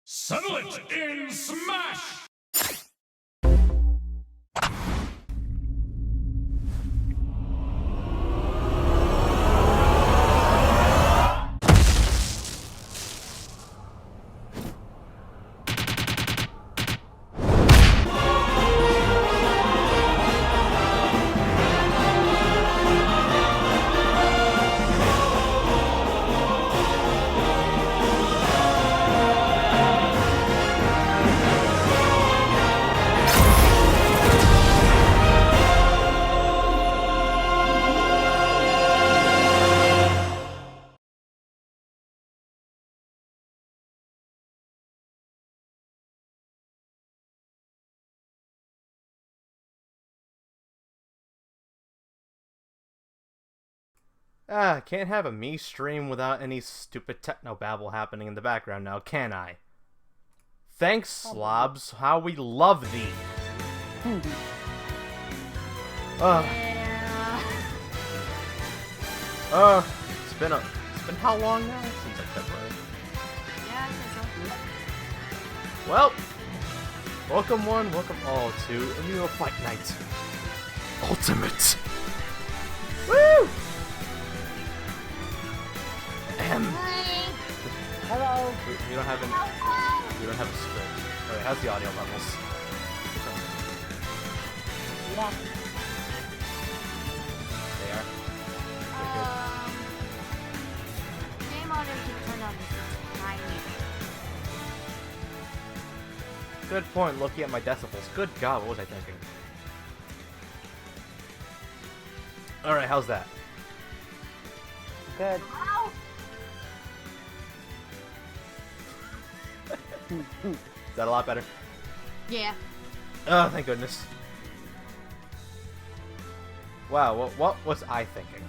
Settle it in Smash! Can't have a me stream without any stupid techno-babble happening in the background now, can I? Thanks, slobs. How we love thee. It's been how long now? Since like February. Yeah, Well, welcome welcome all to Amiibo Fight Night Ultimate. Woo! Hello. We don't have a script. Alright, how's the audio levels? Yeah. They are. Game audio can turn on this tiny. Good point, looking at my decibels. Good God, what was I thinking? Alright, how's that? Good. Is that a lot better? Yeah. Oh, thank goodness. Wow, what was I thinking?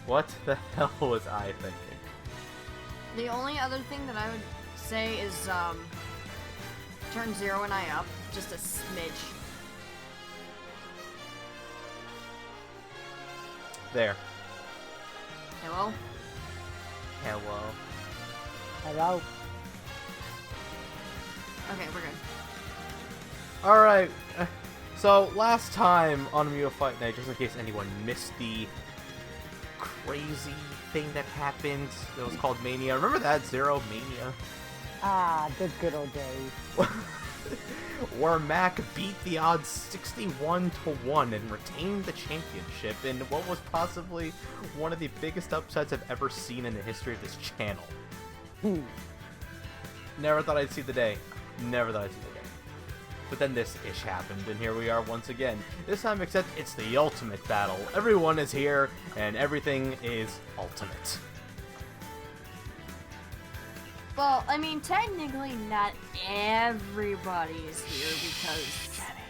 What the hell was I thinking? The only other thing that I would say is turn 0 and I up just a smidge. There. Hello. Hello. Hello. Okay, we're good. Alright, so last time on Amiibo Fight Night, just in case anyone missed the crazy thing that happened, it was called Mania. Remember that? Zero Mania? Ah, the good old days. Where Mac beat the odds 61-1 and retained the championship in what was possibly one of the biggest upsets I've ever seen in the history of this channel. Never thought I'd see the day. Never thought I'd see the day. But then this ish happened, and here we are once again. This time, except it's the ultimate battle. Everyone is here, and everything is ultimate. Well, I mean, technically not everybody is here because... Jenny,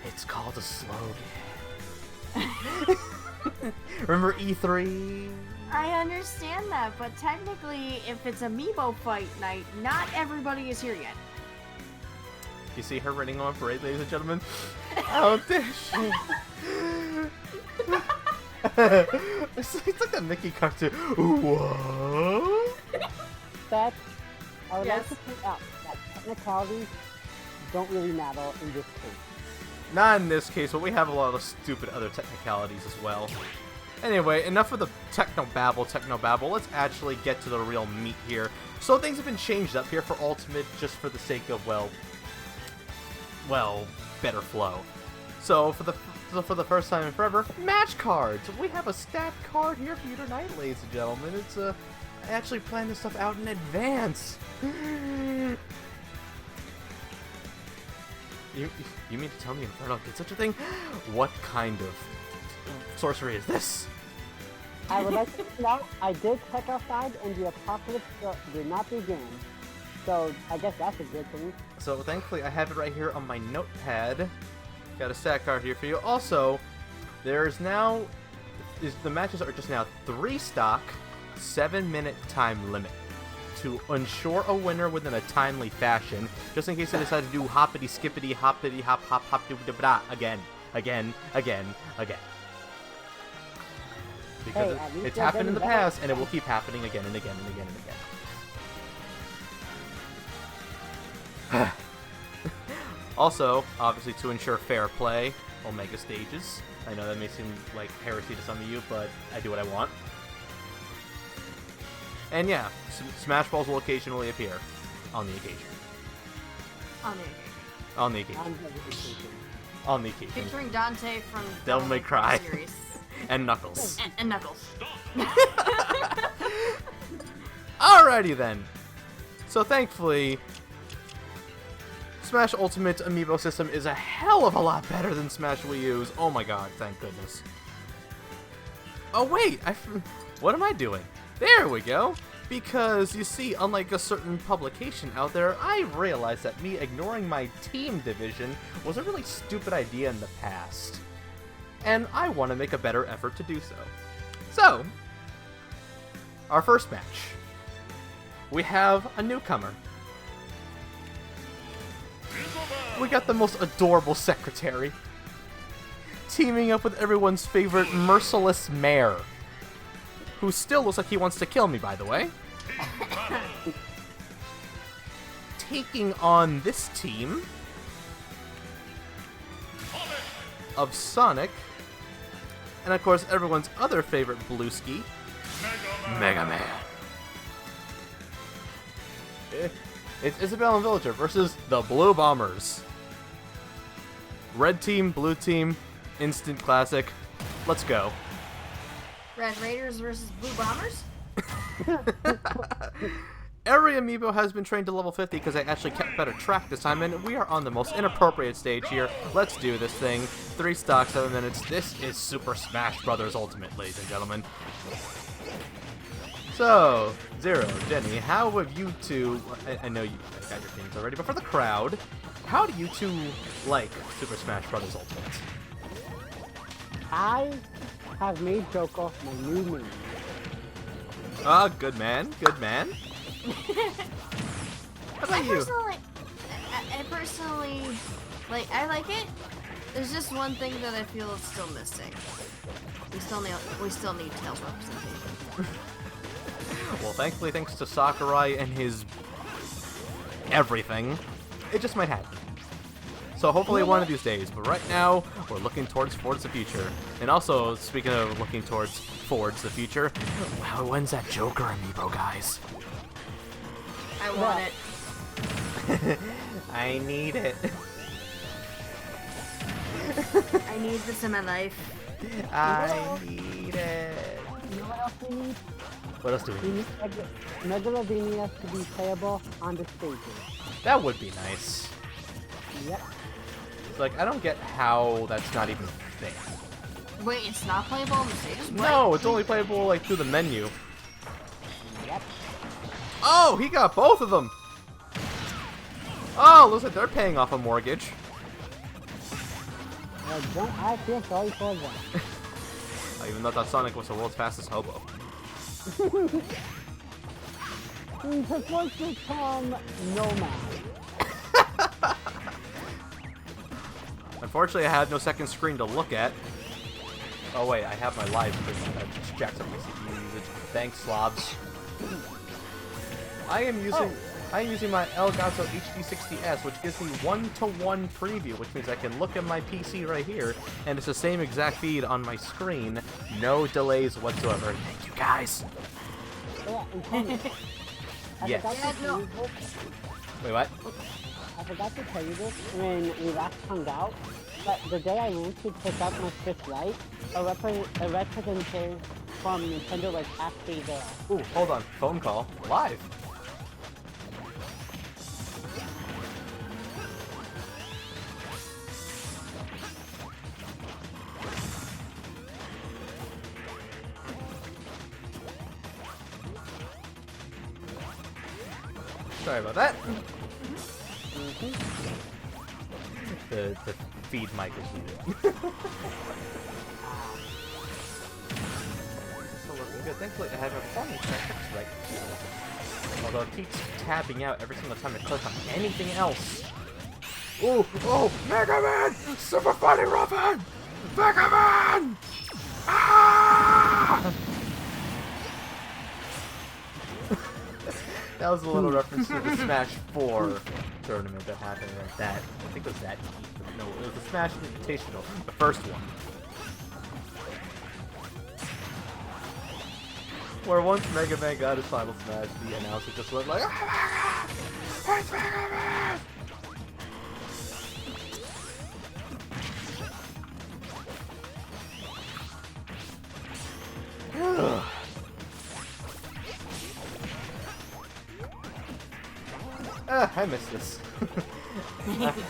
it's called a slogan. Remember E3? I understand that, but technically, if it's Amiibo Fight Night, not everybody is here yet. You see her running on parade, ladies and gentlemen? Oh, dish! It's like that Mickey cartoon. What? That, I would Yes. like to point out that technicalities don't really matter in this case. Not in this case, but we have a lot of stupid other technicalities as well. Anyway, enough of the techno-babble. Let's actually get to the real meat here. So things have been changed up here for Ultimate just for the sake of, well, better flow. So for the first time in forever, match cards. We have a stat card here for you tonight, ladies and gentlemen. It's I actually planned this stuff out in advance. You mean to tell me Inferno did such a thing? What kind of sorcery is this? I would like to point out, I did check outside and the apocalypse did not begin. So, I guess that's a good thing. So thankfully I have it right here on my notepad. Got a stat card here for you. Also, there's now... the matches are just now 3 stock, 7-minute time limit. To ensure a winner within a timely fashion, just in case they decide to do hoppity skippity hoppity hop hop hop doo da da again. Because Hey, at least it's they're happened in getting the better. past, and it will keep happening again and again and again and again. Also, obviously to ensure fair play, Omega stages. I know that may seem like heresy to some of you, but I do what I want. And yeah, Smash Balls will occasionally appear. On the occasion. On the occasion. On the occasion. On the vacation. On the occasion. Featuring Dante from Devil May Cry. series. And Knuckles. And Knuckles. Alrighty then. So thankfully, Smash Ultimate Amiibo system is a hell of a lot better than Smash Wii U's. Oh my god, thank goodness. Oh wait, what am I doing? There we go. Because, you see, unlike a certain publication out there, I realized that me ignoring my team division was a really stupid idea in the past. And I want to make a better effort to do so. So, our first match. We have a newcomer. We got the most adorable secretary. Teaming up with everyone's favorite merciless mayor. Who still looks like he wants to kill me, by the way. Taking on this team of Sonic, and of course everyone's other favorite Blueski, Mega Man. It's Isabelle and Villager versus the Blue Bombers. Red team, blue team, instant classic. Let's go. Red Raiders versus Blue Bombers? Every amiibo has been trained to level 50 because I actually kept better track this time, and we are on the most inappropriate stage here. Let's do this thing. 3 stocks, 7 minutes. This is Super Smash Bros. Ultimate, ladies and gentlemen. So, Zero, Jenny, how have you two... I know you got your opinions already, but for the crowd, how do you two like Super Smash Bros. Ultimate? I have made Joker my new main. Ah, good man, good man. How about you? I personally, like, I like it. There's just one thing that I feel is still missing. We still need Tails representation. Well, thankfully, thanks to Sakurai and his everything, it just might happen. So hopefully one of these days. But right now, we're looking towards the future. And also, speaking of looking towards the future, wow, when's that Joker amiibo, guys? I want it. I need it. I need this in my life. I need it. You know what else we need? What else do we We need? need Megalovania to be playable on the stages. That would be nice. Yep. It's like, I don't get how that's not even there. Wait, it's not playable on the stages? What? No, it's only playable like through the menu. Yep. Oh, he got both of them. Oh, looks like they're paying off a mortgage. I feel sorry for them. Even though that Sonic was the world's fastest hobo. He's supposed to become Nomad. Unfortunately, I had no second screen to look at. Oh wait, I have my live screen. I just jacked up my CPU usage. Thanks, slobs. I am using my Elgato HD60S, which gives me 1-to-1 preview, which means I can look at my PC right here, and it's the same exact feed on my screen. No delays whatsoever. Thank you, guys. Yeah, and Tony, I Yes. forgot to tell you this. Wait, what? I forgot to tell you this when we last hung out, but the day I went to pick up my Switch Lite, a representative from Nintendo was actually there. Ooh, hold on. Phone call. Live. Sorry about that. The feed mic is muted. Still looking good. Thankfully, I have a phone text right here. Although it keeps tabbing out every single time I click on anything else. Ooh, oh, Mega Man! Super funny, Robin! Mega Man! Ah! That was a little reference to the Smash 4 tournament that happened at that. I think it was that. No, it was the Smash Invitational, the first one. Where once Mega Man got his final Smash, the announcer just went like, "Oh my God, it's Mega Man!" I miss this.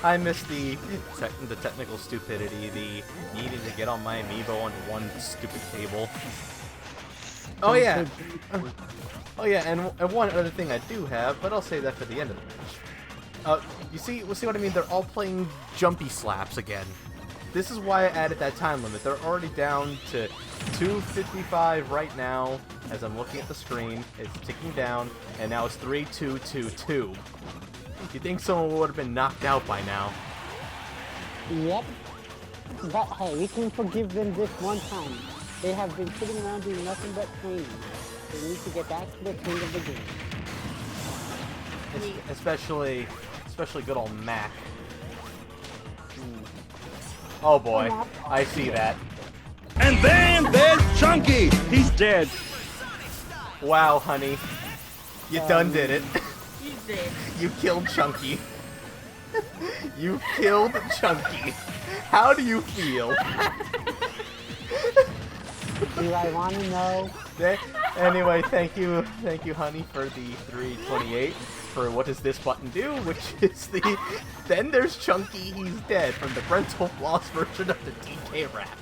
I miss the technical stupidity, the needing to get on my amiibo onto one stupid table. Oh yeah, oh yeah, and one other thing I do have, but I'll save that for the end of the match. You see what I mean? They're all playing jumpy slaps again. This is why I added that time limit. They're already down to 2:55 right now. As I'm looking at the screen, it's ticking down, and now it's 3-2-2-2. You think someone would have been knocked out by now? Yep. But hey, we can forgive them this one time. They have been sitting around doing nothing but training. They need to get back to the swing of the game. Especially good old Mac. Oh boy, I see that. And then there's Chunky. He's dead. Wow, honey. You done did it. You did. You killed Chunky. You killed Chunky. How do you feel? Do I want to know? Anyway, thank you, honey, for the 328. For what does this button do? Which is the then there's Chunky, he's dead from the Parental Floss version of the DK rap.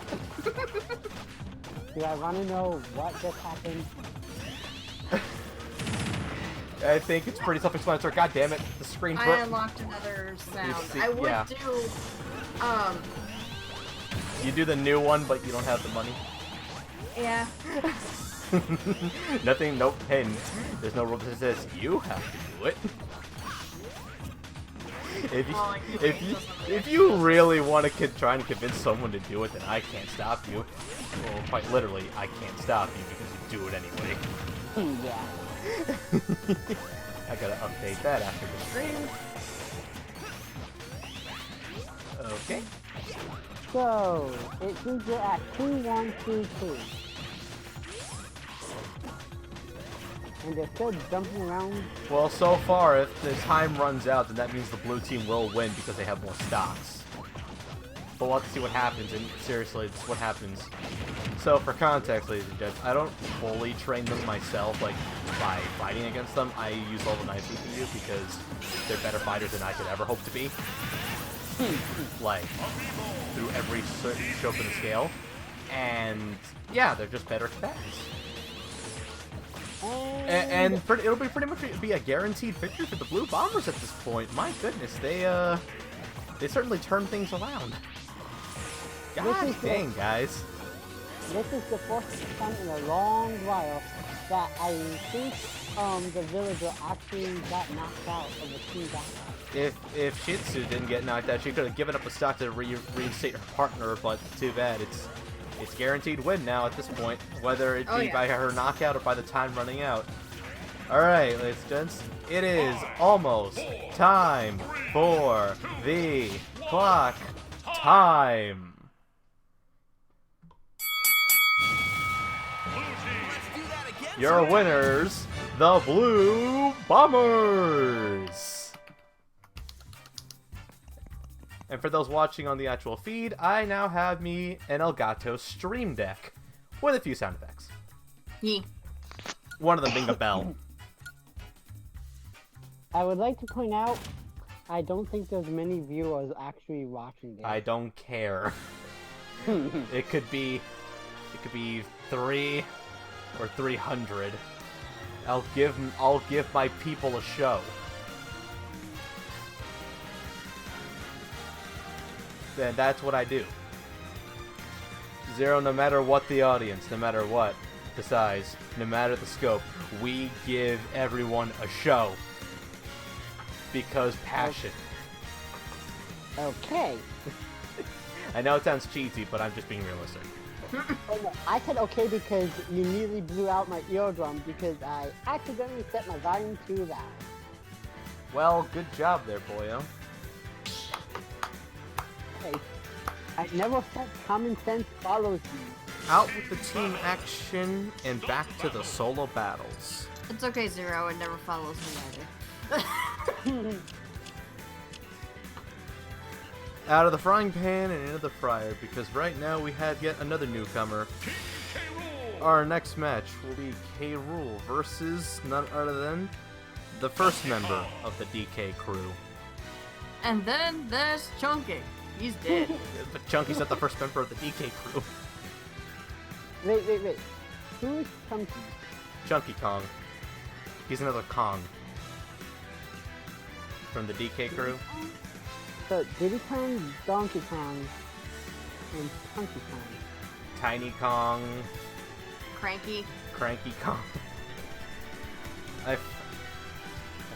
Do I want to know what just happened? I think it's pretty self-explanatory. God damn it, the screen broke. I unlocked another sound. See, I would yeah. do, You do the new one, but you don't have the money. yeah. Nothing, no pen. There's no rule that says you have to do it. If you really want to try and convince someone to do it, then I can't stop you. Well, quite literally, I can't stop you because you do it anyway. Yeah. I gotta update that after the stream. Okay. So, it seems we're at 2-1-2-2. And they're still jumping around. Well, so far, if the time runs out, then that means the blue team will win because they have more stocks. But we'll have to see what happens, and seriously, this is what happens. So, for context, ladies and gents, I don't fully train them myself, like, by fighting against them. I use level 9 CPU because they're better fighters than I could ever hope to be. Like, through every stroke of the scale. And, yeah, they're just better combatants. And it'll be pretty much be a guaranteed victory for the Blue Bombers at this point. My goodness, they certainly turned things around. God dang, guys. This is the first time in a long while that I think the villager actually got knocked out of the team battle. If Shitsu didn't get knocked out, she could have given up a stock to reinstate her partner, but too bad. It's guaranteed win now at this point, whether it be by her knockout or by the time running out. Alright, ladies and gents, it is almost time for the clock time. Your winners, the Blue Bombers! And for those watching on the actual feed, I now have me an Elgato Stream Deck with a few sound effects. Yee. One of them being a bell. I would like to point out, I don't think there's many viewers actually watching this. I don't care. It could be 3 or 300. I'll give my people a show. Then that's what I do. Zero, no matter what the audience, no matter what the size, no matter the scope, we give everyone a show. Because passion. Okay. I know it sounds cheesy, but I'm just being realistic. Oh, no. I said okay because you nearly blew out my eardrum because I accidentally set my volume too loud. Well, good job there, boyo. Hey, I never said common sense follows me. Out with the team action and back to the solo battles. It's okay, Zero. It never follows me either. Out of the frying pan and into the fryer, because right now we have yet another newcomer. Our next match will be K. Rool versus none other than the first member of the DK crew. And then there's Chunky. He's dead. But Chunky's not the first member of the DK crew. Wait. Who's Chunky? Chunky Kong. He's another Kong. From the DK crew. So, Diddy Kong, Donkey Kong, and Chunky Kong. Tiny Kong. Cranky. Cranky Kong. I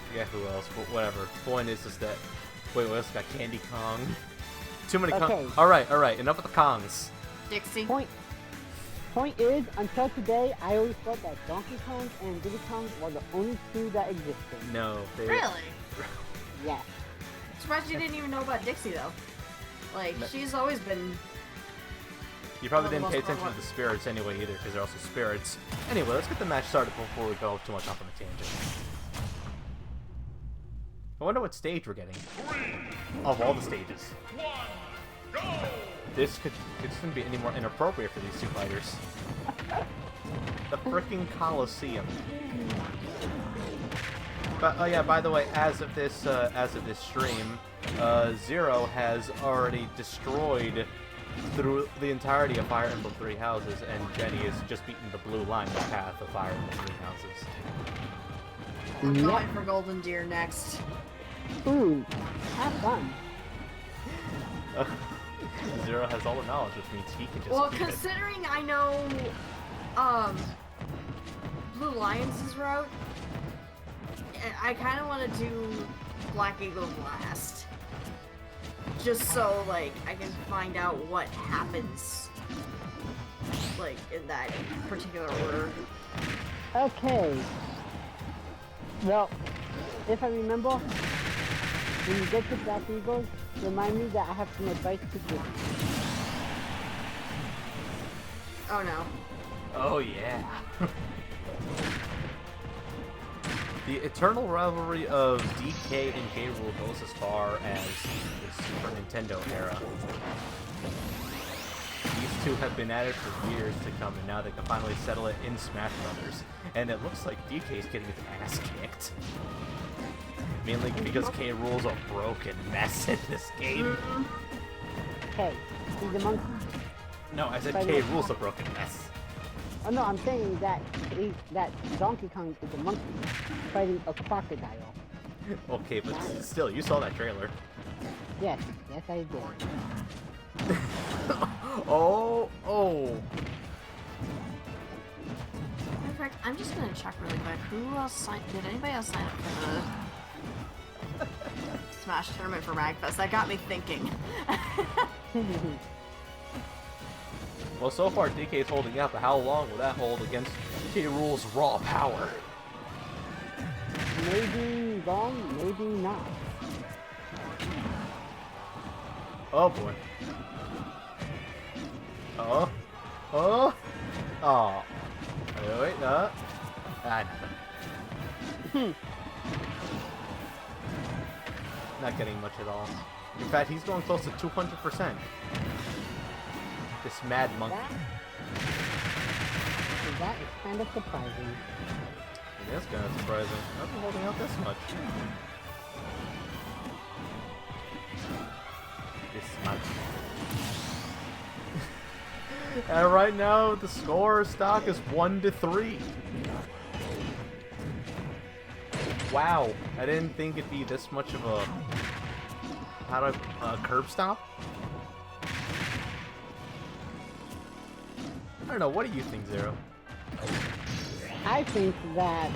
forget who else, but whatever. The point is that... Wait, what else got? Candy Kong? Too many Okay. Kongs. Alright, enough with the Kongs. Dixie. Point is, until today, I always thought that Donkey Kong and Diddy Kong were the only two that existed. No, they... Really? Yes. Surprised you didn't even know about Dixie though. Like, she's always been. You probably For the didn't pay most part, attention to the spirits anyway either, because they're also spirits. Anyway, let's get the match started before we go too much off on a tangent. I wonder what stage we're getting. Of all the stages. This couldn't be any more inappropriate for these two fighters. The frickin' Coliseum. But oh yeah, by the way, as of this stream, Zero has already destroyed through the entirety of Fire Emblem Three Houses, and Jenny is just beating the blue line in the path of Fire Emblem Three Houses. I'm going for Golden Deer next. Ooh, have fun. Zero has all the knowledge, which means he can just Well, keep it. considering I know, Blue Lions' route, I kind of want to do Black Eagle last. Just so, like, I can find out what happens, like, in that particular order. Okay. Well, if I remember, when you get to Black Eagles, remind me that I have some advice to give. Oh no. Oh yeah. The eternal rivalry of DK and K. Rool goes as far as the Super Nintendo era. These two have been at it for years to come, and now they can finally settle it in Smash Brothers. And it looks like DK's getting his ass kicked. Mainly because K. Rool's a broken mess in this game. Okay, he's a monkey. No, I said K. Rool's a broken mess. Oh no, I'm saying that Donkey Kong is a monkey fighting a crocodile. Okay, but still, you saw that trailer. Yes, I did. Oh. In fact, I'm just gonna check really quick. Who else did anybody else sign up for the Smash tournament for Magfest? That got me thinking. Well, so far DK's holding out, but how long will that hold against K. Rool's raw power? Maybe long, maybe not. Oh boy. Oh. Wait, no. Nothing. Not getting much at all. In fact, he's going close to 200%. This mad monkey. That is kind of surprising. It is kind of surprising. Not been holding out this much. This monkey. And right now, the score stock is 1-3. Wow, I didn't think it'd be this much of a curb stop. I don't know. What do you think, Zero? I think that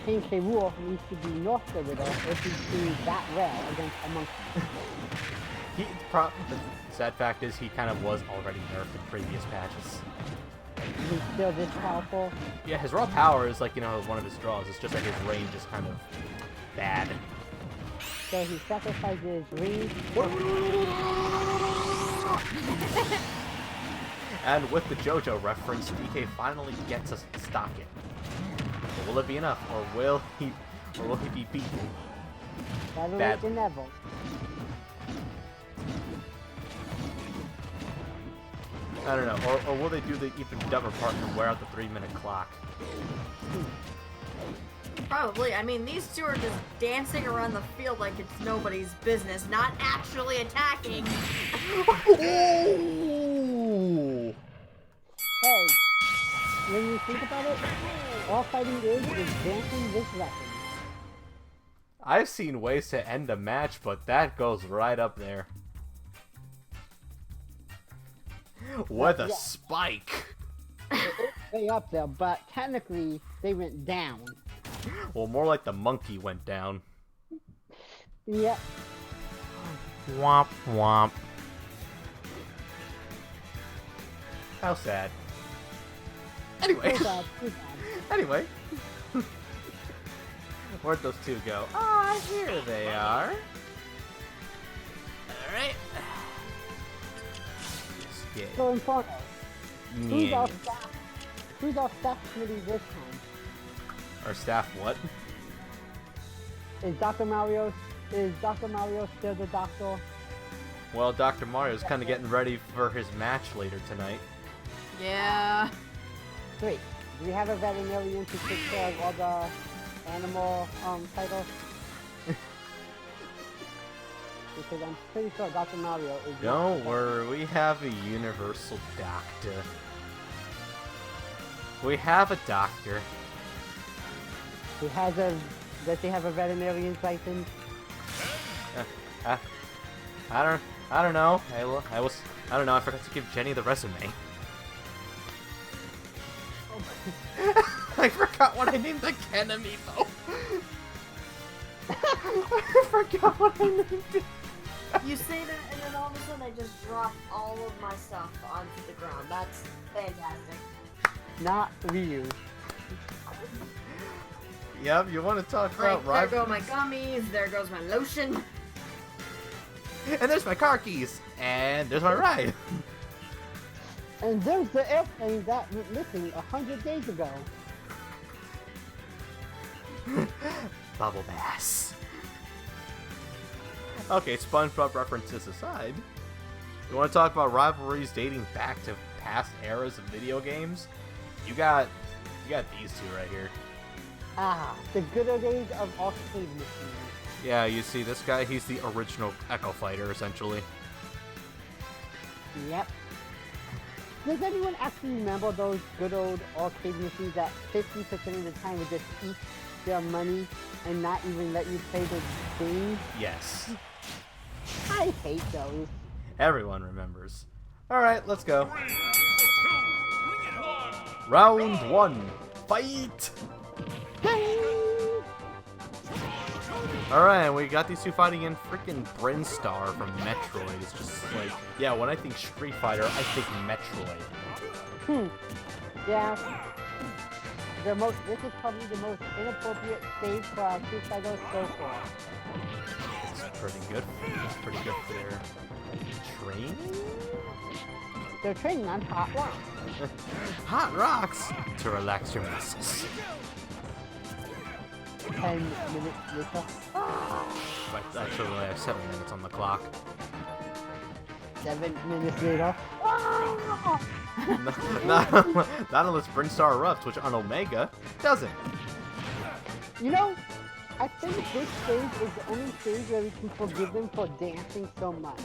King K. Rool needs to be North Florida if he's doing that well against a monkey. The sad fact is he kind of was already nerfed in previous patches. He's still this powerful. Yeah, his raw power is like, one of his draws. It's just that his range is kind of bad. So he sacrifices Reed. And with the JoJo reference, DK finally gets us to stock it. But will it be enough, or will he be beaten? Battle Bad. with the Neville. I don't know. Or will they do the even dumber part and wear out the 3-minute clock? Probably. I mean, these two are just dancing around the field like it's nobody's business, not actually attacking. Ooh. Hey, when you think about it, all fighting is dancing with weapons. I've seen ways to end a match, but that goes right up there. With a Yeah. spike. Way up there, but technically they went down. Well, more like the monkey went down. Yep. Womp womp. How sad. Anyway. Too bad, too bad. Anyway. Where'd those two go? Ah, here they are. Alright. So Inferno, who's Yeah. our staff? Who's our staff committee this time? Our staff what? Is Dr. Mario still the doctor? Well, Dr. Mario's kind of getting ready for his match later tonight. Yeah. Wait, do we have a veterinarian to take care of all the animal titles? Because I'm pretty sure Dr. Mario is. Don't worry, we have a universal doctor. We have a doctor. Does he have a veterinarian's license? I don't know. I don't know. I forgot to give Jenny the resume. I forgot what I named the Ken Amiibo. I forgot what I named it. You say that, and then all of a sudden I just drop all of my stuff onto the ground. That's fantastic. Not reused. Yep, you want to talk about Like, there go rivalries? my gummies, there goes my lotion. And there's my car keys. And there's my ride. And there's the airplane that went missing 100 days ago. Bubble Bass. Okay, SpongeBob references aside, you want to talk about rivalries dating back to past eras of video games? You got these two right here. Ah, the good old days of arcade machines. Yeah, you see this guy, he's the original Echo Fighter, essentially. Yep. Does anyone actually remember those good old arcade machines that 50% of the time would just eat their money and not even let you play the game? Yes. I hate those. Everyone remembers. Alright, let's go. Round 1. Fight! Alright, we got these two fighting in freaking Brinstar from Metroid. It's just like, yeah, when I think Street Fighter, I think Metroid. Yeah. This is probably the most inappropriate stage for our Street Fighter so far. It's pretty good. It's pretty good for their training? They're training on hot rock. Hot rocks to relax your muscles. 10 minutes later. But actually, we only have 7 minutes on the clock. 7 minutes later. not unless Brinstar erupts, which on Omega doesn't. You know, I think this stage is the only stage where we can forgive them for dancing so much.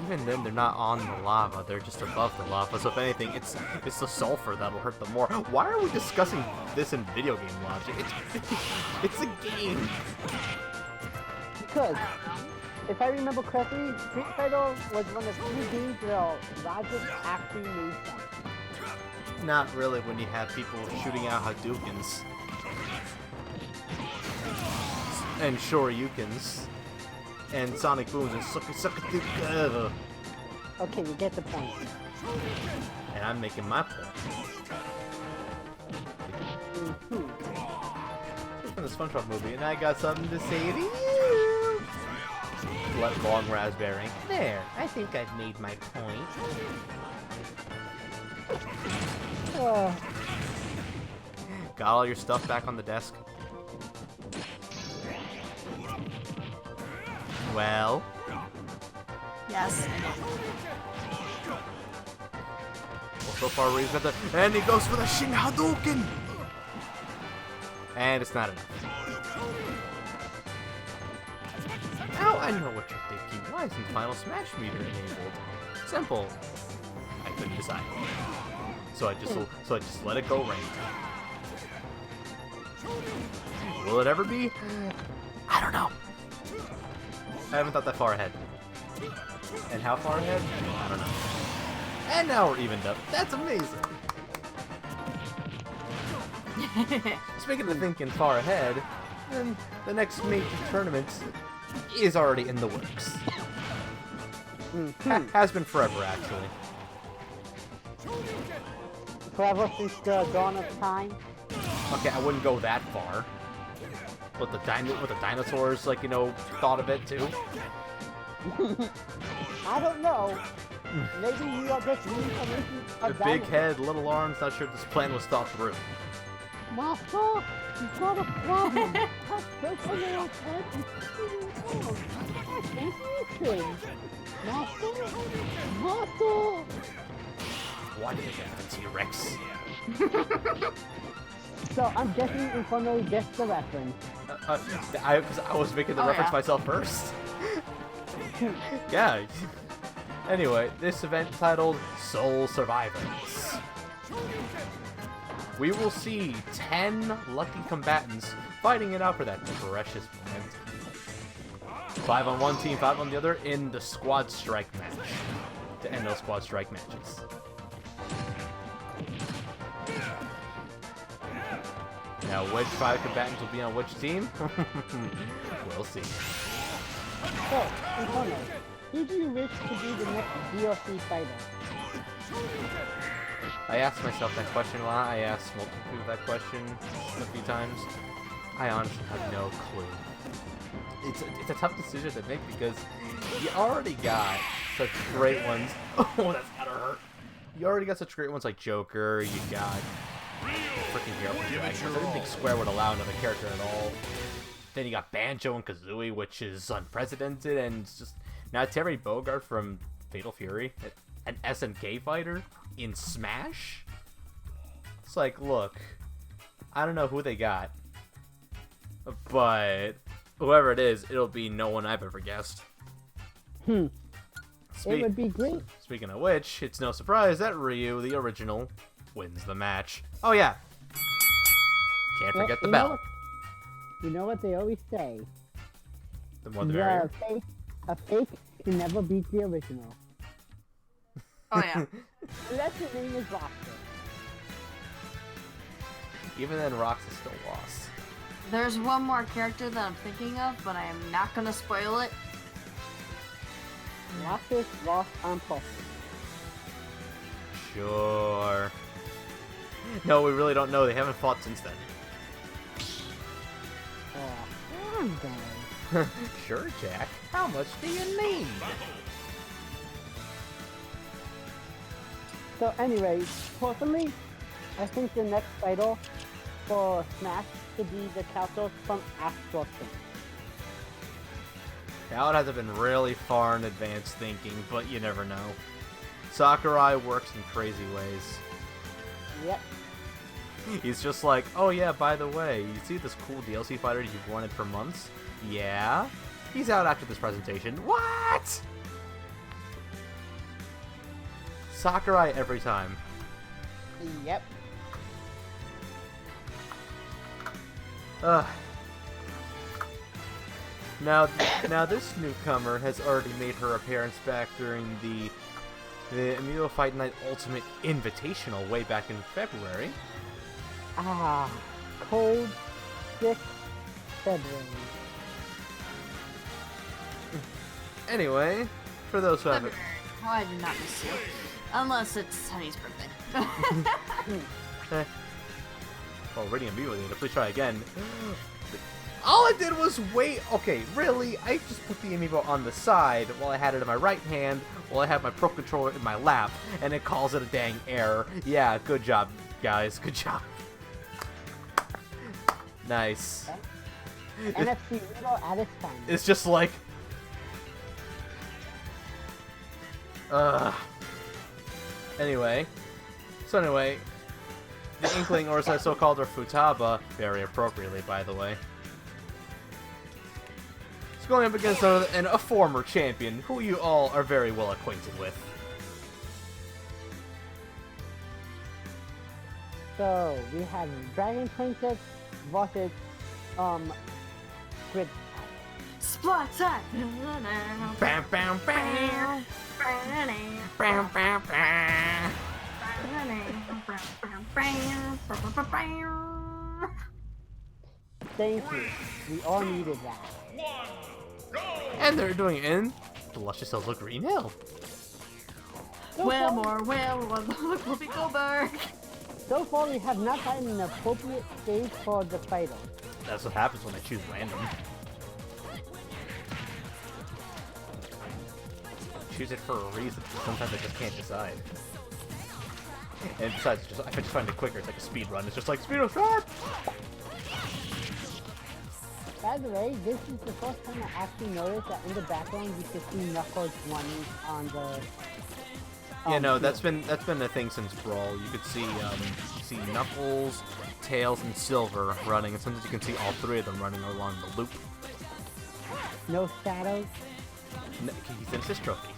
Even then, they're not on the lava; they're just above the lava. So if anything, it's the sulfur that'll hurt them more. Why are we discussing this in video game logic? It's a game. Because, if I remember correctly, Street Fighter was one of the few games where logic actually made sense. Not really when you have people shooting out Hadoukens and Shoryukens. and Sonic Booms and suck it together. Okay, you get the point. And I'm making my point. It's from the SpongeBob movie, and I got something to say to you. Let long raspberry. There, I think I've made my point. Got all your stuff back on the desk? Well? Yes. Well, so far Reeves got the... And he goes for the Shin Hadouken! And it's not enough. Now I know what you're thinking. Why isn't Final Smash meter enabled? Simple. I couldn't decide. So I just let it go rain. Will it ever be? I don't know. I haven't thought that far ahead. And how far ahead? I don't know. And now we're evened up. That's amazing. Speaking of thinking far ahead, then the next major tournament is already in the works. Has been forever, actually. Forever since the dawn of time? Okay, I wouldn't go that far. But the dinosaurs, like, you know, thought of it too. I don't know. Maybe you are just reincarnation The of big dinosaurs. head, little arms, not sure if this plan was thought through. Master, you've got a problem. That's so on your head and I can't listen. Master? Master! Why did they have a T-Rex? So I'm guessing Inferno gets the reference. Because I was making the Oh, reference yeah. myself first. Yeah. Anyway, this event titled Soul Survivors. We will see 10 lucky combatants fighting it out for that precious moment. 5 on one team, 5 on the other in the Squad Strike match. To end those Squad Strike matches. Now, which 5 combatants will be on which team? We'll see. So, Inferno, who do you wish to be the next DLC fighter? I asked myself that question a lot. I asked multiple people that question a few times. I honestly have no clue. It's a tough decision to make because you already got such great ones. Oh, that's gotta hurt. You already got such great ones like Joker. You got freaking Hero Dragons. I didn't think Square would allow another character at all. Then you got Banjo and Kazooie, which is unprecedented, and it's just now Terry Bogard from Fatal Fury, an SNK fighter in Smash. It's like, look, I don't know who they got, but whoever it is, it'll be no one I've ever guessed. It would be great. Speaking of which, it's no surprise that Ryu, the original, wins the match. Oh yeah, can't Well, forget the you know bell. what- You know what they always say? The more the merrier. A fake can never beat the original. Oh yeah. Unless your name is Roxas. Even then, Rox is still lost. There's one more character that I'm thinking of, but I am not gonna spoil it. Roxas lost on purpose. Sure. No, we really don't know. They haven't fought since then. Oh, I'm done. Sure, Jack. How much do you need? So anyway, personally, I think the next title for Smash should be the characters from Astro Chain. That would have to have been really far in advance thinking, but you never know. Sakurai works in crazy ways. Yep. He's just like, oh yeah, by the way, you see this cool DLC fighter you've wanted for months? Yeah? He's out after this presentation. What? Sakurai every time. Yep. Ugh. Now this newcomer has already made her appearance back during the Amiibo Fight Night Ultimate Invitational way back in February. Ah, cold, sick February. Anyway, for those who haven't... February. Oh, I did not miss you. Unless it's Honey's birthday. Well, reading Amiibo data, please try again. All I did was wait. Okay, really? I just put the Amiibo on the side while I had it in my right hand, while I had my Pro Controller in my lap, and it calls it a dang error. Yeah, good job, guys. Good job. Nice. NFC little at its time. It's just like... Anyway. So anyway, the Inkling, or as I so-called her, Futaba, very appropriately, by the way, is going up against a former champion, who you all are very well acquainted with. So, we have Dragon Princess versus, Squid. Splat time! Bam, bam, bam! Bam, bam, bam! Thank you. We all needed that. And they're doing it in the luscious hills of Green Hill. Wilmore, Whoopi Goldberg! So far, we have not gotten an appropriate stage for the fighter. That's what happens when I choose random. Choose it for a reason, because sometimes I just can't decide. And besides, I just find it quicker. It's like a speed run. It's just like, speed run, start! By the way, this is the first time I actually noticed that in the background you can see Knuckles running on the... Yeah, no, that's been a thing since Brawl. You could see Knuckles, Tails, and Silver running, and sometimes you can see all three of them running along the loop. No shadows. No, he's in his trophy.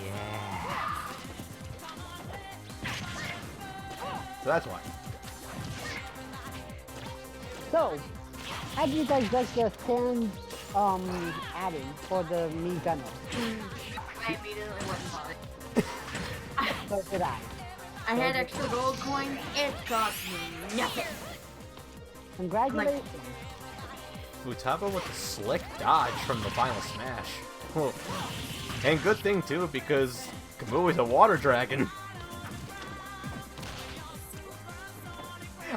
Yeah. So that's why. So, how do you guys like the sand adding for the Mii Gunner? I immediately went and bought it. So did I. I had extra gold coins. It cost me nothing. Congratulations. Futaba with a slick dodge from the final smash. Well, and good thing too, because Kamui's a water dragon.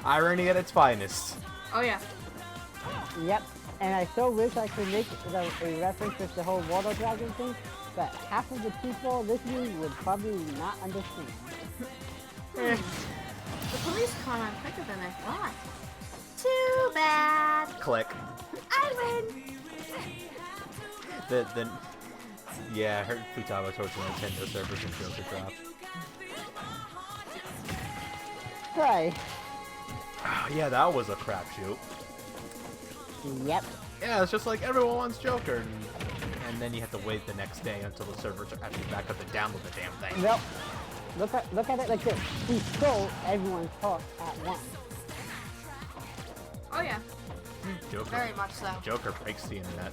Irony at its finest. Oh yeah. Yep. And I so wish I could make a reference with the whole water dragon thing, but half of the people listening would probably not understand. The police caught on quicker than I thought. Too bad. Click. I win. Yeah, I heard Futaba towards the Nintendo servers and Joker dropped. Right. Yeah, that was a crapshoot. Yep. Yeah, it's just like everyone wants Joker, and then you have to wait the next day until the servers are actually back up to download the damn thing. Well, look at it like this. He stole everyone's heart at once. Oh yeah. Joker. Very much so. Joker breaks the internet.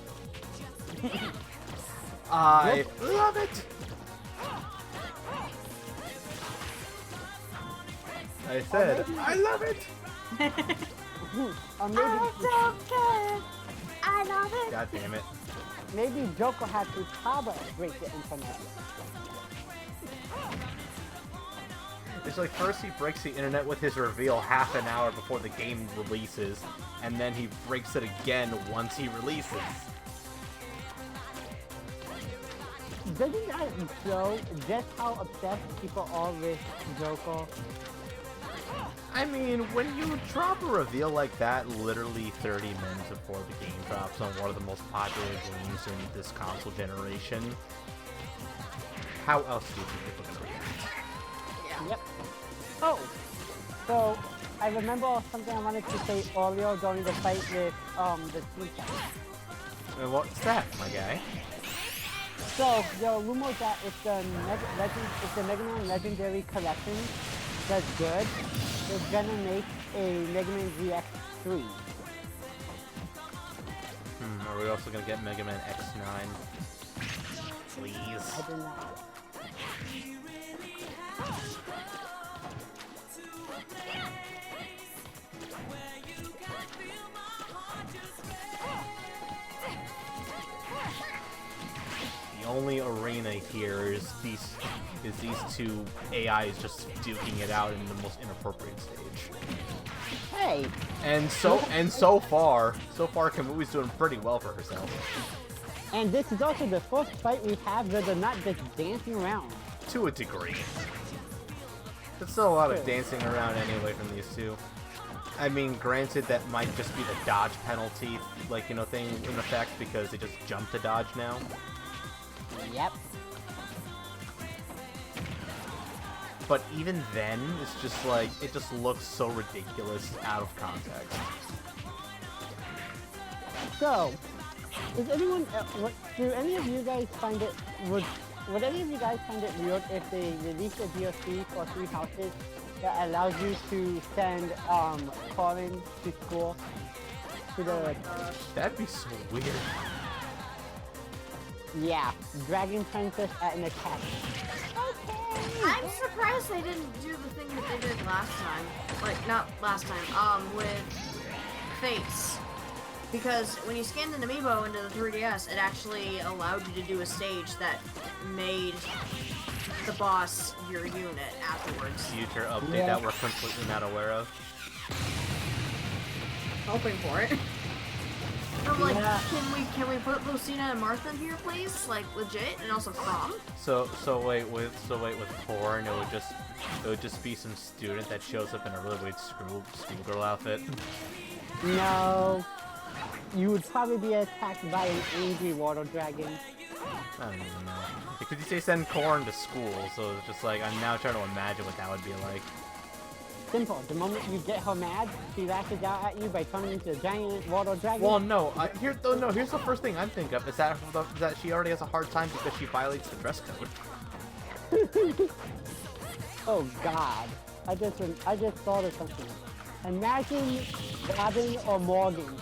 I love it! I said, I love it! Or maybe, don't care. I love it. God damn it. maybe Joker had to Futaba break the internet. It's like first he breaks the internet with his reveal half an hour before the game releases, and then he breaks it again once he releases. Doesn't that show just how obsessed people are with Joker? I mean, when you drop a reveal like that literally 30 minutes before the game drops on one of the most popular games in this console generation, how else do you think people are going to react? Yep. Oh, so I remember something I wanted to say earlier during the fight with the team fight. And what's that, my guy? So the rumor that if the Mega Man Legendary Collection does good, they're gonna make a Mega Man ZX3. Are we also gonna get Mega Man X9? Please. I don't know. here is these two AIs just duking it out in the most inappropriate stage. Hey! And so far Kamui's doing pretty well for herself. And this is also the first fight we have where they're not just dancing around. To a degree. There's still a lot of dancing around anyway from these two. I mean, granted, that might just be the dodge penalty, like, you know, thing in effect, because they just jump to dodge now. Yep. But even then, it's just like, it just looks so ridiculous out of context. So, is anyone, do any of you guys find it, would any of you guys find it weird if they release a DLC for 3 houses that allows you to send, Corin to school? To the... That'd be so weird. Yeah, Dragon Princess at an academy. I'm surprised they didn't do the thing that they did last time. Like, not last time, with Face. Because when you scanned an Amiibo into the 3DS, it actually allowed you to do a stage that made the boss your unit afterwards. Future update that we're completely not aware of. Hoping for it. I'm like, can we put Lucina and Martha in here, please? Like, legit, and also Crom. So wait with Corn, it would just be some student that shows up in a really weird schoolgirl outfit. No. You would probably be attacked by an angry water dragon. I don't even know. Because you say send Corn to school, so it's just like, I'm now trying to imagine what that would be like. Simple. The moment you get her mad, she lashes out at you by turning into a giant water dragon. Well, no. Here's the first thing I'm thinking of is that she already has a hard time because she violates the dress code. Oh God! I just thought of something. Imagine Robin or Morgan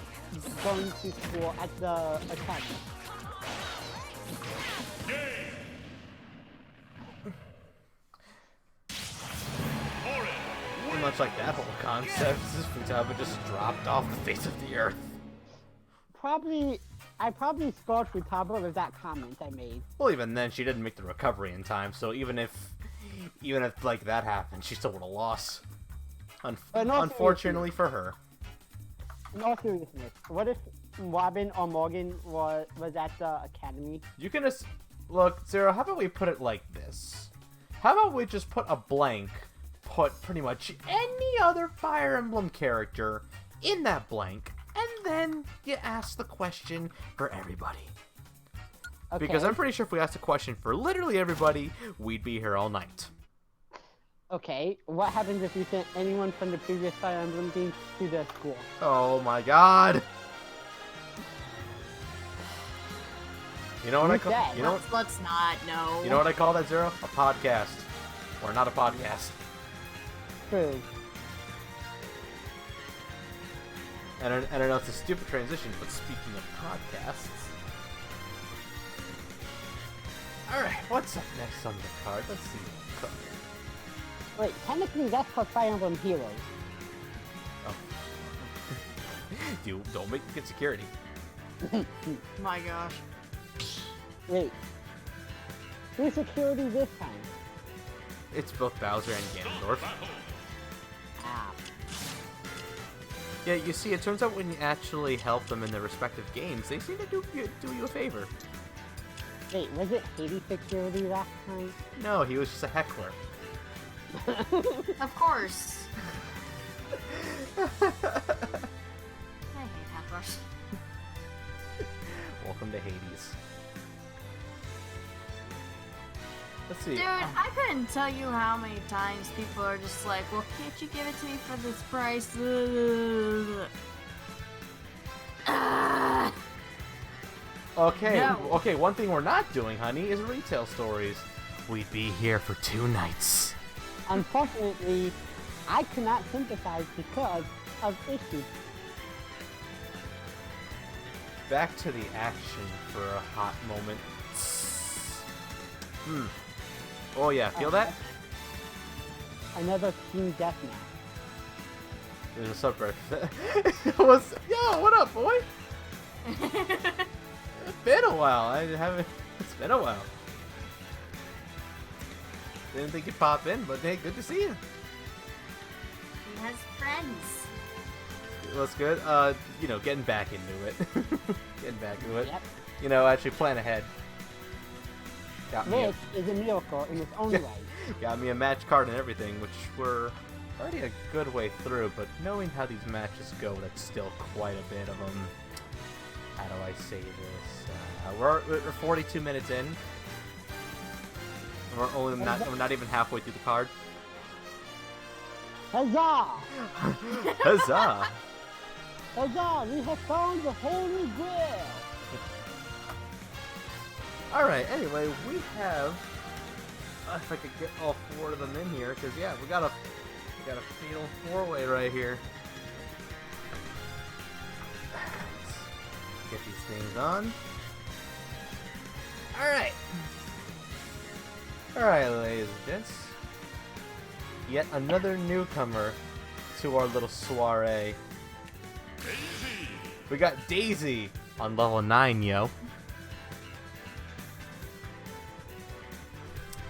going to school at the academy. Much like that whole concept, this Futaba just dropped off the face of the earth. I probably scored Futaba with that comment I made. Well, even then, she didn't make the recovery in time, so even if like that happened, she still would have lost. Unfortunately for her. In all seriousness, what if Robin or Morgan was at the academy? You can just look, Zero. How about we put it like this? How about we just put a blank? Put pretty much any other Fire Emblem character in that blank, and then you ask the question for everybody. Okay. Because I'm pretty sure if we asked a question for literally everybody, we'd be here all night. Okay, what happens if you sent anyone from the previous Fire Emblem games to the school? Oh my God! You know what I call? You know what? Let's not. No. You know what I call that, Zero? A podcast, or not a podcast. True. And I know it's a stupid transition, but speaking of podcasts... Alright, what's up next on the card? Let's see. Wait, technically that's for Fire Emblem Heroes. Oh. Don't make me get security. My gosh. Wait. Who's security this time? It's both Bowser and Ganondorf. Ah. Yeah, you see, it turns out when you actually help them in their respective games, they seem to do you a favor. Wait, was it Hades security last time? No, he was just a heckler. Of course. I hate hecklers. Welcome to Hades. Let's see. Dude, I couldn't tell you how many times people are just like, well, can't you give it to me for this price? Okay, No. okay, one thing we're not doing, honey, is retail stories. We'd be here for 2 nights. Unfortunately, I cannot sympathize because of issues. Back to the action for a hot moment. Oh yeah, feel that? Another team deathmatch. There's a subreddit. Yo, what up, boy? It's been a while. It's been a while. Didn't think you'd pop in, but hey, good to see you. He has friends. What's good? You know, getting back into it. Getting back into it. Yep. You know, actually plan ahead. Got me, Which is a miracle in its own way. got me a match card and everything, which we're already a good way through, but knowing how these matches go, that's still quite a bit of them. How do I say this? We're 42 minutes in. We're not even halfway through the card. Huzzah! Huzzah! Huzzah! We have found the Holy Grail! Alright, anyway, we have... if I could get all 4 of them in here, because yeah, we got a fatal 4-way right here. Let's get these things on. Alright. Alright, ladies and gents. Yet another newcomer to our little soiree. We got Daisy on level 9, yo.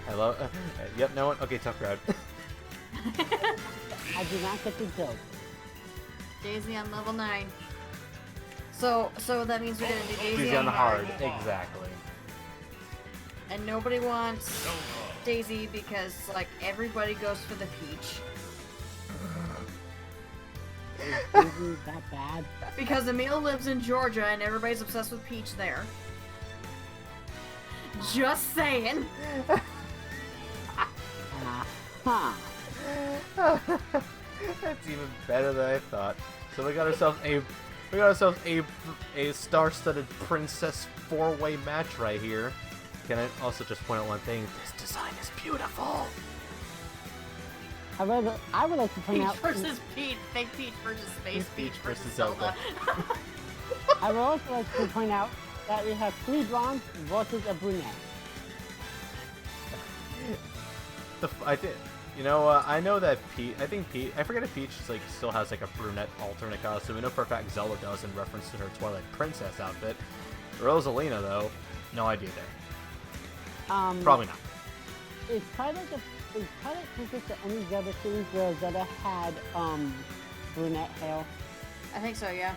Hello? Yep, no one? Okay, tough crowd. I do not get the joke. Daisy on level 9. So that means we're gonna do Daisy Daisy on the hard. hard. Exactly. And nobody wants Daisy because, like, everybody goes for the peach. Isn't that bad? Because Emil lives in Georgia and everybody's obsessed with peach there. Just saying. Huh. That's even better than I thought. So we got ourselves a star-studded princess 4-way match right here. Can I also just point out one thing? This design is beautiful. However, I would like to point Peach out... versus Peach. Fake Peach versus Space Peach versus Zelda. I would also like to point out that we have 3 blondes versus a brunette. I did. You know, I know that Peach. I think Peach. I forget if Peach like still has like a brunette alternate costume. We know for a fact Zelda does in reference to her Twilight Princess outfit. Rosalina, though, no idea there. Probably not. It's kind of consistent to any Zelda series where Zelda had brunette hair. I think so, yeah.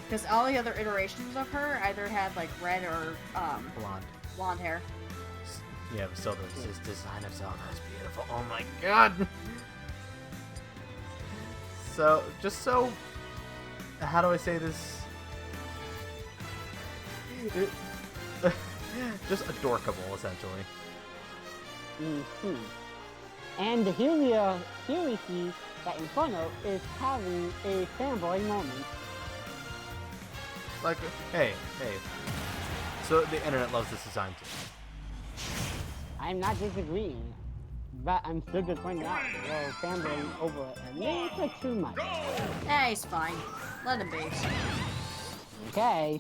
Because all the other iterations of her either had like red or blonde hair. Yeah, but still, this design of Zelda is beautiful. Oh my god! So, how do I say this? Just adorkable, essentially. Mm-hmm. And here we see that Inferno is having a fanboy moment. Like, hey. So the internet loves this design too. I'm not disagreeing, but I'm still just pointing out you're fanboying over a little bit too much. Eh, he's fine. Let him be. Okay.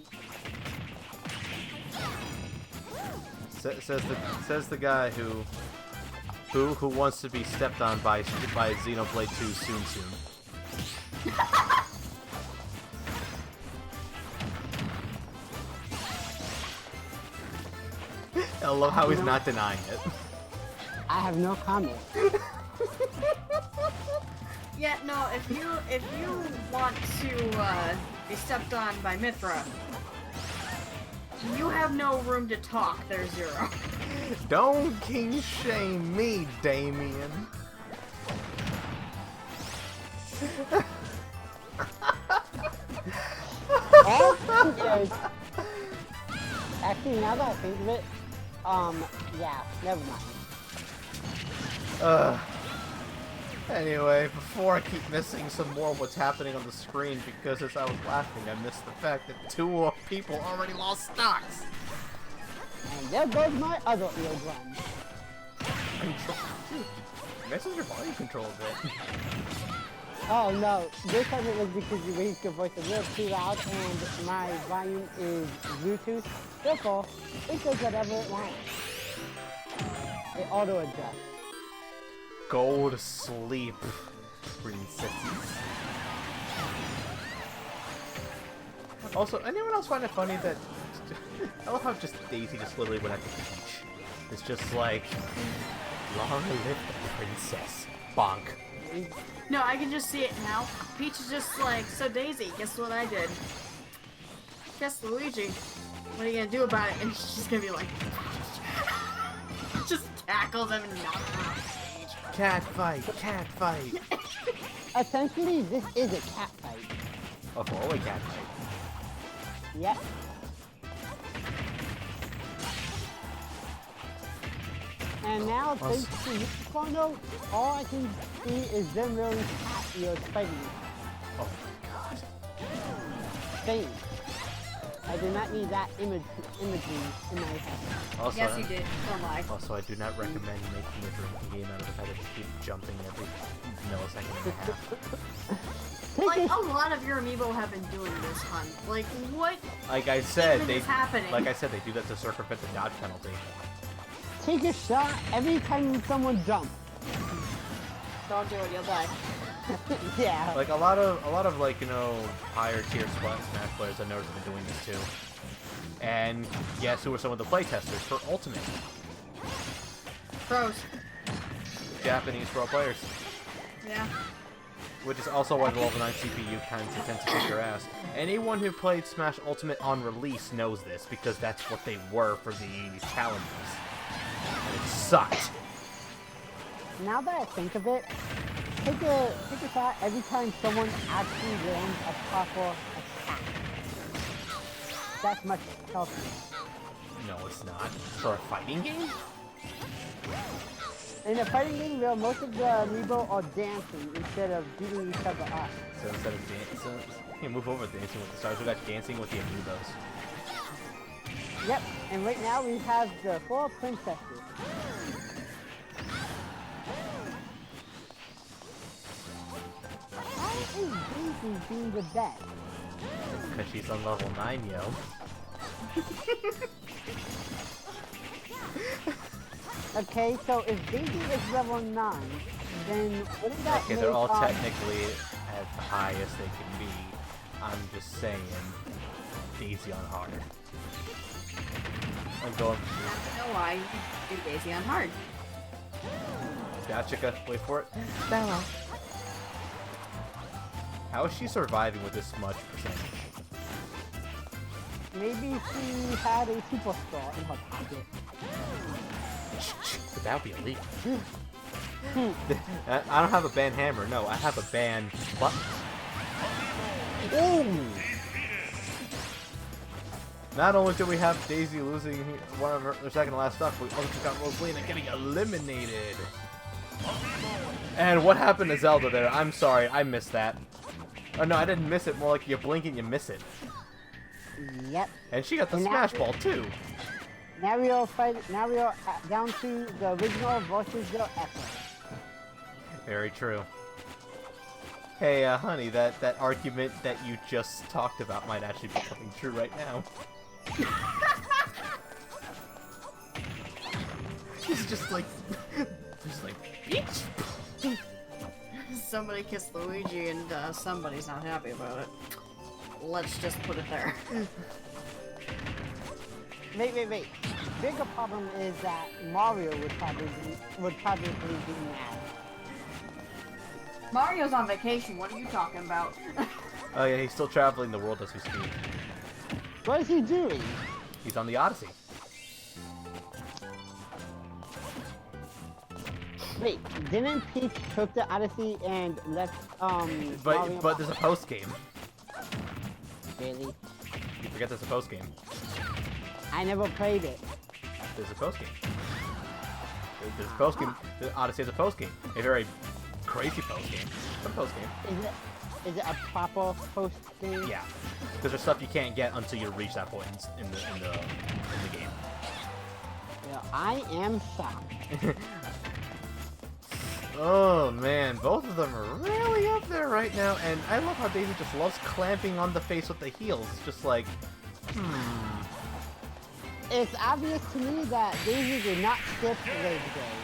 Says the guy who wants to be stepped on by Xenoblade 2 soon. I love how he's not denying it. I have no comment. Yeah, no, if you want to be stepped on by Mithra, you have no room to talk. There's Zero. Don't king shame me, Damien. Actually, now that I think of it, yeah, never mind. Anyway, before I keep missing some more of what's happening on the screen, because as I was laughing, I missed the fact that 2 people already lost stocks. And there goes my other eardrum. Messes your volume control a bit. Oh no, this time it was because you raised your voice a little too loud and my volume is Bluetooth. Therefore, it does whatever it wants. It auto adjusts. Go to sleep, princesses. Also, anyone else find it funny that I love how just Daisy just literally went after Peach. It's just like, long live the princess. Bonk. No, I can just see it now. Peach is just like, so Daisy, guess what I did? Guess Luigi. What are you gonna do about it? And she's gonna be like, just tackles him and knocks him out. Cat fight, cat fight. Essentially, this is a cat fight. A four-way cat fight. Yep. And now, thanks to this Kono, all I can see is them wearing cat ears fighting. Oh my god. Same. I did not need that imagery in my head. Also, Yes, you did. Don't lie. Also, I do not recommend making a drinking game out of the fact that you keep jumping every millisecond and a half. Like, a lot of your amiibo have been doing this, hun. Like, what Like I said, even is happening? Like I said, they do that to circumvent the dodge penalty. Take a shot every time someone jumps. Don't do it, you'll die. Yeah. Like a lot of like, you know, higher tier Smash players I noticed have been doing this too. And guess who are some of the playtesters for Ultimate? Pros. Japanese pro players. Yeah. Which is also why the level 9 CPU tends to kick your ass. Anyone who played Smash Ultimate on release knows this, because that's what they were for the challenges. And it sucked. Now that I think of it, take a shot every time someone actually lands a proper attack. That's much healthier. No, it's not. For a fighting game? In a fighting game where most of the amiibo are dancing instead of beating each other up. So instead of dancing, you move over Dancing with the Stars, we got Dancing with the Amiibos. Yep, and right now we have the 4 princesses. How is Daisy being the best? Because she's on level 9, yo. Okay, so if Daisy is level 9, then wouldn't that Okay, make, they're all technically at the highest they can be. I'm just saying, Daisy on hard. I'm going. You know why? Do Daisy on hard. Gotcha, wait for it. Stella. How is she surviving with this much percentage? Maybe she had a superstar in her pocket. But that would be illegal. I don't have a banned hammer, no, I have a banned button. Ooh! Not only do we have Daisy losing one of her second to last stuff, we also got Rosalina getting eliminated. And what happened to Zelda there? I'm sorry, I missed that. Oh no, I didn't miss it, more like you blink and you miss it. Yep. And she got the Smash Ball too. Now we are down to the original versus the echo. Very true. Hey, honey, that argument that you just talked about might actually be coming true right now. She's just like, bitch. Somebody kissed Luigi and somebody's not happy about it. Let's just put it there. Wait. Bigger problem is that Mario would probably be mad. Mario's on vacation, what are you talking about? Oh yeah, he's still traveling the world as we speak. What is he doing? He's on the Odyssey. Wait, didn't Peach took the Odyssey and left Mario But there's a post game. Really? You forget there's a post game. I never played it. There's a post game. There's a post game. The Odyssey is a post game. A very crazy post game. Some post game. Is it a proper post game? Yeah, because there's stuff you can't get until you reach that point in the game. Yeah, I am shocked. Oh man, both of them are really up there right now, and I love how Daisy just loves clamping on the face with the heels. It's just like, It's obvious to me that Daisy did not skip leg day.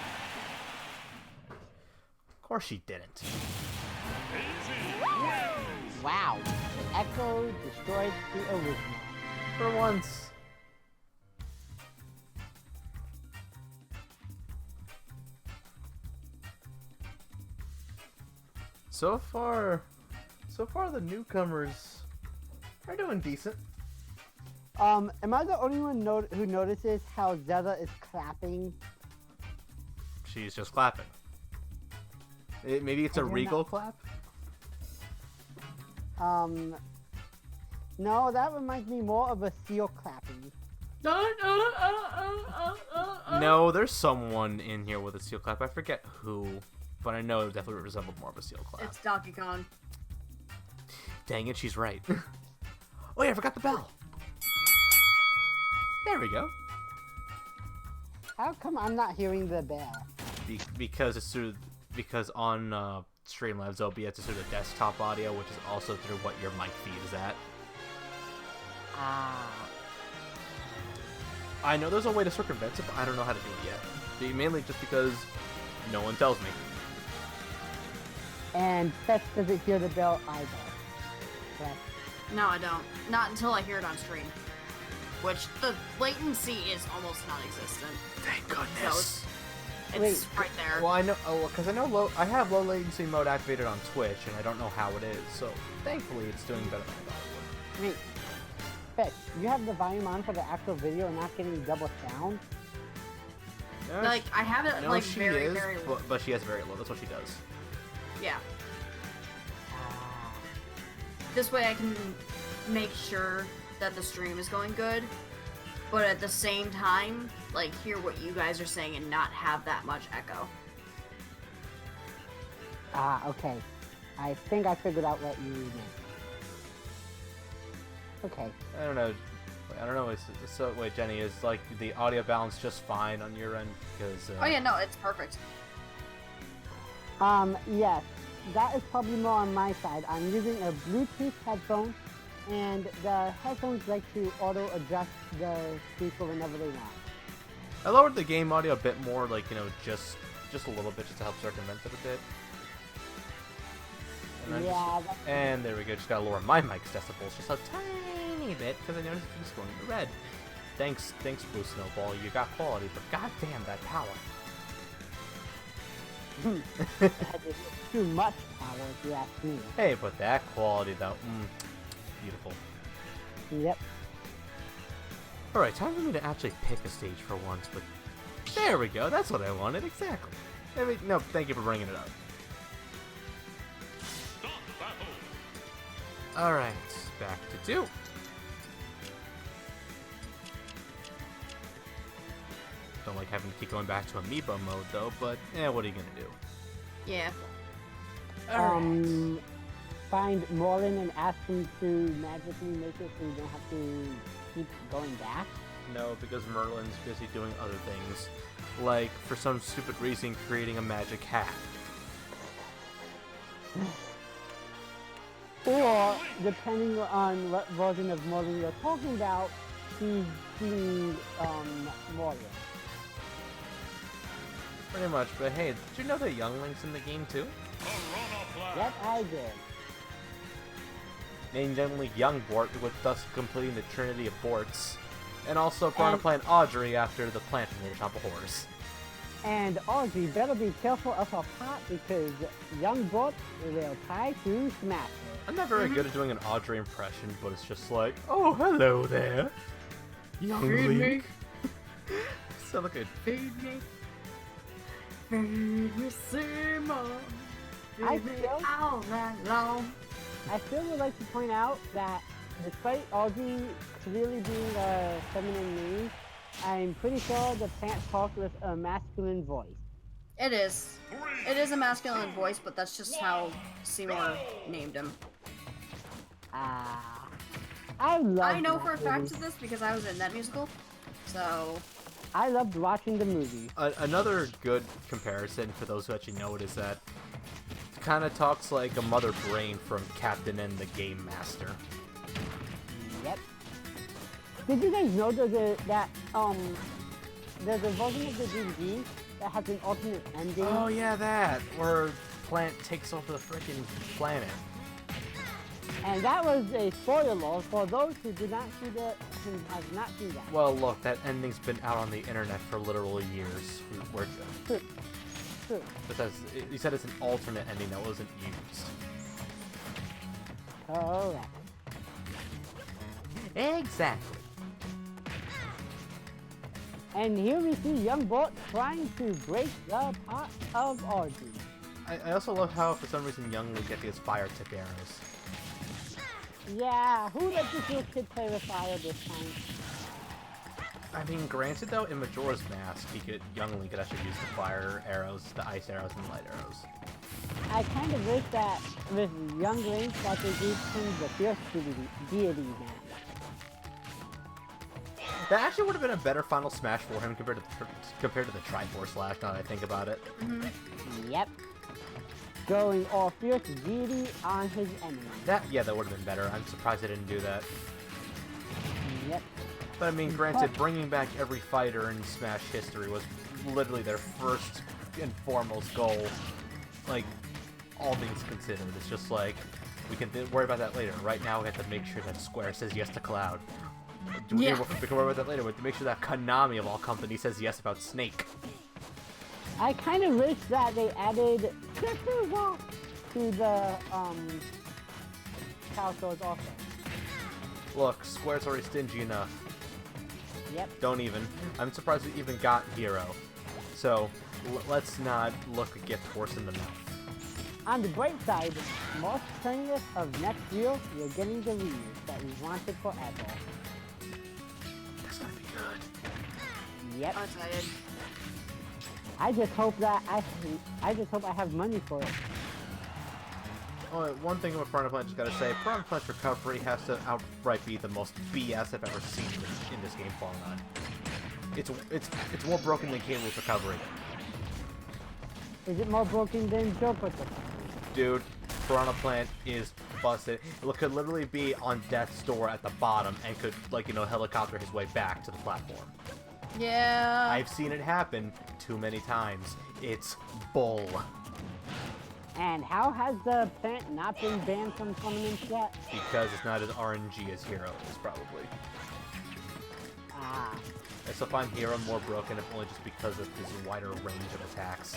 Of course she didn't. Wow, Echo destroyed the original. For once. so far the newcomers are doing decent. Am I the only one who notices how Zelda is clapping? She's just clapping. Maybe it's a regal clap? No, that reminds me more of a seal clapping. No, there's someone in here with a seal clap. I forget who, but I know it definitely resembled more of a seal clap. It's Donkey Kong. Dang it, she's right. Oh yeah, I forgot the bell. There we go. How come I'm not hearing the bell? Because it's through on Streamlabs OBS it's through the desktop audio, which is also through what your mic feed is at. Ah. I know there's a way to circumvent it, but I don't know how to do it yet. Mainly just because no one tells me. And Fetch doesn't hear the bell either. Correct. No, I don't. Not until I hear it on stream. Which, the latency is almost non-existent. Thank So goodness. it's right there. Well, I know, because I have low latency mode activated on Twitch, and I don't know how it is. So thankfully, it's doing better than I thought it would. Wait. Fetch, you have the volume on for the actual video and not getting double sound? No, Like, I have it, no, like, she very, is, very low. but she has very low. That's what she does. Yeah. Ah. This way I can make sure that the stream is going good, but at the same time, like, hear what you guys are saying and not have that much echo. Ah, okay. I think I figured out what you meant. Okay. I don't know. So wait, Jenny, is like the audio balance just fine on your end? Because Oh yeah, no, it's perfect. Yes. That is probably more on my side. I'm using a Bluetooth headphone, and the headphones like to auto-adjust the speaker whenever they want. I lowered the game audio a bit more, like, you know, just a little bit, just to help circumvent it a bit. And Yeah, and there we go. Just gotta lower my mic's decibels just a tiny bit because I noticed it's going to red. Thanks, Blue Snowball. You got quality, but goddamn that power. that is too much power if you ask me. Hey, but that quality though, beautiful. Yep. All right, time for me to actually pick a stage for once. But there we go. That's what I wanted exactly. No, thank you for bringing it up. Alright, back to 2. Don't like having to keep going back to Amiibo mode though, but what are you gonna do? Yeah. Find Morin and ask him to magically make it so you don't have to keep going back? No, because Merlin's busy doing other things. Like, for some stupid reason, creating a magic hat. Or, depending on what version of Morin you're talking about, he's being, Morin. Pretty much, but hey, did you know that Youngling's in the game too? Yep, I did. Named only Youngbort, with thus completing the Trinity of Borts. And also going to play an Audrey after the plant from the Top of Horrors. And Audrey better be careful of her pot because young Bort will try to smash her. I'm not very good at doing an Audrey impression, but it's just like, oh, hello there, Youngling. Sound like a... Feed me. Feed me, Simon. Feed me all night long. I still would like to point out that despite Audrey clearly being a feminine name, I'm pretty sure the plant talked with a masculine voice. It is. It is a masculine voice, but that's just how Seymour named him. I know for a fact of this because I was in that musical, so... I loved watching the movie. Another good comparison for those who actually know it is that it kind of talks like a mother brain from Captain and the Game Master. Yep. Did you guys know there's a version of the DVD that has an alternate ending? Oh yeah, that where Plant takes over the freaking planet. And that was a spoiler for those who did not see that, who have not seen that. Well, look, that ending's been out on the internet for literal years. true. Besides, you said it's an alternate ending that wasn't used. Correct. Exactly. And here we see young Bolt trying to break the pot of orgy. I also love how, for some reason, Young Lee gets his fire tip arrows. Yeah, who let this little kid play with fire this time? I mean, granted though, in Majora's Mask, Young Lee could actually use the fire arrows, the ice arrows, and the light arrows. I kind of wish that with young Link that they gave him the fierce deity now. That actually would have been a better Final Smash for him compared to the Triforce Slash, now that I think about it. Yep. Going all fierce deity on his enemy. That would have been better. I'm surprised they didn't do that. Yep. But I mean, granted, bringing back every fighter in Smash history was literally their first and foremost goal. Like, all things considered, it's just like, we can worry about that later. Right now, we have to make sure that Square says yes to Cloud. We can worry about that later. We have to make sure that Konami, of all companies, says yes about Snake. I kind of wish that they added Crystal Walk to the Cow Swords also. Look, Square's already stingy enough. Yep. Don't even. I'm surprised we even got Hero. So, let's not look a gift horse in the mouth. On the bright side, most strenuous of next year, you're getting the reuse that we wanted forever. That's gonna be good. Yep. I'm excited. I just hope that I have money for it. Oh, one thing about Piranha Plant, just gotta say, Piranha Plant's recovery has to outright be the most BS I've ever seen in this game far on. It's more broken than Cable's recovery. Is it more broken than Joker's? Dude, Piranha Plant is busted. It could literally be on death's door at the bottom and could, like, helicopter his way back to the platform. Yeah. I've seen it happen too many times. It's bull. And how has the plant not been banned from tournaments yet? Because it's not as RNG as Hero is, probably. Ah. I still find Hero more broken, if only just because of his wider range of attacks.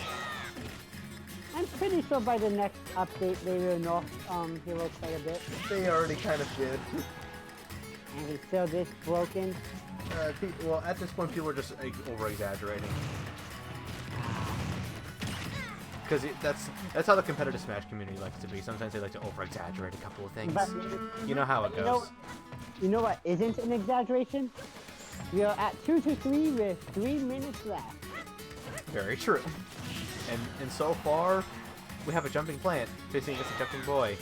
I'm pretty sure by the next update they will nerf Hero quite a bit. They already kind of did. And it's still this broken. Well, at this point, people are just over-exaggerating. Because that's how the competitive Smash community likes to be. Sometimes they like to over-exaggerate a couple of things. But, you know how it goes. You know what isn't an exaggeration? We are at 2-3 with 3 minutes left. Very true. And so far, we have a jumping plant facing against a jumping boy.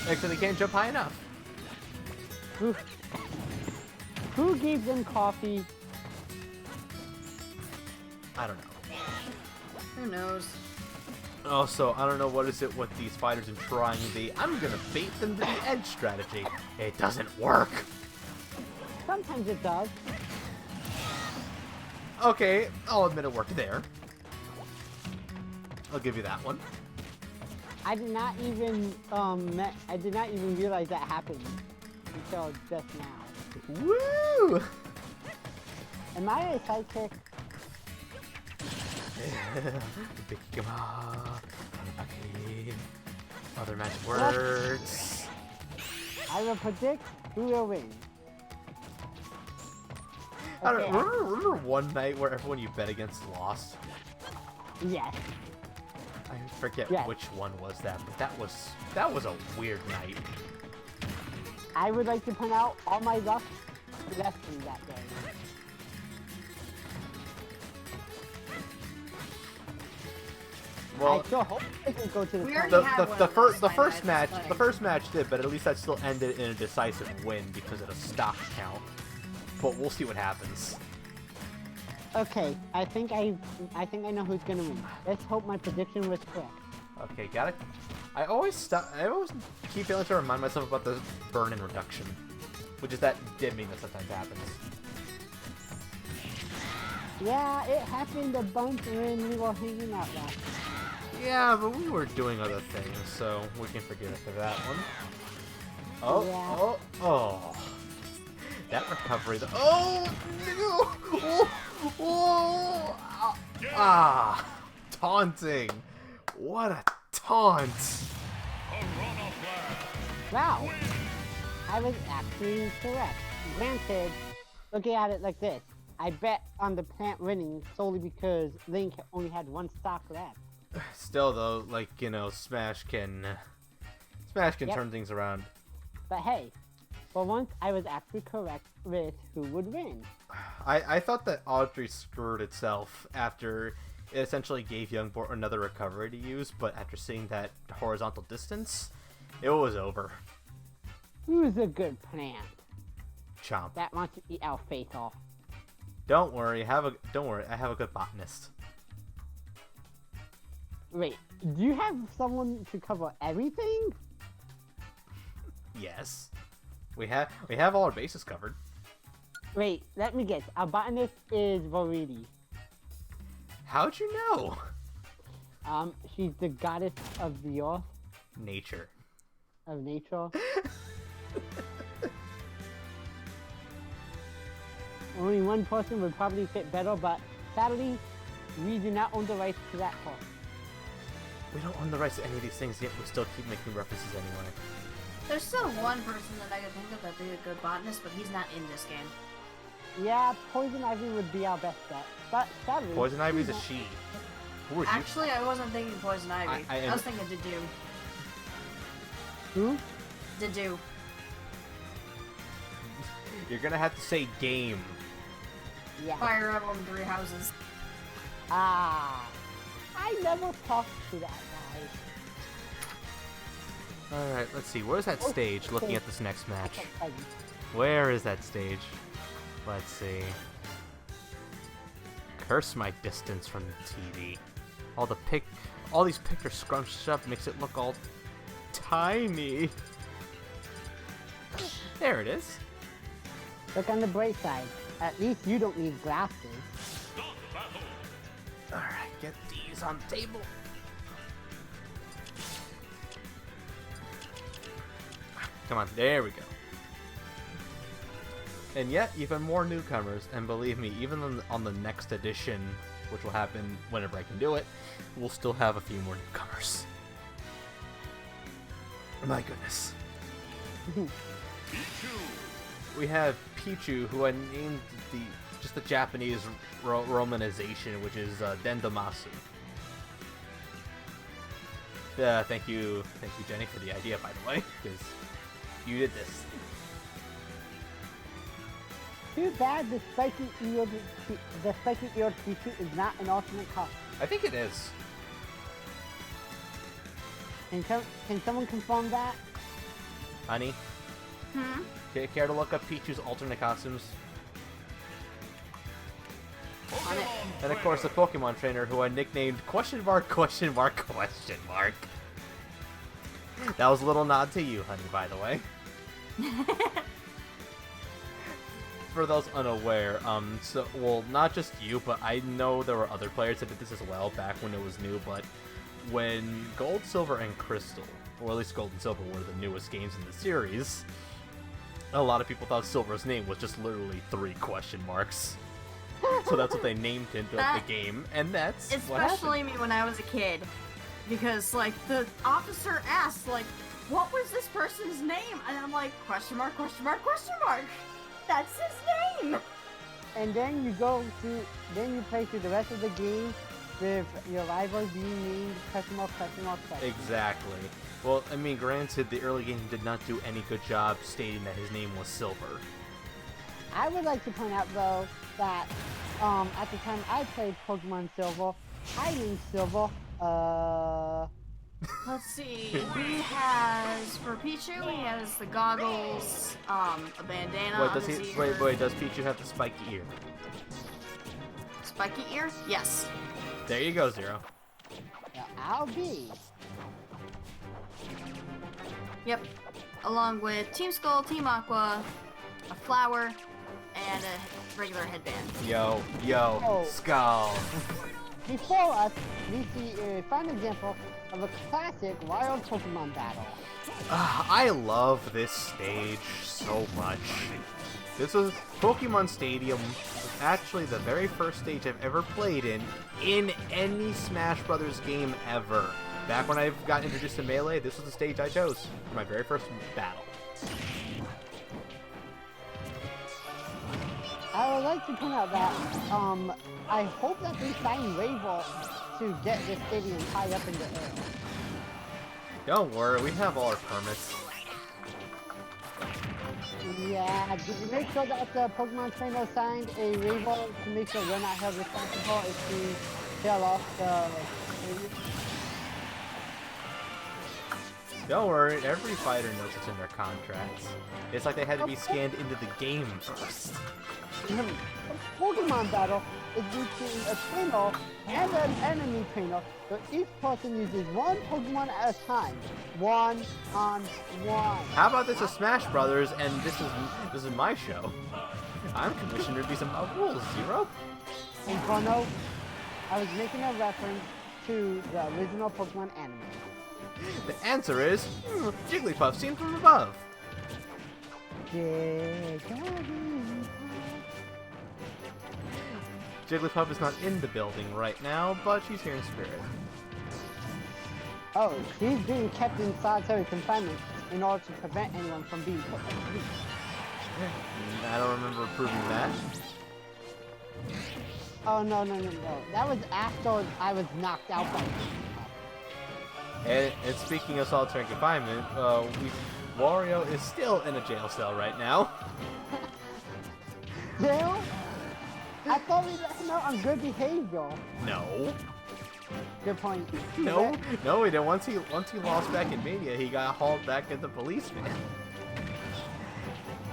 Except he can't jump high enough. Who gave them coffee? I don't know. Who knows? Also, I don't know what is it with these fighters and trying the I'm gonna bait them to the edge strategy. It doesn't work. Sometimes it does. Okay, I'll admit it worked there. I'll give you that one. I did not even realize that happened until just now. Woo! Am I a sidekick? Other magic words. I will predict who will win. I don't remember one night where everyone you bet against lost? Yes. I forget which one was that, but that was a weird night. I would like to point out all my luck left me that day. Well, I still hope I can go to the We tournament. already had one the of those first Fight match Nights, the first match did, but at least that still ended in a decisive win because of the stock count. But we'll see what happens. Okay, I think I know who's gonna win. Let's hope my prediction was correct. Okay, got it. I always keep failing to remind myself about the burn-in reduction, which is that dimming that sometimes happens. Yeah, it happened a bunch when we were hanging out last time. Yeah, but we were doing other things, so we can forgive it for that one. Oh, Yeah. oh. That recovery, oh, no! Oh, ah. taunting. What a taunt. Wow. I was actually correct. Granted, looking at it like this, I bet on the plant winning solely because Link only had one stock left. Still though, like, you know, Smash can Yep. turn things around. But hey, for once I was actually correct with who would win. I thought that Audrey screwed itself after it essentially gave Youngborn another recovery to use, but after seeing that horizontal distance, it was over. Who's a good plant Chomp. that wants to eat our face off? Don't worry, I have a good botanist. Wait, do you have someone to cover everything? Yes. We have all our bases covered. Wait, let me guess. Our botanist is Voridi. How'd you know? She's the goddess of the earth, Nature. of nature. Only one person would probably fit better, but sadly, we do not own the rights to that part. We don't own the rights to any of these things, yet we still keep making references anyway. There's still one person that I could think of that'd be a good botanist, but he's not in this game. Yeah, Poison Ivy would be our best bet, but sadly... Poison Ivy's a she's she. Who would Actually, I wasn't thinking Poison Ivy. I I was thinking Dedue. Who? Dedue. You're gonna have to say game. Yeah. Fire Emblem 3 Houses. Ah. I never talked to that guy. Alright, let's see. Where's that stage looking at this next match? Oh, Where is that stage? Let's see. Curse my distance from the TV. All these pictures scrunched up makes it look all tiny. There it is. Look on the bright side. At least you don't need glasses. Alright, get these on the table. Come on, there we go. And yet, even more newcomers, and believe me, even on the next edition, which will happen whenever I can do it, we'll still have a few more newcomers. My goodness. We have Pichu, who I named just the Japanese romanization, which is Dendomasu. Thank you, Jenny, for the idea, by the way, because you did this. Too bad the spiky-eared Pichu is not an alternate costume. I think it is. Can someone confirm that? Honey, care to look up Pichu's alternate costumes? On it. And of course, the Pokemon trainer, who I nicknamed question mark. That was a little nod to you, honey, by the way. For those unaware, well, not just you, but I know there were other players that did this as well back when it was new, but when Gold, Silver, and Crystal, or at least Gold and Silver were the newest games in the series, a lot of people thought Silver's name was just literally 3 question marks. So that's what they named him throughout the game, and that's what happened. Especially me when I was a kid. Because, like, the officer asked, like, what was this person's name? And I'm like, question mark, question mark, question mark. That's his name! And then you play through the rest of the game with your rival being named question mark. Exactly. Well, I mean, granted, the early game did not do any good job stating that his name was Silver. I would like to point out, though, that at the time I played Pokemon Silver, I named Silver, Let's see. He has, for Pichu, he has the goggles, a bandana on his ear. Wait, does Pichu have the spiky ear? Spiky ear? Yes. There you go, Zero. yeah, I'll be. Yep. Along with Team Skull, Team Aqua, a flower, and a regular headband. Yo, Oh. Skull. Before us, we see a fine example of a classic wild Pokemon battle. I love this stage so much. This was Pokemon Stadium actually the very first stage I've ever played in any Smash Brothers game ever. Back when I got introduced to Melee, this was the stage I chose for my very first battle. I would like to point out that I hope that they find Rainbow to get this stadium high up in the air. Don't worry, we have all our permits. Yeah, did you make sure that the Pokemon trainer signed a waiver to make sure we're not held responsible if we kill off the stadium? Don't worry, every fighter knows it's in their contracts. It's like they had to be scanned into the game first. A Pokemon battle is between a trainer and an enemy trainer, so each person uses one Pokemon at a time. One on one. How about this is Smash Brothers, and this is my show. I'm commissioned to be some rules, Zero. Inferno, I was making a reference to the original Pokemon anime. The answer is Jigglypuff seen from above. Yeah, Jigglypuff is not in the building right now, but she's here in spirit. oh, she's being kept in solitary confinement in order to prevent anyone from being put to sleep. I don't remember approving that. Oh, no. That was after I was knocked out by And speaking of solitary confinement, Wario is still in a jail cell right now. Jail? I thought we let him out on good behavior. No. Good point. No, he didn't. Once he lost back in Mania, he got hauled back as a policeman.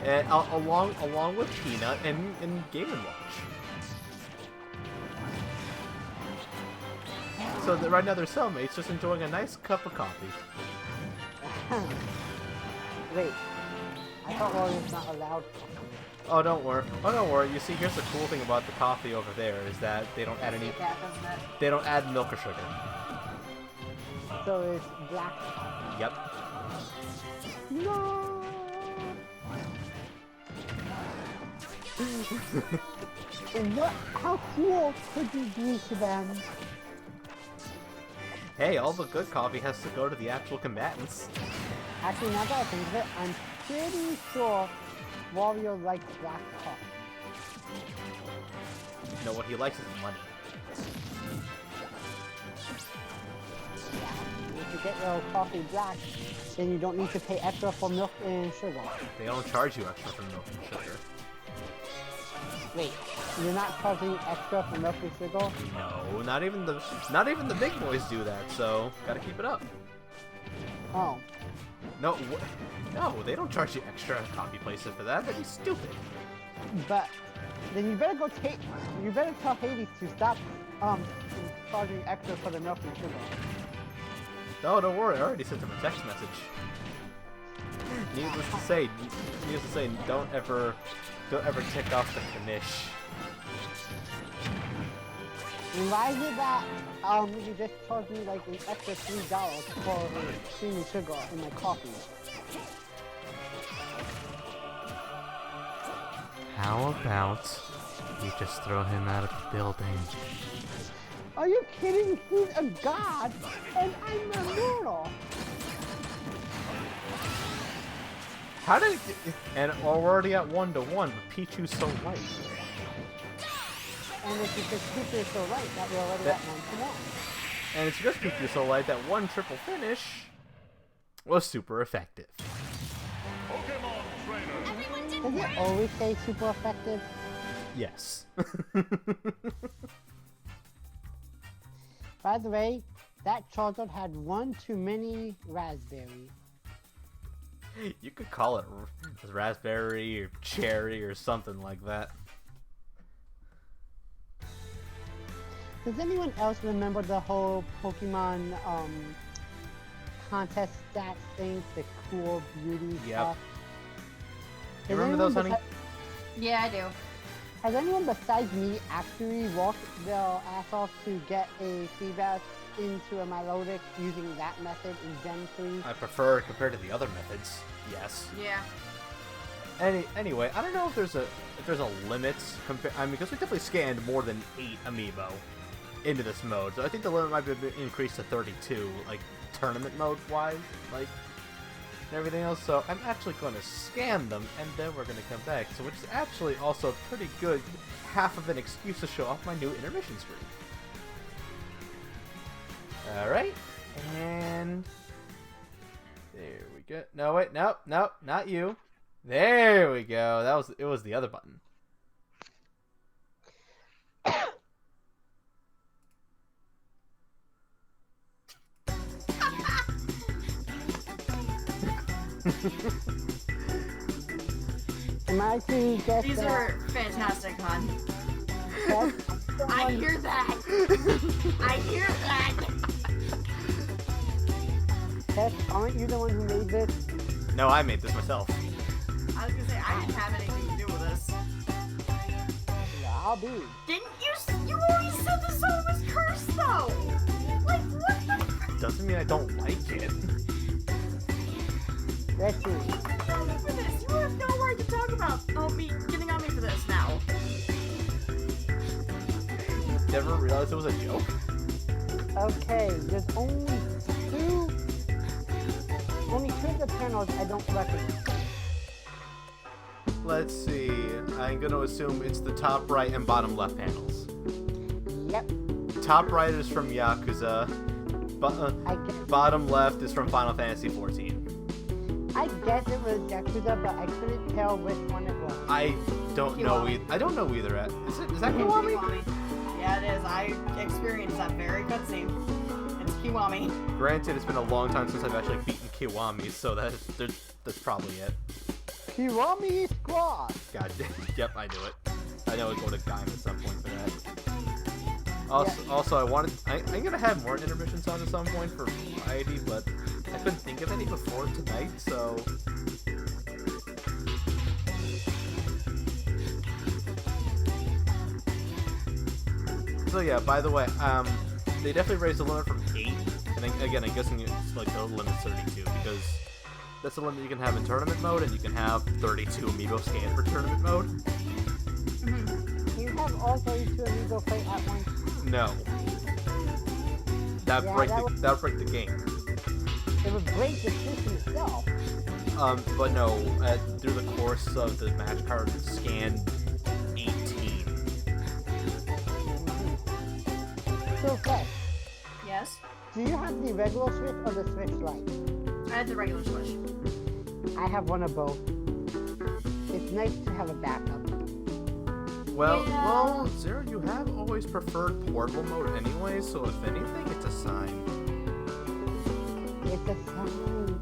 And along with Peanut and Game & Watch. So right now they're cellmates, just enjoying a nice cup of coffee. Wait, I thought Wario's not allowed. Oh, don't worry. You see, here's the cool thing about the coffee over there is that they don't add any. They don't add milk or sugar. So it's black. Yep. No. How cool could you be to them? Hey, all the good coffee has to go to the actual combatants. Actually, now that I think of it, I'm pretty sure Wario likes black coffee. No, what he likes is money. Yeah, if you get your coffee black, then you don't need to pay extra for milk and sugar. They don't charge you extra for milk and sugar. Wait, you're not charging extra for milk and sugar? No, not even the big boys do that. So gotta keep it up. Oh. No, they don't charge you extra at coffee places for that. That'd be stupid. But then you better tell Hades to stop charging extra for the milk and sugar. No, don't worry. I already sent him a text message. Needless to say, don't ever tick off the Kanish. And why is it that you just charge me like an extra $3 for cream and sugar in my coffee? How about you just throw him out of the building? Are you kidding? He's a god, and I'm a mortal. How did it get, and we're already at 1-1, but Pichu's so light. And it's because Pichu is so light that we're already at 1-1. And it's just Pichu's so light that one triple finish was super effective. Pokemon trainer. Does it always say super effective? Yes. By the way, that Charizard had one too many raspberry. You could call it raspberry or cherry or something like that. Does anyone else remember the whole Pokemon contest stats thing, the cool beauty stuff? You remember those, honey? Yeah, I do. Has anyone besides me actually walked their ass off to get a feedback into a Milotic using that method in Gen 3? I prefer it compared to the other methods. Yes. Yeah. Anyway, I don't know if there's a limit. I mean, because we definitely scanned more than 8 amiibo into this mode, so I think the limit might be increased to 32, like tournament mode wise, like and everything else. So I'm actually going to scan them, and then we're going to come back. So which is actually also pretty good, half of an excuse to show off my new intermission screen. All right, and there we go. No, wait, no, not you. There we go. It was the other button. Am I to get These are fantastic, hon. that? I hear that. I hear that. Tess, aren't you the one who made this? No, I made this myself. I was gonna say I didn't have anything to do with this. Yeah, I'll be. Didn't you? You already said the song was cursed, though. Like what the? Doesn't mean I don't like it. Let's see. You got me for this. You have no right to talk about me getting on me for this now. Never realized it was a joke. Okay, there's only two of the panels I don't recognize. Let's see. I'm gonna assume it's the top right and bottom left panels. Yep. Top right is from Yakuza. I guess, Bottom left is from Final Fantasy XIV. I guess it was Yakuza, but I couldn't tell which one it was. I don't know. Kiwami. I don't know either. Is that Kiwami? Kiwami. Yeah, it is. I experienced that very cutscene. It's Kiwami. Granted, it's been a long time since I've actually beaten Kiwami, so that's probably it. Kiwami Squad! God, yep, I knew it. I know I'd go to Gaim at some point for that. Also, I'm gonna have more intermission songs at some point for variety, but I couldn't think of any before tonight, so. So yeah, by the way, they definitely raised the limit from 8, and again, I'm guessing it's like the limit's 32, because that's the limit you can have in tournament mode, and you can have 32 amiibo scanned for tournament mode. Do you have all 32 Amiibo Fight at once? No. That would break the game. It would break the system itself. But no, through the course of the match card, scan 18. So, Tess, Yes. do you have the regular Switch or the Switch Lite? I had the regular Switch. I have one of both. It's nice to have a backup. Well, Yeah. well, Zero, you have always preferred portable mode anyway, so if anything, it's a sign. It's a sign.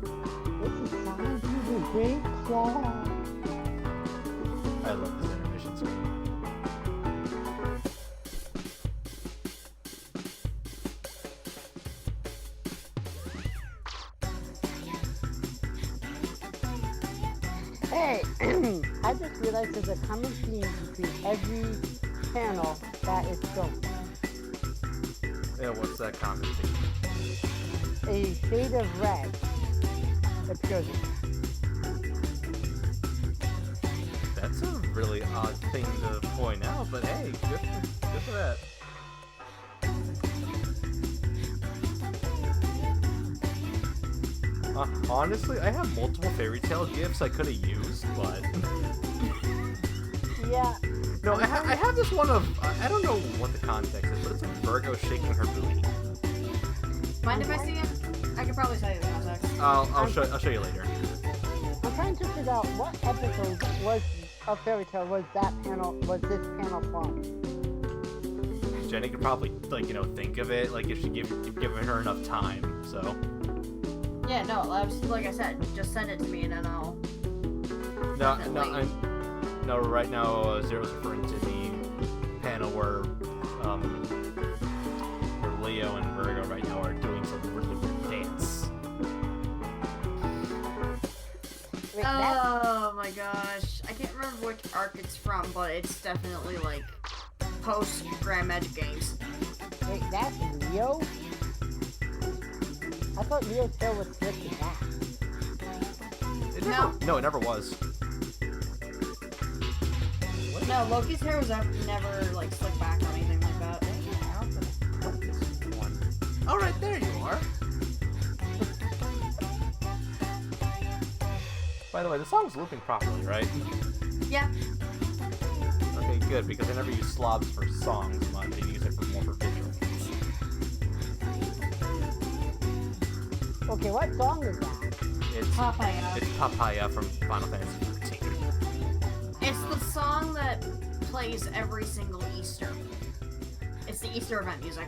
It's a sign to the great claw. I love this intermission screen. Hey, I just realized there's a common theme between every panel that is shown. Yeah, what's that common thing? A shade of red appears. That's a really odd thing to point out, but hey, good for that. Honestly, I have multiple fairy tale gifts I could have used, but Yeah. no, I have this one of I don't know what the context is, but it's a Virgo shaking her booty. Mind if I see it? I could probably tell you the context. I'll show you later. I'm trying to figure out what episode was of Fairy Tale was this panel from. Jenny could probably think of it if you've given her enough time. So Yeah, no, like I said, just send it to me and then I'll. no. Right now, Zero's referring to the panel where Leo and Virgo right now are doing some really weird dance. Wait, Oh my gosh. I can't remember which arc it's from, but it's definitely like post Grand Magic Games. wait, that's Leo? I thought Leo's tail was switched to that. No. No, it never was. No, Loki's hair was never like slicked back or anything like that. All right, there you are. By the way, the song's looping properly, right? Yeah. Okay, good, because I never use slobs for songs much. I use it for more for visual. Okay, what song is that? It's Papaya. It's Papaya from Final Fantasy XIV. It's the song that plays every single Easter. It's the Easter event music.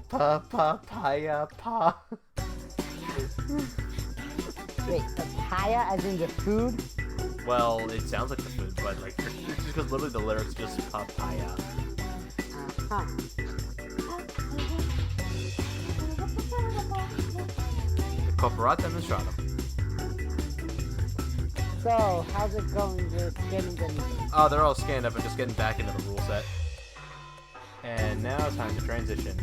Papaya pa. Wait, papaya as in the food? Well, it sounds like the food, but like it's just because literally the lyrics just papaya. Uh-huh. Corporate demonstratum. So, how's it going with getting them? Oh, they're all scanned up and just getting back into the rule set. And now it's time to transition.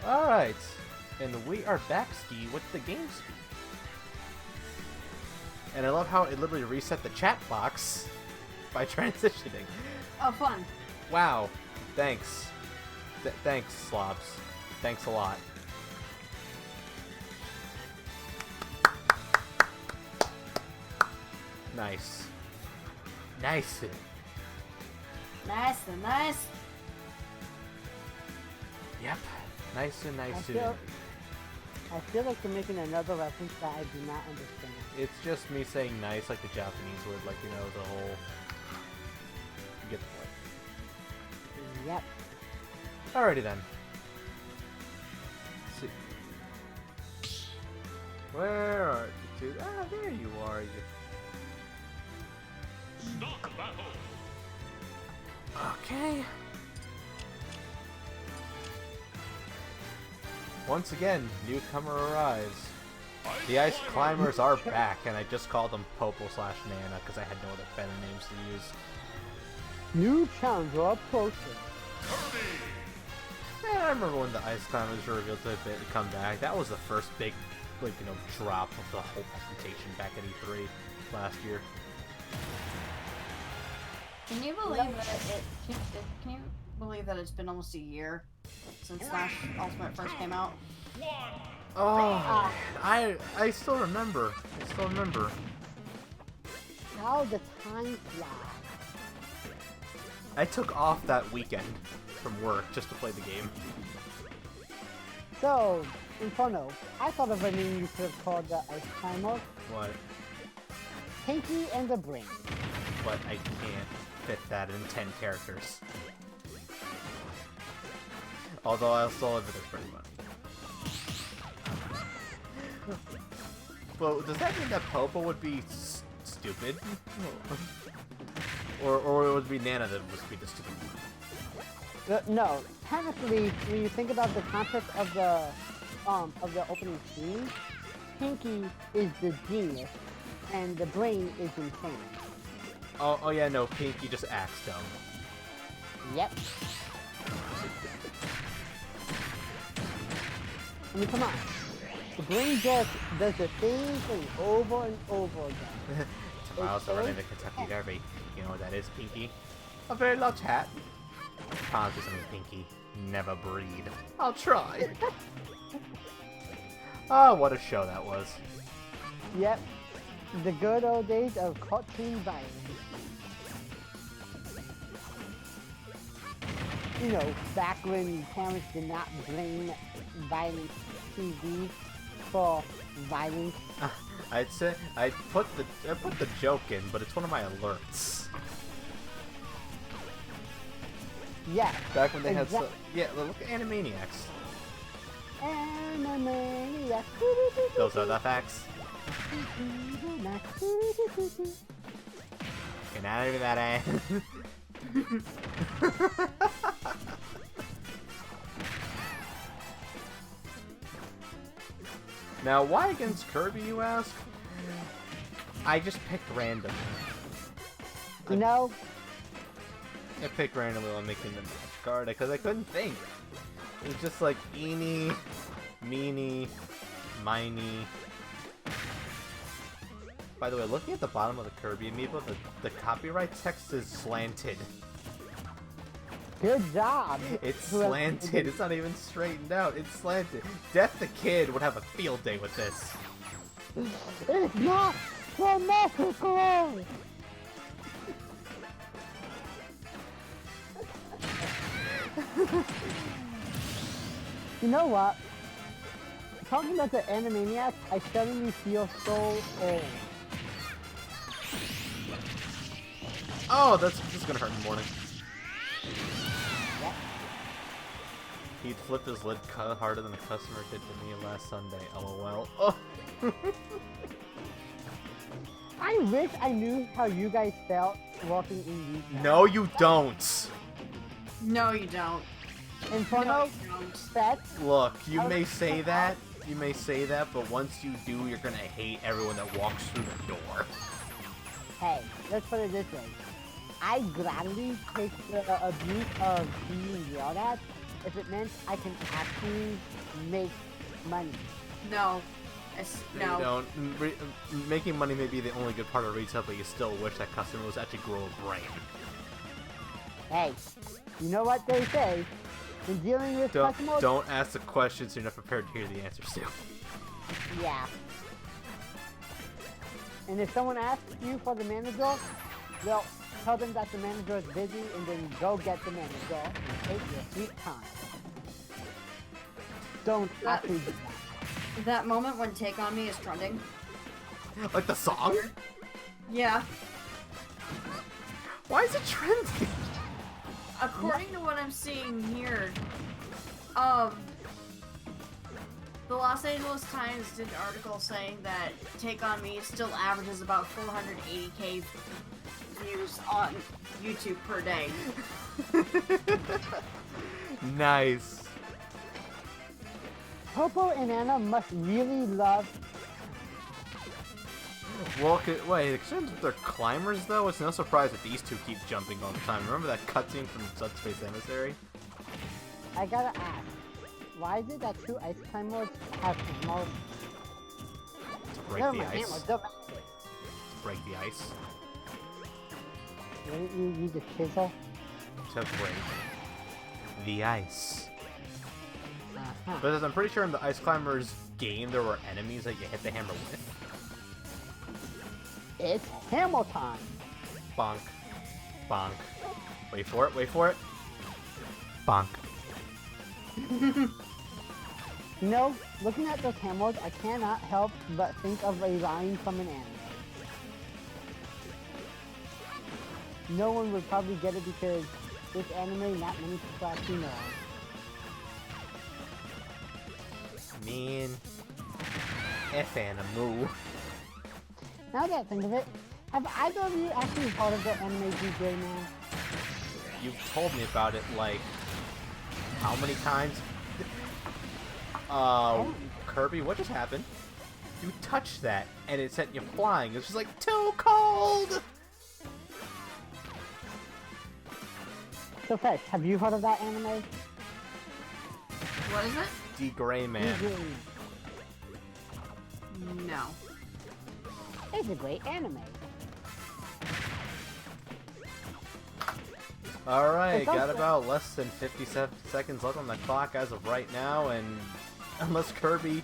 Alright. And we are back ski with the game ski. And I love how it literally reset the chat box by transitioning. Oh, fun. Wow. Thanks. Thanks, Slobs. Thanks a lot. Nice. Nice. Nice and nice. Yep. Nice and nice. I feel like you're making another reference that I do not understand. It's just me saying nice like the Japanese would, like, you know, the whole... You get the point. Yep. Alrighty then. Let's see. Where are you two? Ah, there you are. Start battle. Okay. Once again, newcomer arrives. The Ice Climbers are back, and I just called them Popo/Nana because I had no other better names to use. New challenger approaching. Man, I remember when the Ice Climbers were revealed to come back. That was the first big, like, you know, drop of the whole presentation back at E3 last year. Can you believe that can you believe that it's been almost a year since Smash Ultimate first came out? Oh, man, I still remember. I still remember. How the time flies. I took off that weekend from work just to play the game. So, Inferno, I thought of a name you could have called the Ice Climber. What? Pinky and the Brain. But I can't fit that in 10 characters. Although I'll still live with it pretty much. Well, does that mean that Popo would be stupid? or it would be Nana that would be the stupid one? No, technically, when you think about the concept of the opening scene, Pinky is the genius, and the Brain is insane. Oh yeah, no, Pinky just acts dumb. Yep. I mean, come on. The Brain just does the same thing over and over again. Tomorrow's the running the Kentucky Derby. You know what that is, Pinky? A very large hat. Promise me something, Pinky. Never breed. I'll try. Oh, what a show that was. Yep. The good old days of cartoon violence. You know, back when parents did not blame violent TV for violence. I'd say I put the joke in, but it's one of my alerts. Yeah. Back when they had yeah, look at Animaniacs. Animaniacs. Those are the facts. You're not even that eh? Now, why against Kirby, you ask? I just picked randomly. You know, I picked randomly while making the match card because I couldn't think. It was just like eeny, meeny, miny. By the way, looking at the bottom of the Kirby amiibo, the copyright text is slanted. Good job. It's slanted. It's not even straightened out. It's slanted. Death the Kid would have a field day with this. It's not symmetrical. You know what? Talking about the Animaniacs, I suddenly feel so old. Oh, this is gonna hurt in the morning. Yep. He'd flip his lid harder than a customer did to me last Sunday. LOL. Oh. I wish I knew how you guys felt walking in these. No, you don't. No, you don't. In front No, of you don't. pets. Look, you may say that. You may say that, but once you do, you're gonna hate everyone that walks through the door. Hey, let's put it this way. I gladly take the abuse of being yelled at if it meant I can actually make money. No. No. You don't. Making money may be the only good part of retail, but you still wish that customers actually grow a brain. Hey, you know what they say? In dealing with customers... Don't ask the questions you're not prepared to hear the answers to. Yeah. And if someone asks you for the manager, well, tell them that the manager is busy and then go get the manager and take your sweet time. Don't actually do that. That moment when Take On Me is trending. Like the song? Yeah. Why is it trending? According to what I'm seeing here, the Los Angeles Times did an article saying that Take On Me still averages about 480k views on YouTube per day. Nice. Popo and Anna must really love... Well, wait, since they're climbers though, it's no surprise that these two keep jumping all the time. Remember that cutscene from Subspace Emissary? I gotta ask, why is it that two ice climbers have small... To break the ice. To break the ice. Wouldn't you use a chisel? To break the ice. Uh-huh. But I'm pretty sure in the Ice Climbers game there were enemies that you hit the hammer with. It's hammer time! Bonk. Bonk. Wait for it, wait for it. Bonk. You know, looking at those hammers, I cannot help but think of a line from an anime. No one would probably get it because this anime not many people actually know. Man. F Animu. Now that I think of it, have either of you actually heard of the anime DJ Man? You've told me about it like how many times? Kirby, what just happened? You touched that and it sent you flying. It's just like too cold. So first, have you heard of that anime? What is it? D Gray Man. No. It's a great anime. Alright, It's got also- about less than 57 seconds left on the clock as of right now, and unless Kirby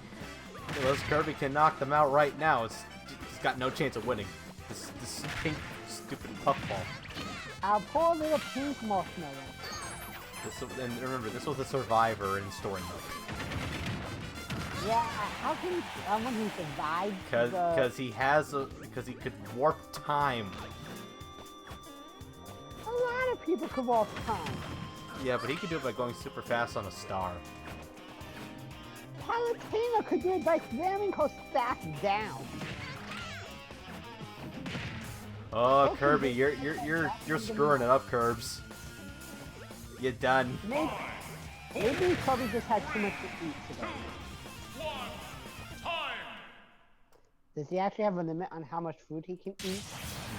can knock them out right now, he's got no chance of winning. This pink stupid puffball. Our poor little pink marshmallow. And remember, this was a survivor in story mode. Yeah, how can someone who survived Because he could warp time. A lot of people could walk time. Yeah, but he could do it by going super fast on a star. Palutena could do it by slamming her staff down. Oh, Kirby, you're screwing it up, Curbs. You done. Maybe Kirby just had too much to eat today. Time! Does he actually have a limit on how much food he can eat?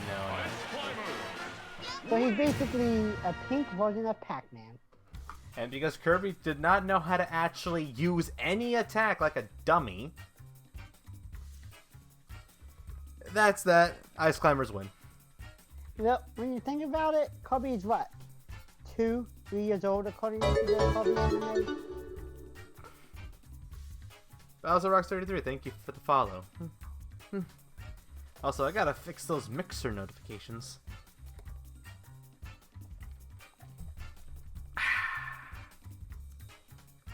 No. So he's basically a pink version of Pac-Man. And because Kirby did not know how to actually use any attack like a dummy, that's that. Ice climbers win. Yep, when you think about it, Kobe's what? 2, 3 years old according to the Kobe anime? Bowser Rocks 33, thank you for the follow. Also, I gotta fix those mixer notifications.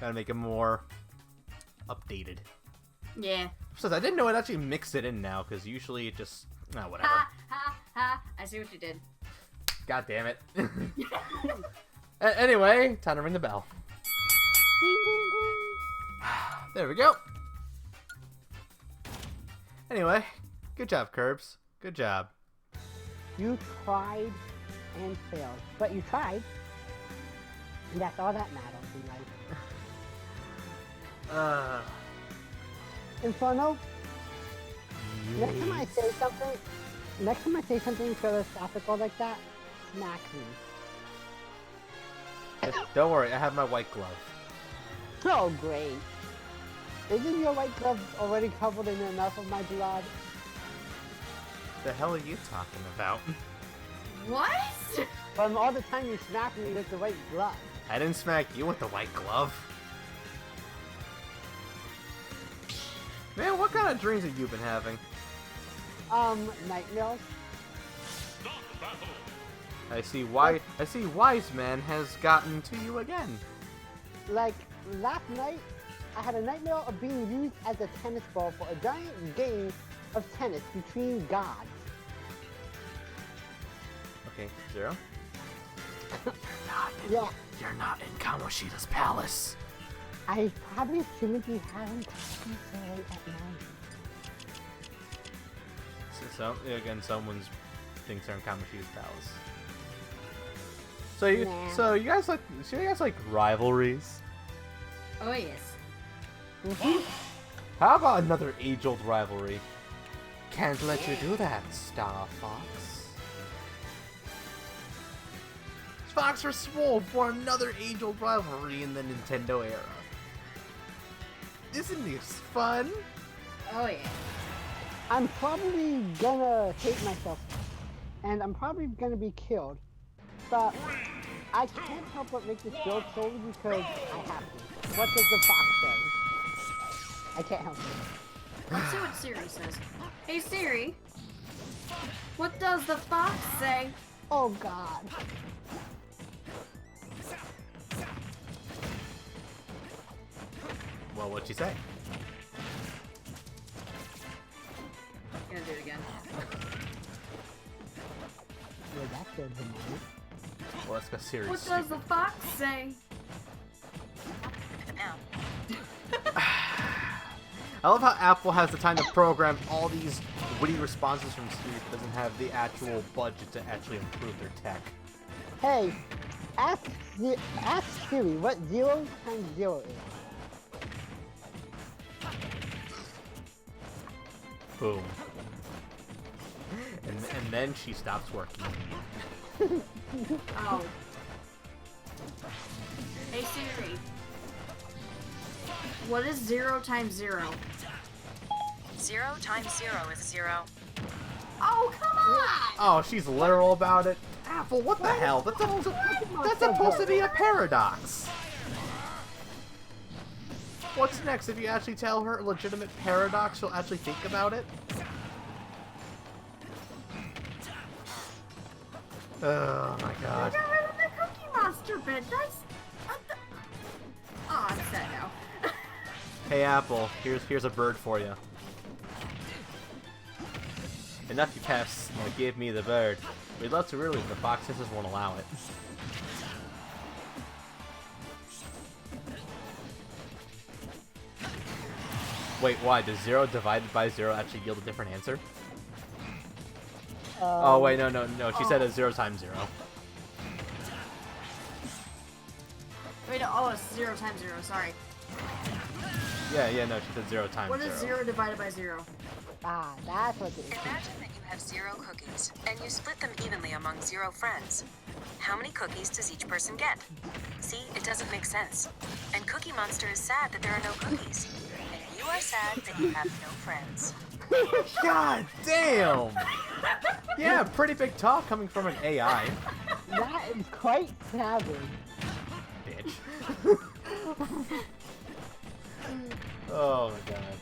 Gotta make it more updated. Yeah. Since I didn't know it actually mixed it in now, because usually it just... Oh, whatever. Ha ha ha! I see what you did. God damn it. Anyway, time to ring the bell. Ding, ding, ding. There we go. Anyway, good job, Curbs. Good job. You tried and failed, but you tried. And that's all that matters in life. Inferno, next time I say something philosophical like that, smack me. Don't worry, I have my white glove. Oh, great. Isn't your white glove already covered in enough of my blood? The hell are you talking about? What? From all the time you smacked me with the white glove. I didn't smack you with the white glove. Man, what kind of dreams have you been having? Nightmares. Start the battle. I see Wise Man has gotten to you again. Like, last night, I had a nightmare of being used as a tennis ball for a giant game of tennis between gods. Okay, Zero. Yeah, You're not in Kamoshida's palace. I probably shouldn't be having coffee so late at night. So again, someone's thinks they're in Kamoshida's palace. So you, Nah. so you guys like rivalries? Oh yes. How about another age-old rivalry? Can't let you do that, Star Fox. Fox vs. Wolf for another age-old rivalry in the Nintendo era. Isn't this fun? Oh yeah. I'm probably gonna hate myself, and I'm probably gonna be killed. But I can't help but make this joke solely because I have to. What does the fox say? I can't help it. Let's see what Siri says. Hey Siri, what does the fox say? Oh God. Well, what'd she say? Gonna do it again. Yeah, that's good. Well, let's go serious. What does the fox say? I love how Apple has the time to program all these witty responses from Siri, but doesn't have the actual budget to actually improve their tech. Hey, ask Siri what 0 times 0 is. Boom. And then she stops working. Oh. Hey Siri, what is 0 times 0? 0 times 0 is 0. Oh, come on! Oh, she's literal about it. Apple, what the hell? That's supposed to be a paradox. What's next? If you actually tell her a legitimate paradox, she'll actually think about it? Oh my god. I got rid of the Cookie Monster bit. That's... Oh, I'm sad now. Hey Apple, here's a bird for you. Enough you pests, now give me the bird. We'd love to really, but the Fox Sisters won't allow it. Wait, why? Does 0 divided by 0 actually yield a different answer? Oh wait, no. She said it's 0 times 0. Wait, no, oh, it's 0 times 0, sorry. Yeah, no, she said 0 times 0. What is 0 divided by 0? Ah, that's what it is. Imagine that you have 0 cookies, and you split them evenly among 0 friends. How many cookies does each person get? See, it doesn't make sense. And Cookie Monster is sad that there are no cookies. And you are sad that you have no friends. God damn! Yeah, pretty big talk coming from an AI. That is quite savage. Bitch. Oh my god.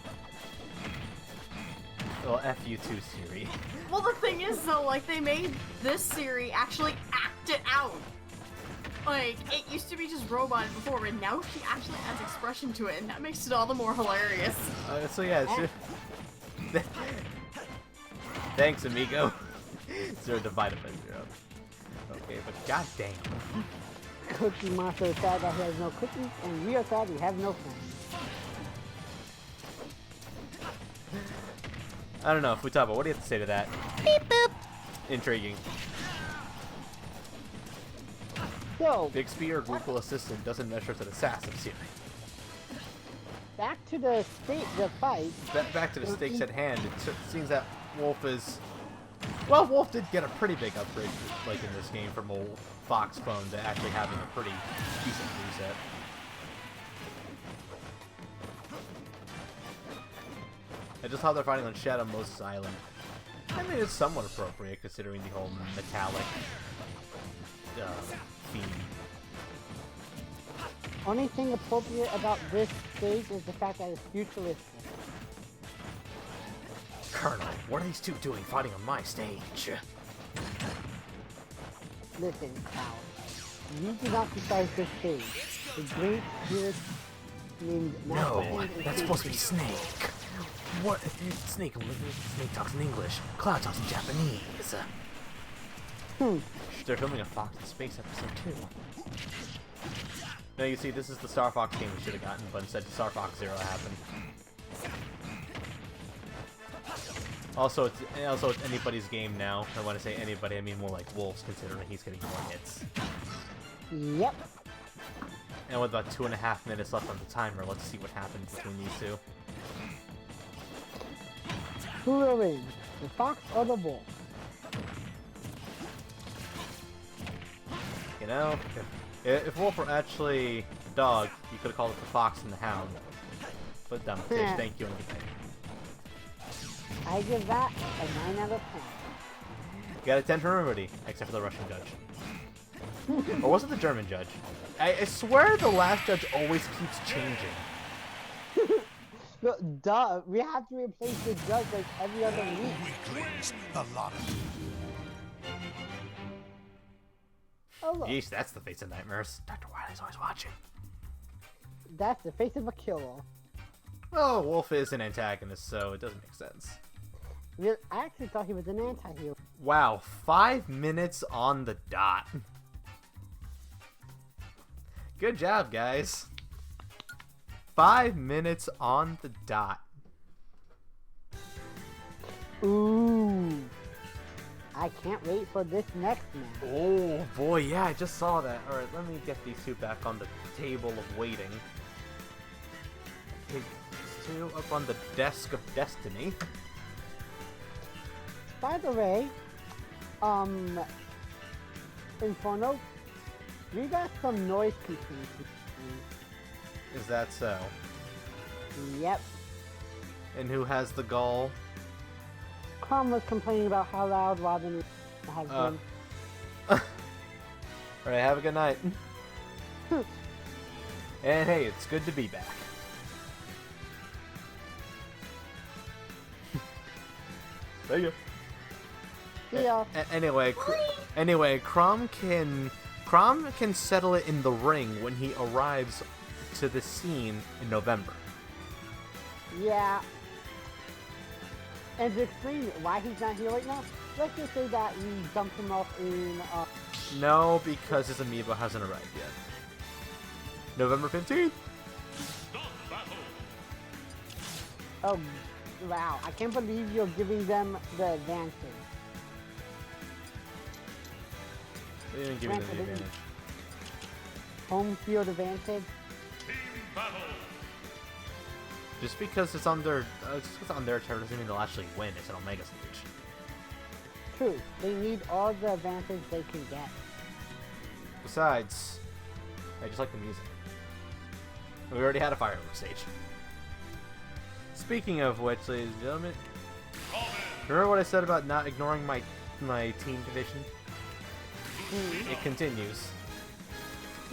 Well, F you too, Siri. Well, the thing is, though, like, they made this Siri actually act it out. Like, it used to be just robot before, and now she actually adds expression to it, and that makes it all the more hilarious. So yeah, thanks, amigo. 0 divided by 0. Okay, but goddamn. Cookie Monster is sad that he has no cookies, and we are sad we have no friends. I don't know, Futaba, what do you have to say to that? Beep boop. Intriguing. So, Bixby or Google Assistant doesn't measure to the sass of Siri. back to the fight. Back to the stakes at hand. It seems that Wolf is... Well, Wolf did get a pretty big upgrade, like in this game, from old Fox phone to actually having a pretty decent reset. I just how they're fighting on Shadow Moses Island. I mean, it's somewhat appropriate considering the whole metallic theme. Only thing appropriate about this stage is the fact that it's futuristic. Colonel, what are these two doing fighting on my stage? Listen, Cal. You do not decide this stage. The great spirit named No, that's supposed to be Snake. What? Snake talks in English. Cloud talks in Japanese. They're filming a Fox in Space episode 2. No, you see, this is the Star Fox game we should have gotten, but instead Star Fox Zero happened. Also, it's anybody's game now. And when I say anybody, I mean more like Wolves, considering he's getting more hits. Yep. And with about 2.5 minutes left on the timer, let's see what happens between these two. Who will win? The fox or the wolf? You know, if Wolf were actually a dog, you could have called it the Fox and the Hound. But dumb fish, thank you and good night. I give that a 9 out of 10. You got a 10 from everybody, except for the Russian judge. Or was it the German judge? I swear the last judge always keeps changing. No, duh, we have to replace the judge like every other week. Weaklings, the lot of you. Oh look, Yeesh, that's the face of nightmares. Dr. Wiley's always watching. that's the face of a killer. Well, Wolf is an antagonist, so it doesn't make sense. I actually thought he was an anti-hero. Wow, 5 minutes on the dot. Good job, guys. 5 minutes on the dot. Ooh. I can't wait for this next match. Oh boy, yeah, I just saw that. Alright, let me get these two back on the table of waiting. Take these two up on the desk of destiny. By the way, Inferno, we got some noise complaints. Is that so? Yep. And who has the gall? Crom was complaining about how loud Robin has been. Alright, have a good night. And hey, it's good to be back. There you go. Yeah. Anyway, Crom can settle it in the ring when he arrives to the scene in November. Yeah. And to explain why he's not here right now, let's just say that we dumped him off in, No, because his amiibo hasn't arrived yet. November 15th. Start battle. oh, wow. I can't believe you're giving them the advantage. They didn't give me the advantage. Home field advantage. Team battle. Just because it's on their turn doesn't mean they'll actually win. It's an Omega stage. True. They need all the advantage they can get. Besides, I just like the music. We already had a fireworks stage. Speaking of which, ladies and gentlemen, remember what I said about not ignoring my team division? It continues.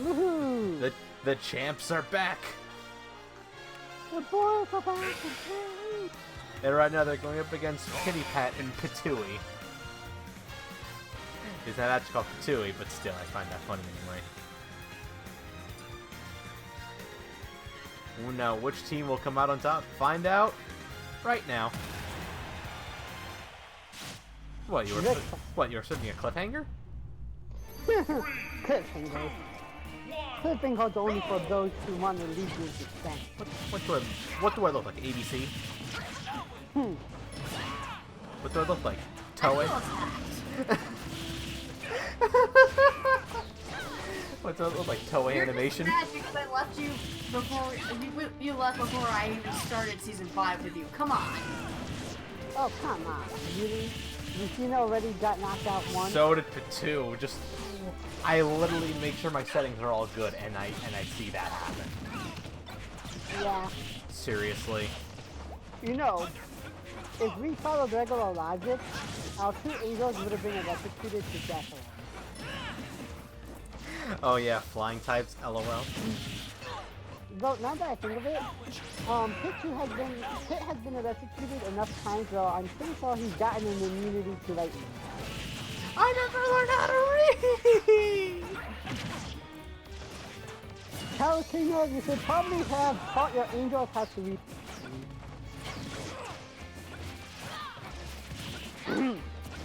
Woohoo! The champs are back! The boys are back! And right now they're going up against Kitty Pat and Patooey. It's not actually called Patooey, but still, I find that funny anyway. Now, which team will come out on top? Find out right now. What, you were sitting a cliffhanger? Cliffhanger. Cliffhanger is only for those who want to leave you in suspense. What do I look like? ABC? What do I look like? Toei? What do I look like? Toei You're Animation? just mad because I left you before you left before I even started season 5 with you. Come on. Oh, come on. Really? Lucina already got knocked out once? So did Patoo. Just, I literally make sure my settings are all good, and I see that happen. Yeah. Seriously. You know, if we followed regular logic, our 2 angels would have been electrocuted to death already. Oh yeah, flying types, LOL. Though, now that I think of it, Pit has been electrocuted enough times, so I'm pretty sure he's gotten an immunity to lightning. I never learned how to read! Calcino, you should probably have taught your angels how to read.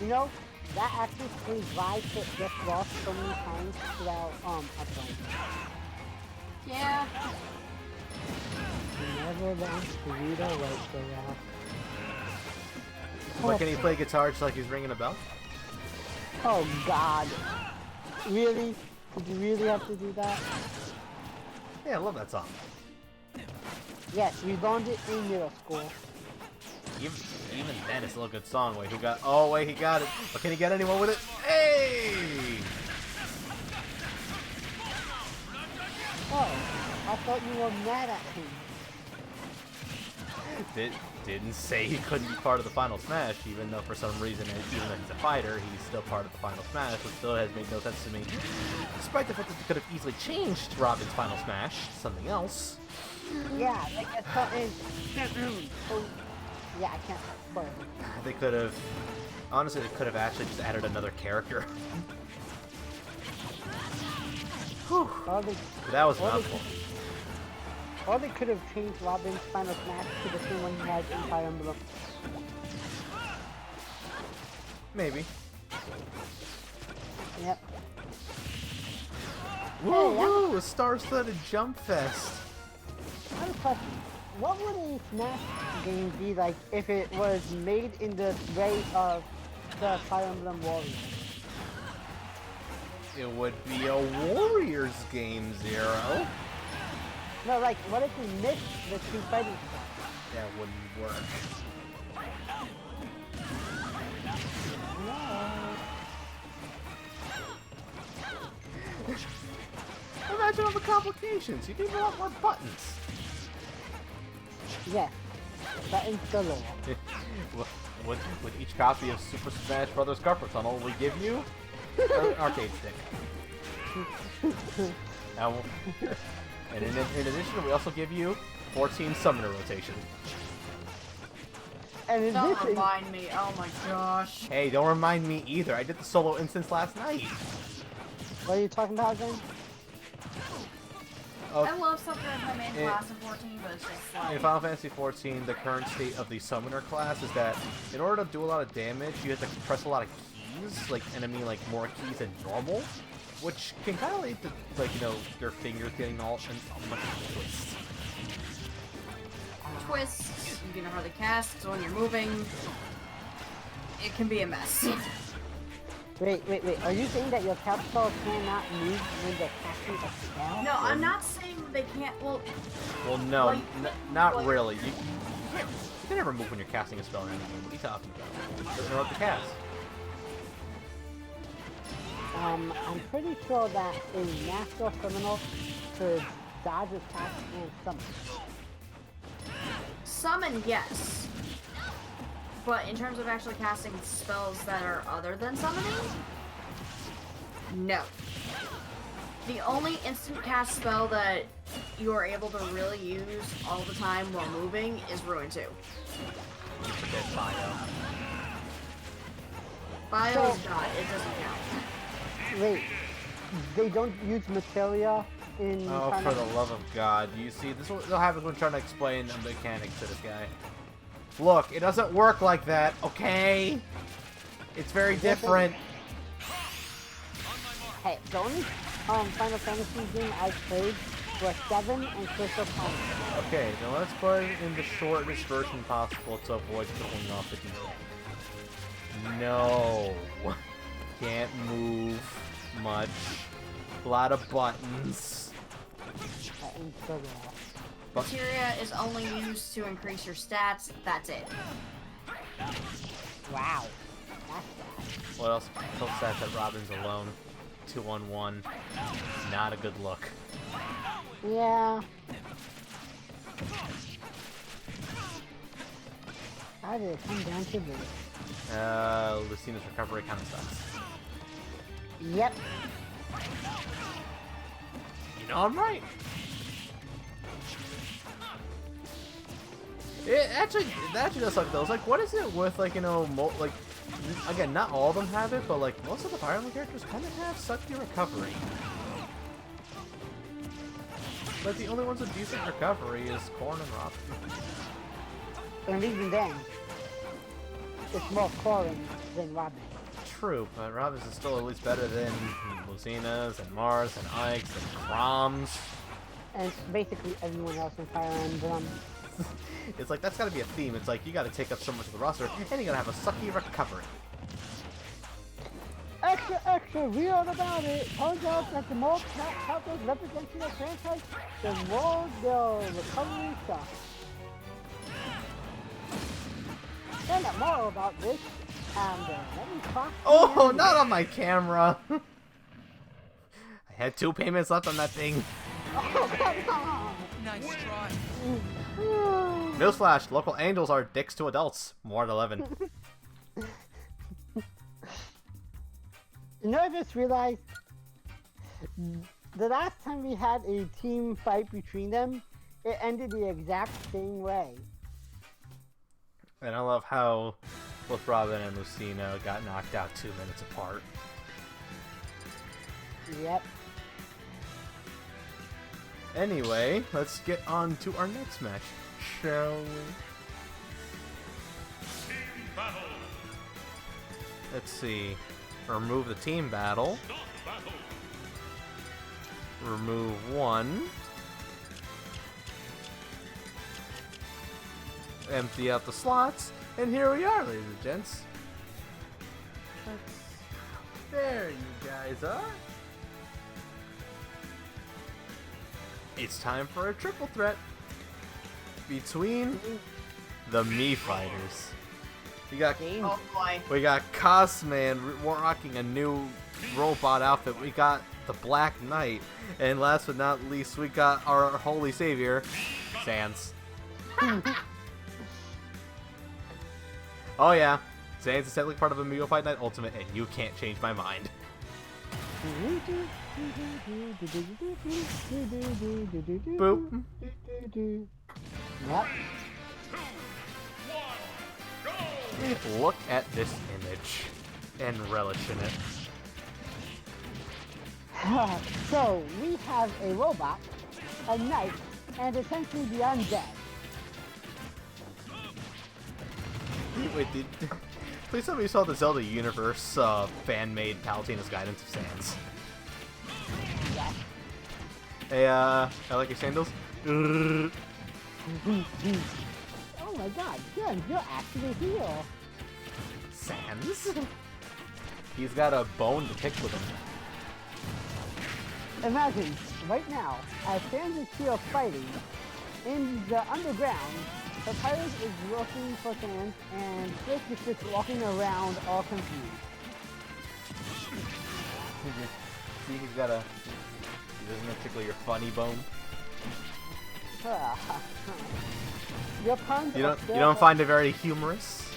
You know, that actually explains why Pit gets lost so many times without uploading. Yeah. He never learns to read or write so well. But can he play guitar just like he's ringing a bell? Oh god. Really? Did you really have to do that? Yeah, I love that song. Yes, we learned it in middle school. Even then, it's still a good song. Wait, who got? Oh, wait, he got it. But can he get anyone with it? Hey! Oh, I thought you were mad at him. Didn't say he couldn't be part of the final smash, even though for some reason, even though he's a fighter, he's still part of the final smash, which still has made no sense to me. Despite the fact that they could have easily changed Robin's final smash to something else. Yeah, like it's something. Oh, yeah, I can't spoil it. They could have, honestly, they could have actually just added another character. Whew. That was a mouthful. Or they could have changed Robin's final smash to the same one he had in Fire Emblem. Maybe. Yep. Woo-hoo! A star-studded jump fest! I have a question. What would a Smash game be like if it was made in the way of the Fire Emblem Warriors? It would be a Warriors game, Zero. No, like, what if we missed the 2 fighting styles? That wouldn't work. No. Imagine all the complications. You need a lot more buttons. Yes. Buttons galore. with each copy of Super Smash Bros. Carpet Tunnel, we give you an arcade stick. Now, and in addition, we also give you 14 summoner rotation. And in Don't addition, remind me. Oh my gosh. Hey, don't remind me either. I did the solo instance last night. what are you talking about again? Oh, I love something in my main class in 14, but it's just in like... Final Fantasy XIV, the current state of the summoner class is that in order to do a lot of damage, you have to press a lot of keys, like more keys than normal, which can kind of lead to, like, you know, your fingers getting all much twists. Twists, you can hardly cast, so when you're moving, it can be a mess. Wait. Are you saying that your capsule cannot move when the casting a spell? No, I'm not saying they can't. Well, No, like, not like- really. You can never move when you're casting a spell in any game. What are you talking about? Doesn't interrupt the cast. I'm pretty sure that a natural criminal could dodge attack and summon. summon, yes. But in terms of actually casting spells that are other than summoning, no. The only instant cast spell that you are able to really use all the time while moving is Ruin 2. Okay, Bio. Bio is not, it doesn't count. Wait, they don't use materia in... Oh, for Final- the love of God. You see, this will happen when trying to explain the mechanics to this guy. Look, it doesn't work like that, okay? It's very different. Hey, the only Final Fantasy game I played was 7 and Crystal Chronicles. Okay, then let's put it in the shortest version possible to avoid throwing off the detail. No. Can't move much. A lot of buttons. And so Materia is only used to increase your stats, that's it. wow. That's bad. What else? Kill stats that Robin's alone. 2-on-1. Not a good look. Yeah. How did it come down to this? Lucina's recovery kind of sucks. Yep. You know I'm right. That actually does suck though. It's like, what is it with, like, you know, again, not all of them have it, but like most of the Fire Emblem characters kind of have sucky recovery. But the only ones with decent recovery is Corn and Robin. And even then, it's more Corin than Robin. True, but Robin's is still at least better than Lucina's and Mars and Ike's and Crom's. And basically everyone else in Fire Emblem. It's like, that's gotta be a theme. It's like, you gotta take up so much of the roster, and you gotta have a sucky recovery. Extra weird about it. Turns out that the more characters representing the franchise, the more the recovery sucks. Find out more about this, and let me talk. Oh, not on my camera! I had 2 payments left on that thing. Oh, come on. Nice try. Newsflash, local angels are dicks to adults. More at 11. You know, I just realized the last time we had a team fight between them, it ended the exact same way. And I love how both Robin and Lucina got knocked out 2 minutes apart. Yep. Anyway, let's get on to our next match, shall we? Team battle. Let's see. Remove the team battle. Start battle. Remove 1. Empty out the slots. And here we are, ladies and gents. There you guys are. It's time for a triple threat between the Mii Fighters. We got Oh boy. Cosman rocking a new robot outfit. We got the Black Knight, and last but not least, we got our holy savior, Sans. Oh yeah, Sans is technically part of Amiibo Fight Night Ultimate, and you can't change my mind. Boop. Yep. Look at this image and relish in it. So, we have a robot, a knight, and essentially the undead. Wait, please tell me you saw the Zelda Universe fan-made Palutena's Guidance of Sans. Yes. Hey, I like your sandals. Oh my god, Jen, you're actually here. Sans? He's got a bone to pick with him. Imagine, right now, as Sans is here fighting, in the underground, the pirate is looking for Sans, and Slick is just walking around all confused. See, he's got a... He doesn't tickle your funny bone. Your puns. You are don't still you don't find it very humorous?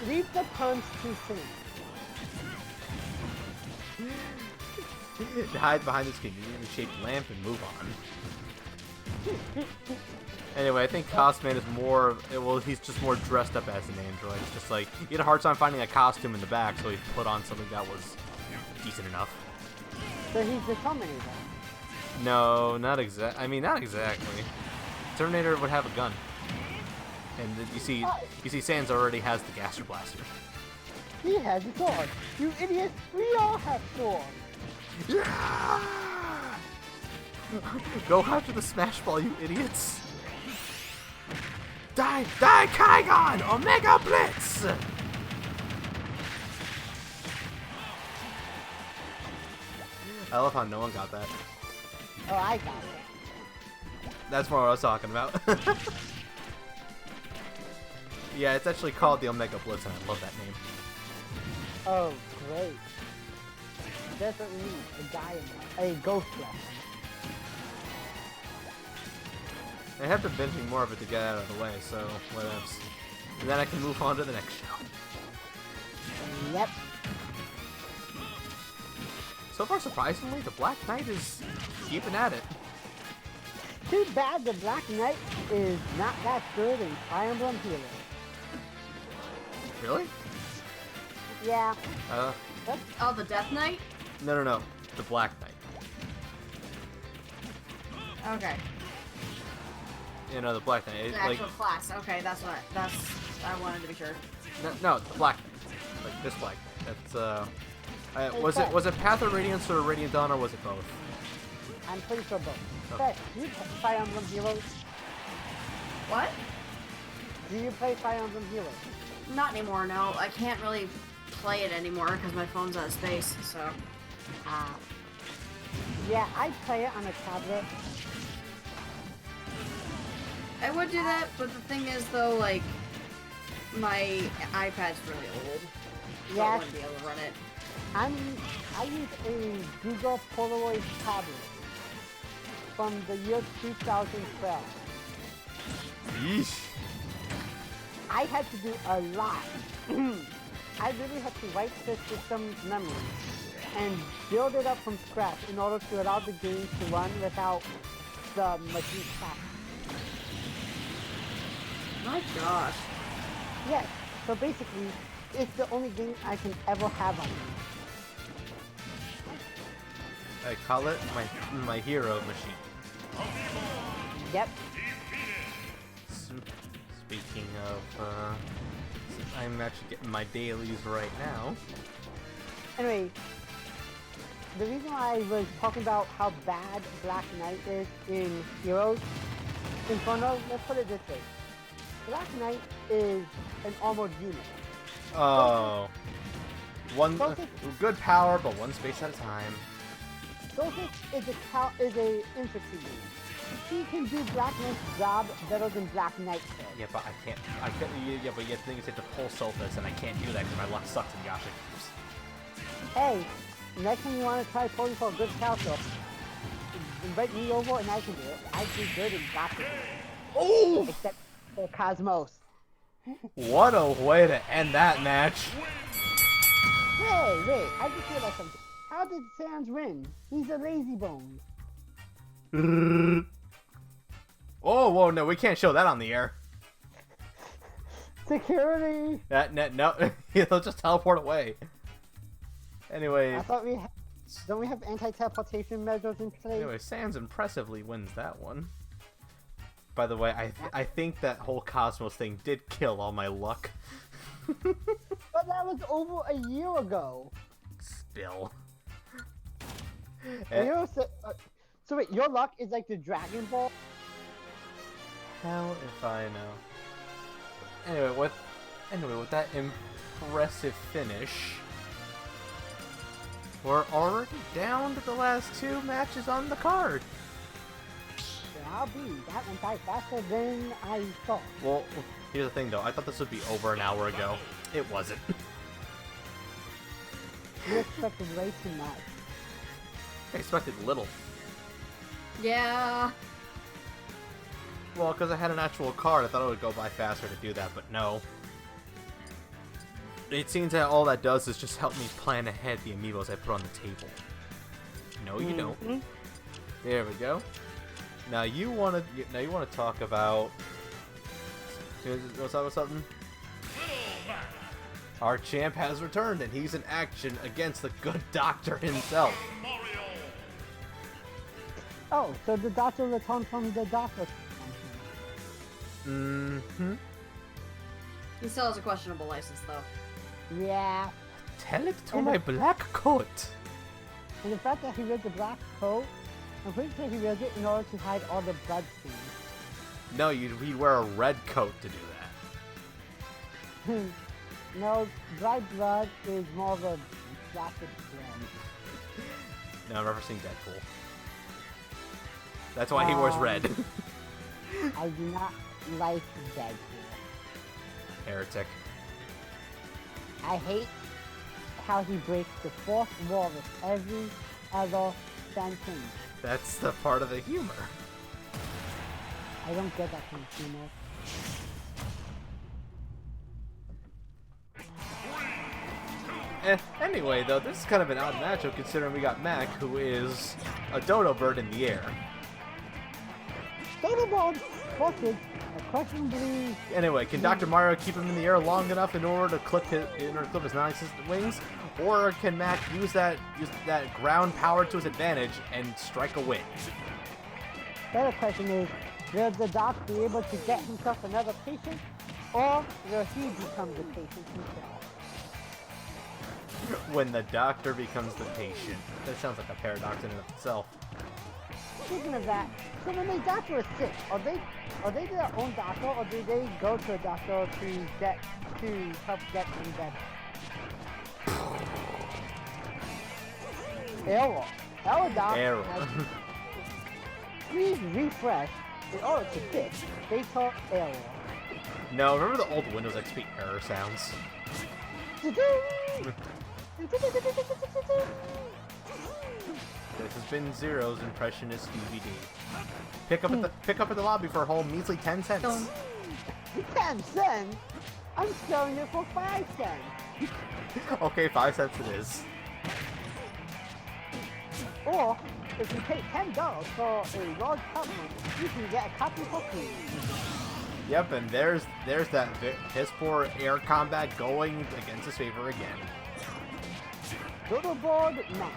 Leave the puns to Sam. Hide behind this conveniently shaped lamp and move on. Anyway, I think Cosman is more. Well, he's just more dressed up as an android. It's just like he had a hard time finding a costume in the back, so he put on something that was decent enough. So he's the Terminator. No, not exact. I mean, not exactly. Terminator would have a gun, and you see, Sans already has the Gaster Blaster. He has a sword. You idiots! We all have swords. Go after the Smash Ball, you idiots! Die, die, Kaigon! Omega Blitz! I love how no one got that. Oh, I got it. That's more what I was talking about. Yeah, it's actually called the Omega Blitz, and I love that name. Oh, great. That's what we need. A diamond. A ghost weapon. I have to binging more of it to get out of the way, so whatever. And then I can move on to the next show. Yep. So far, surprisingly, the Black Knight is keeping at it. Too bad the Black Knight is not that good in Fire Emblem Heroes. Really? Yeah. Oh, the Death Knight? No. The Black Knight. Okay. You know, the Black Knight. The Like, actual class. Okay, that's I wanted to be sure. no, the Black Knight. Like this Black Knight. That's was it Path of Radiance or Radiant Dawn, or was it both? I'm pretty sure both. Okay. Hey, do you play Fire Emblem Heroes? What? Do you play Fire Emblem Heroes? Not anymore, no. I can't really play it anymore because my phone's out of space, so. Yeah, I play it on a tablet. I would do that, but the thing is, though, like, my iPad's really old. So I Yeah. wouldn't be able to run it. I use a Google Polaroid tablet from the year 2012. Yeesh. I had to do a lot. I really had to wipe the system's memory and build it up from scratch in order to allow the game to run without the machine crashing. My gosh. Yes, so basically, it's the only game I can ever have on it. I call it my hero machine. Yep. Speaking of, I'm actually getting my dailies right now. Anyway, the reason why I was talking about how bad Black Knight is in Heroes, Inferno, let's put it this way. Black Knight is an armored unit. Oh. One Focus. good power, but one space at a time. Sophus is a infantry unit. He can do Black Knight's job better than Black Knight could. Yeah, but I can't. Yeah, but you think it's to pull Sophus, and I can't do that because my luck sucks in Yasha games. Hey, next time you want to try pulling for a good character, invite me over and I can do it. I do good in Black Knight. Oh! Except for Cosmos. What a way to end that match. Hey, wait, I just realized something. How did Sans win? He's a lazy bone. Oh, whoa, no, we can't show that on the air. Security! No, he'll just teleport away. Anyway, I thought don't we have anti-teleportation measures in place? anyway, Sans impressively wins that one. By the way, I think that whole Cosmos thing did kill all my luck. But that was over a year ago. Still. And you're so wait, your luck is like the Dragon Ball? Hell if I know. Anyway, with that impressive finish, we're already down to the last two matches on the card. I'll be. That went by faster than I thought. Well, here's the thing though. I thought this would be over an hour ago. It wasn't. You expected way too much. I expected little. Yeah. Well, because I had an actual card, I thought it would go by faster to do that, but no. It seems that all that does is just help me plan ahead the amiibos I put on the table. No, you don't. There we go. Now you want to talk about. What's up with something? Our champ has returned, and he's in action against the good doctor himself. Oh, so the doctor returned from the doctor. Mm-hmm. He still has a questionable license, though. Yeah. Tell it to my black coat. And the fact that he wears the black coat, I'm pretty sure he wears it in order to hide all the blood stains. No, he'd wear a red coat to do that. No, dried blood is more of a plastic blood. No, I'm referencing Deadpool. That's why he wears red. I do not like Deadpool. Heretic. I hate how he breaks the fourth wall with every other sentence. That's the part of the humor. I don't get that kind of humor. Anyway, though, this is kind of an odd matchup considering we got Mac, who is a dodo bird in the air. Dodo bird versus a questionably. Anyway, can Dr. Mario keep him in the air long enough in order to clip his non-existent wings, or can Mac use that ground power to his advantage and strike a win? The other question is, will the doc be able to get himself another patient, or will he become the patient himself? When the doctor becomes the patient. That sounds like a paradox in and of itself. Speaking of that, so when the doctor is sick, are they their own doctor, or do they go to a doctor to help get them better? Error. Our doctor Error. has please refresh in order to fix fatal error. No, remember the old Windows XP error sounds? This has been Zero's impressionist DVD. Pick up at the lobby for a whole measly 10 cents. 10 cents? I'm selling it for 5 cents. Okay, 5 cents it is. Or, if you pay $10 for a large supplement, you can get a copy for free. Yep, and there's that piss poor air combat going against his favor again. Dodo board match.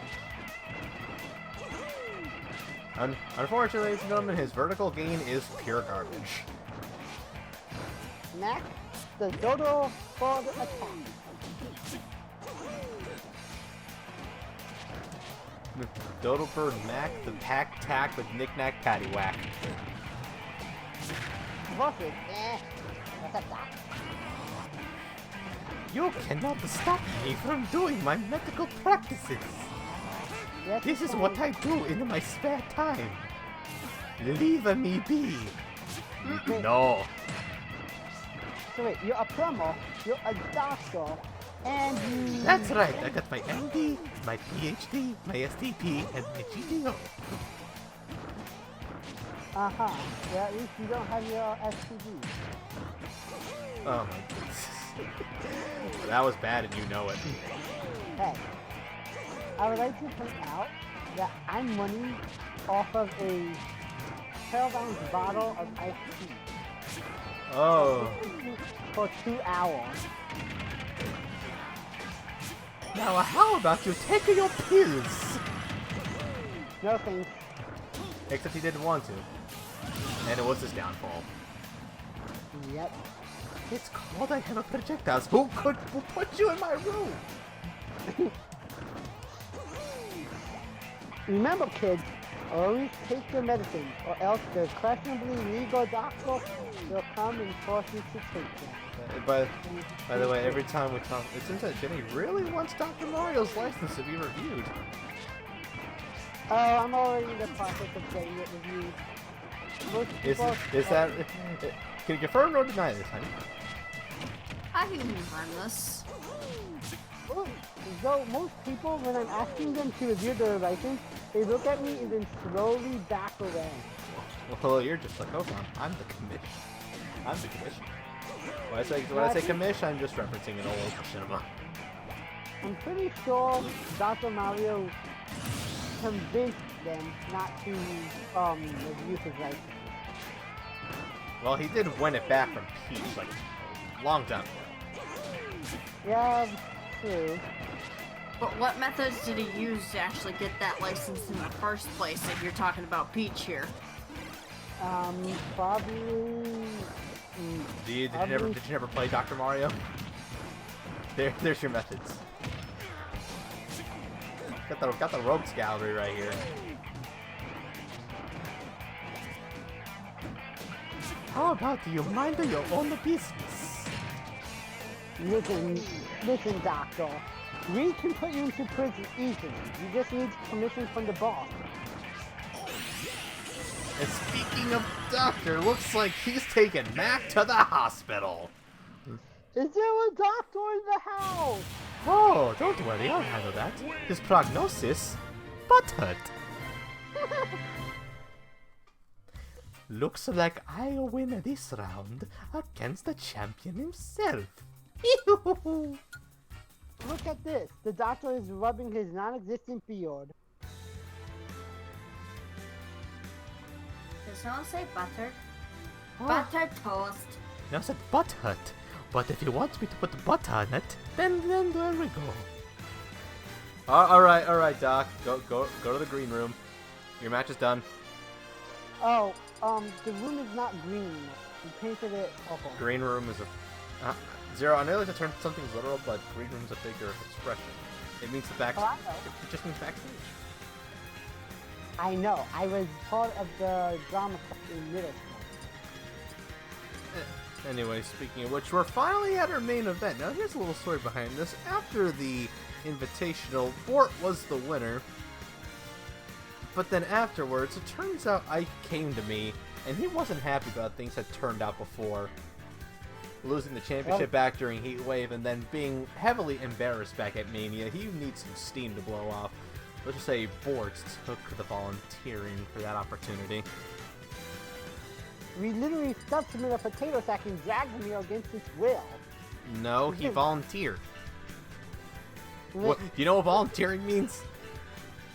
Unfortunately, ladies and gentlemen, his vertical gain is pure garbage. Next, the dodo board attack. Dodo Bird Mac, the Pack Tack with Knick-Knack Paddywhack. Versus, what's up, Doc? You cannot stop me from doing my medical practices. Yes, This is fine. what I do in my spare time. Leave me be. No. So wait, you're a plumber, you're a doctor, and you... That's right. I got my MD, my PhD, my STP, and my GTO. Uh-huh. Yeah, at least you don't have your STD. Oh my goodness. That was bad and you know it. Hey, I would like to point out that I'm running off of a 12-ounce bottle of iced tea Oh. for 2 hours. Now how about you take your pills? No thanks. Except he didn't want to. And it was his downfall. Yep. It's called I have a projectiles. Who put you in my room? Remember, kids, always take your medicine, or else the questionably legal doctor will come and force you to take them. By the way, every time we talk, it seems that Jenny really wants Dr. Mario's license to be reviewed. Oh, I'm already in the process of getting it reviewed. Most people, Is that... Can you confirm or deny this, honey? I can confirm this. Though most people, when I'm asking them to review their license, they look at me and then slowly back away. Well, you're just like, hold on, I'm the commish. I'm the commish. When I say commish, I'm just referencing an old cinema. I'm pretty sure Dr. Mario convinced them not to use his license. Well, he did win it back from Peach, like, a long time ago. Yeah, true. But what methods did he use to actually get that license in the first place if you're talking about Peach here? Probably... Did you never play Dr. Mario? There's your methods. Got the rogues gallery right here. How about you mind your own business? Listen, Doctor. We can put you into prison easily. You just need permission from the boss. And speaking of doctor, looks like he's taking Mac to the hospital. Is there a doctor in the house? Oh, don't worry, I'll handle that. His prognosis, butthurt. Looks like I'll win this round against the champion himself. Look at this. The doctor is rubbing his non-existent beard. Did someone say buttered? Oh. Buttered toast. Now said butthurt, but if you want me to put butter on it, then there we go. All right, Doc. Go to the green room. Your match is done. Oh, the room is not green anymore. We painted it purple. Green room is a Zero. I know to turn something's literal, but green room's a bigger expression. It means the back. Oh, I know. It just means backstage. I know. I was part of the drama club in middle school. Anyway, speaking of which, we're finally at our main event. Now, here's a little story behind this. After the Invitational, Bort was the winner. But then afterwards, it turns out Ike came to me, and he wasn't happy about things that turned out before. Losing the championship back during Heat Wave, and then being heavily embarrassed back at Mania. He needs some steam to blow off. Let's just say Bort took the volunteering for that opportunity. We literally stuffed him in a potato sack and dragged him here against his will. No, he volunteered. Wait, What, do you know what volunteering means?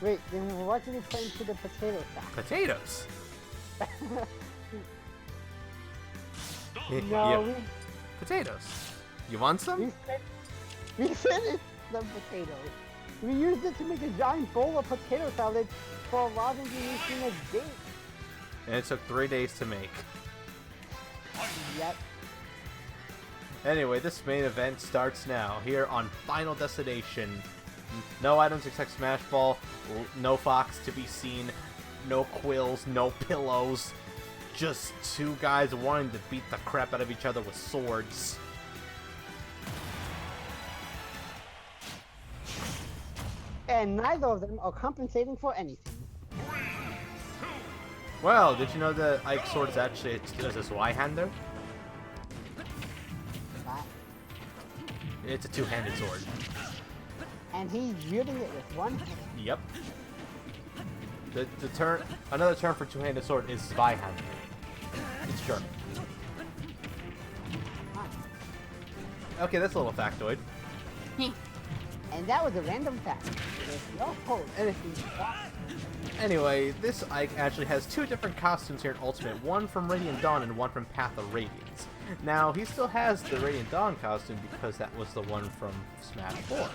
wait, then what did he put into the potato sack? Potatoes. No, Yeah, potatoes. You want some? we finished the potatoes. We used it to make a giant bowl of potato salad for Robin Eugenia's date. And it took 3 days to make. Yep. Anyway, this main event starts now, here on Final Destination. No items except Smash Ball, no Fox to be seen, no quills, no pillows. Just two guys wanting to beat the crap out of each other with swords. And neither of them are compensating for anything. Well, did you know that Ike's sword is actually a Y-hander? But- It's a two-handed sword. And he's wielding it with one hand. Yep. Another term for two-handed sword is Zweihander. It's German. Okay, that's a little factoid. And that was a random fact. There's no hope. Anyway, this Ike actually has two different costumes here in Ultimate, one from Radiant Dawn and one from Path of Radiance. Now, he still has the Radiant Dawn costume because that was the one from Smash 4.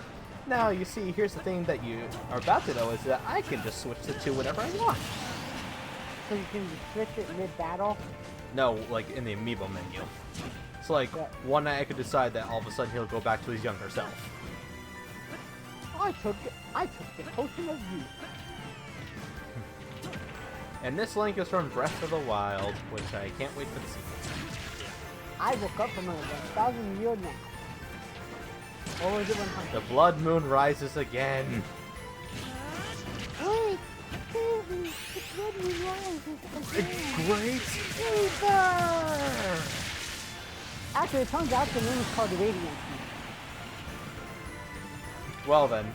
Now, you see, here's the thing that you are about to know is that I can just switch the two whenever I want. So you can switch it mid-battle? No, like in the Amiibo menu. So like, one night I could decide that all of a sudden he'll go back to his younger self. I took the potion of youth. And this link is from Breath of the Wild, which I can't wait to see. I woke up from a 1,000-year nap. Or was it 100? The blood moon rises again. Wait! Baby! The blood moon rises again! Great Ether! Actually, it turns out the moon is called Radiant. Well then.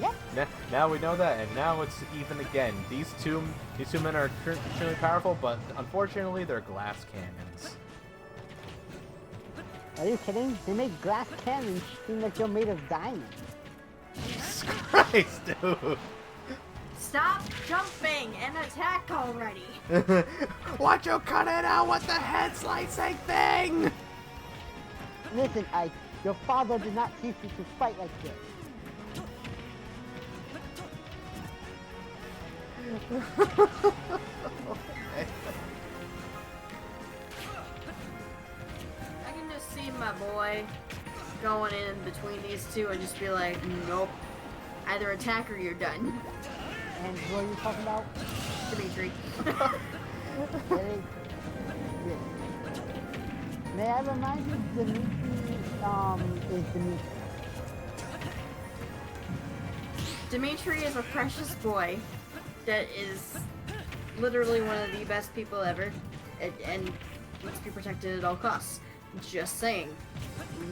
Yep. Now we know that, and now it's even again. These two men are extremely powerful, but unfortunately they're glass cannons. Are you kidding? They make glass cannons seem like you're made of diamonds. Jesus Christ, dude! Stop jumping and attack already. Why'd you cut it out with the head slicing thing? Listen, Ike, your father did not teach you to fight like this. I can just see my boy going in between these two and just be like, nope. Either attack or you're done. And what are you talking about? Dimitri. Really? Yeah. May I remind you, Dimitri, is Dimitri. Dimitri is a precious boy that is literally one of the best people ever and must be protected at all costs. Just saying.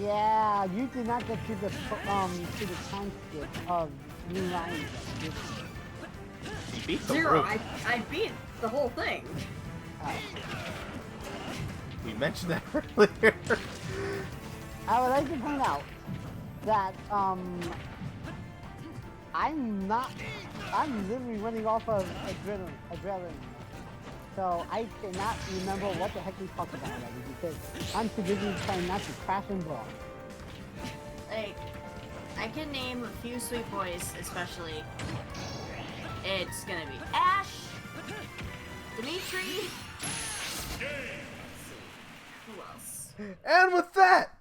Yeah, you did not get to the time skip of New Ryan. You beat the Zero. room. I beat the whole thing. We mentioned that earlier. I would like to point out that I'm literally running off of adrenaline. So I cannot remember what the heck we talked about already because I'm too busy trying not to crash and brawl. Like, I can name a few sweet boys, especially. It's gonna be Ash, Dimitri. Let's see, who else? And with that,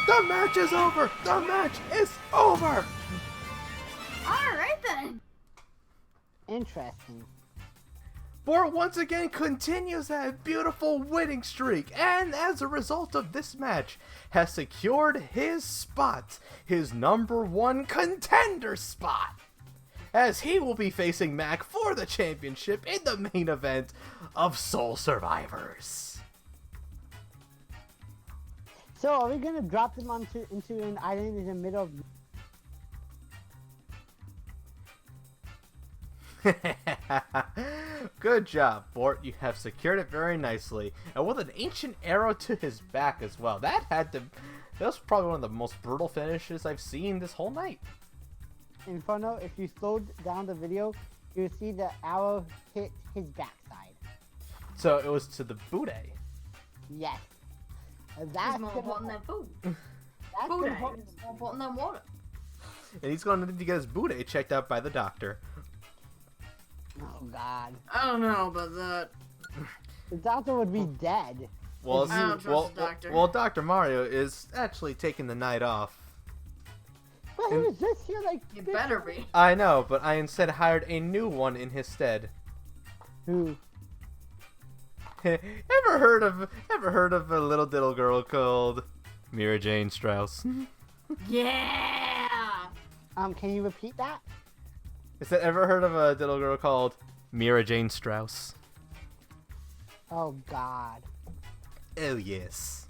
the match is over. The match is over. All right then. Interesting. Bort once again continues that beautiful winning streak, and as a result of this match, has secured his spot, his #1 contender spot, as he will be facing Mac for the championship in the main event of Soul Survivors. So are we gonna drop them into an island in the middle of? Good job, Bort. You have secured it very nicely, and with an ancient arrow to his back as well. That was probably one of the most brutal finishes I've seen this whole night. Inferno, if you slowed down the video, you'll see the arrow hit his backside. So it was to the Bude. Yes. He's That's more important than food. that's Food gonna- is more important than water. And he's going to need to get his Bude checked out by the doctor. Oh God. I don't know about that. The doctor would be dead. Well, I don't trust the doctor. well, Dr. Mario is actually taking the night off. But he was just here like. You better be. I know, but I instead hired a new one in his stead. Who? Ever heard of a little diddle girl called Mira Jane Strauss? Yeah. Can you repeat that? Is that ever heard of a diddle girl called Mira Jane Strauss? Oh God. Oh yes.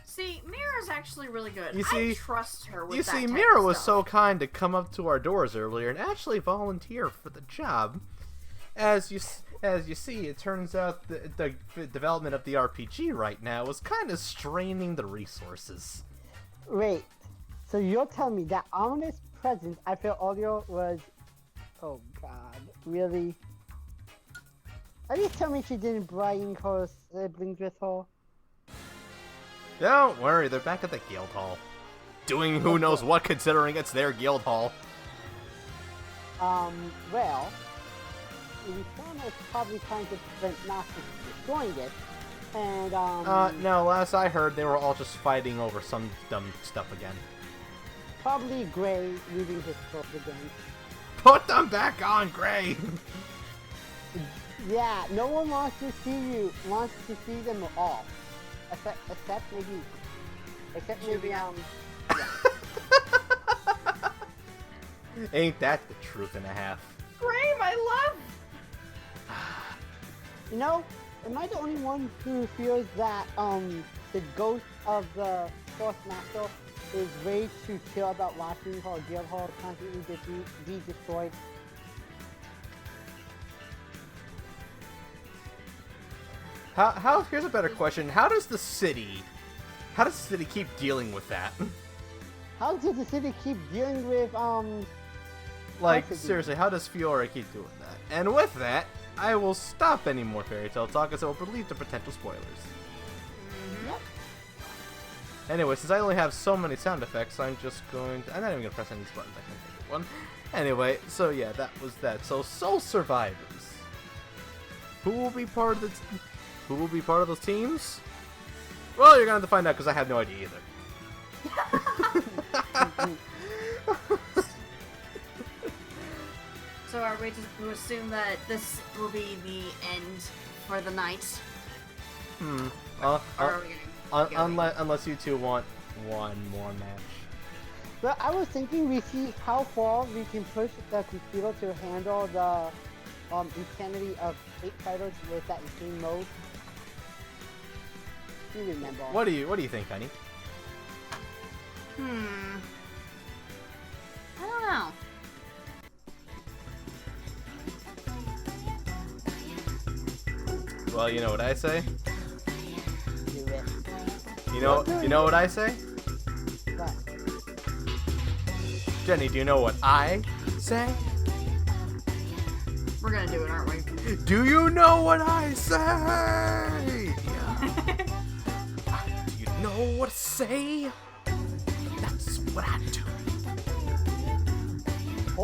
See, Mira's actually really good. You see- I trust her with You that see, type Mira of was stuff. so kind to come up to our doors earlier and actually volunteer for the job. As you see, it turns out the development of the RPG right now is kind of straining the resources. Wait. So you're telling me that ominous presence I felt earlier was? Oh God. Really? Are you telling me she didn't bring her siblings with her? Don't worry, they're back at the guild hall. Doing who knows what, considering it's their guild hall. Well, Inferno is probably trying to prevent Gnostics from destroying it, and, No, last I heard, they were all just fighting over some dumb stuff again. probably Gray leaving his clothes again. Put them back on, Gray! Yeah, no one wants to see them all. Except maybe, Ain't that the truth and a half? Gray, my love. you know, am I the only one who feels that the ghost of the Force Master is way too chill about watching her Guildhall constantly be destroyed? Here's a better question. How does the city keep dealing with that? How does the city keep dealing with Like, custody? seriously, how does Fiora keep doing that? And with that, I will stop any more fairy tale talk as it will lead to potential spoilers. Yep. Anyway, since I only have so many sound effects, I'm just going to... I'm not even going to press any of these buttons. I can take one. Anyway, so yeah, that was that. So, Soul Survivors. Who will be part of the... Who will be part of those teams? Well, you're going to have to find out because I have no idea either. So are we to assume that this will be the end for the night? Or are we gonna go Unless you two want one more match. But I was thinking we see how far we can push the computer to handle the insanity of 8 fighters with that insane mode. You remember. What do you think, honey? I don't know. Well, you know what I say? Do it. You know what I say? But Jenny, do you know what I say? We're gonna do it, aren't we? Do you know what I say? Do you know what I say? That's what I do.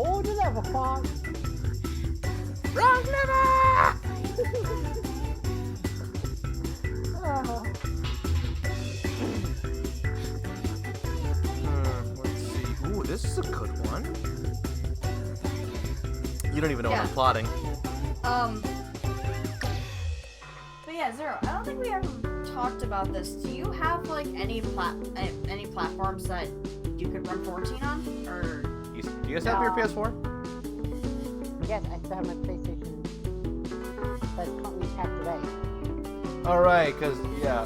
hold it up, Quan. Wrong number! Let's see. Ooh, this is a good one. You don't even know what I'm Yeah. plotting. But yeah, Zero, I don't think we ever talked about this. Do you have like any platforms that you could run 14 on? Or Do you guys have your PS4? Yes, I still have my PlayStation. But it's currently packed away. Alright, because, yeah,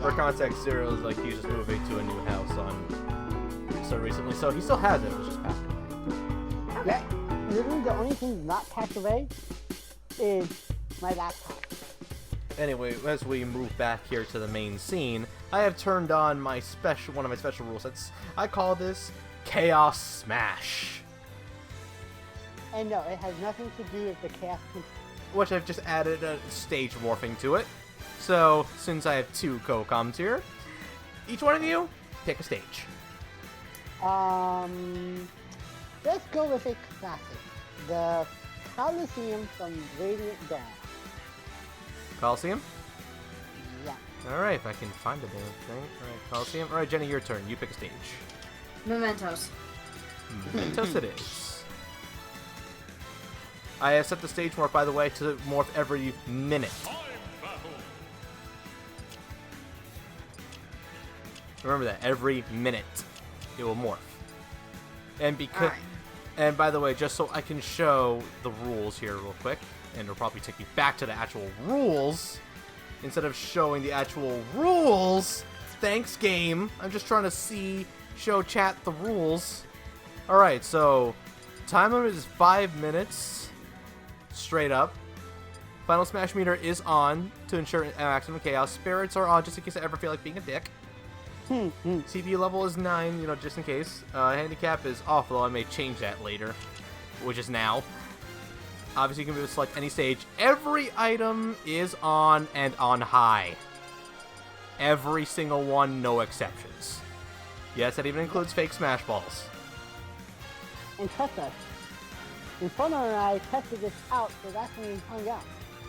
for context, Zero is like, he's just moving to a new house so recently, so he still has it, it's just packed away. Yeah, literally the only thing not packed away is my laptop. Anyway, as we move back here to the main scene, I have turned on my one of my special rule sets. I call this Chaos Smash, And no, it has nothing to do with the chaos. which I've just added a stage morphing to it. So, since I have 2 co-coms here, each one of you, pick a stage. Let's go with a classic. The Coliseum from Radiant Dawn. Coliseum? Yeah. Alright, if I can find the damn thing. Alright, Coliseum. Alright, Jenny, your turn. You pick a stage. Mementos. Mementos it is. I have set the stage morph, by the way, to morph every minute. Time battle. Remember that, every minute it will morph. And because, Alright. and by the way, just so I can show the rules here real quick, and it'll probably take me back to the actual rules, instead of showing the actual rules, thanks game, I'm just trying to show chat the rules. Alright, so, time limit is 5 minutes, straight up. Final Smash meter is on to ensure maximum chaos. Spirits are on just in case I ever feel like being a dick. CPU level is 9, just in case. Handicap is off, though I may change that later, which is now. Obviously, you can select any stage. Every item is on and on high. Every single one, no exceptions. Yes, that even includes fake Smash Balls. And trust us, Inferno and I tested this out, so that's when we hung out.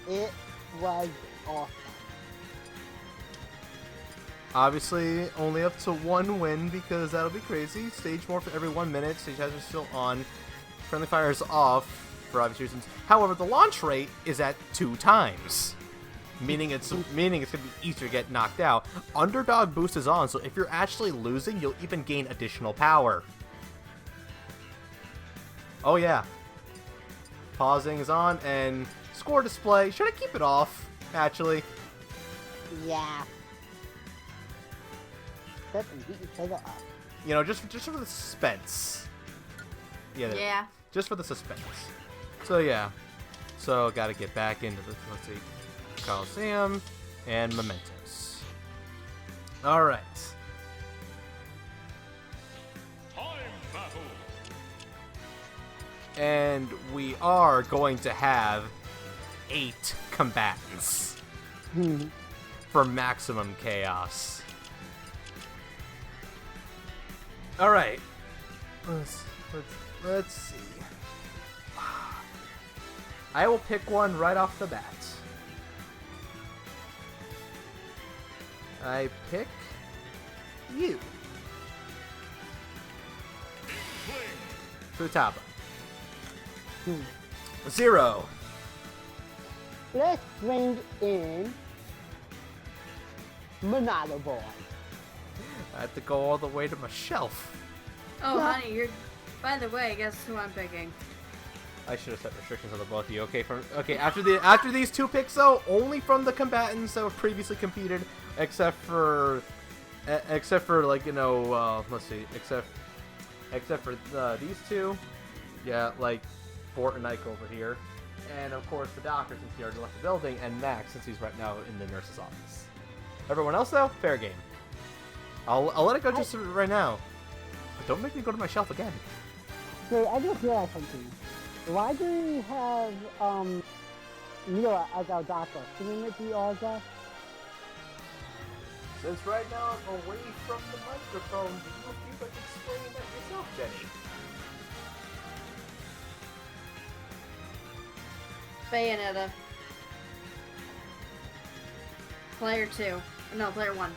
It was awesome. Obviously, only up to 1 win, because that'll be crazy. Stage morph every 1 minute. Stage hazards still on. Friendly fire is off, for obvious reasons. However, the launch rate is at 2 times. Meaning it's going to be easier to get knocked out. Underdog boost is on, so if you're actually losing, you'll even gain additional power. Oh yeah. Pausing is on, and Score display. Should I keep it off, actually? Yeah. Set and beat each other up. You know, just for the suspense. Yeah. Yeah. Just for the suspense. So, yeah. So, gotta get back into the, let's see, Coliseum and Mementos. Alright. Time battle. And we are going to have 8 combatants for maximum chaos. Alright. Let's see. I will pick one right off the bat. I pick you. Futaba. 0. Let's bring in Monado Boy. I have to go all the way to my shelf. Oh, Yeah. honey, you're. By the way, guess who I'm picking? I should have set restrictions on the both of you. Okay, after these 2 picks though, only from the combatants that were previously competed, except for like, you know, let's see, except for these 2, yeah, like Fort and Ike over here, and of course the doctor since he already left the building, and Max since he's right now in the nurse's office. Everyone else though, fair game. I'll let it go just right now, but don't make me go to my shelf again. So I just realized something. Why do we have Mira as our doctor? Shouldn't it be Olga? Since right now I'm away from the microphone, do you feel like explaining that yourself, Jenny? Bayonetta. Player 2. No, player 1.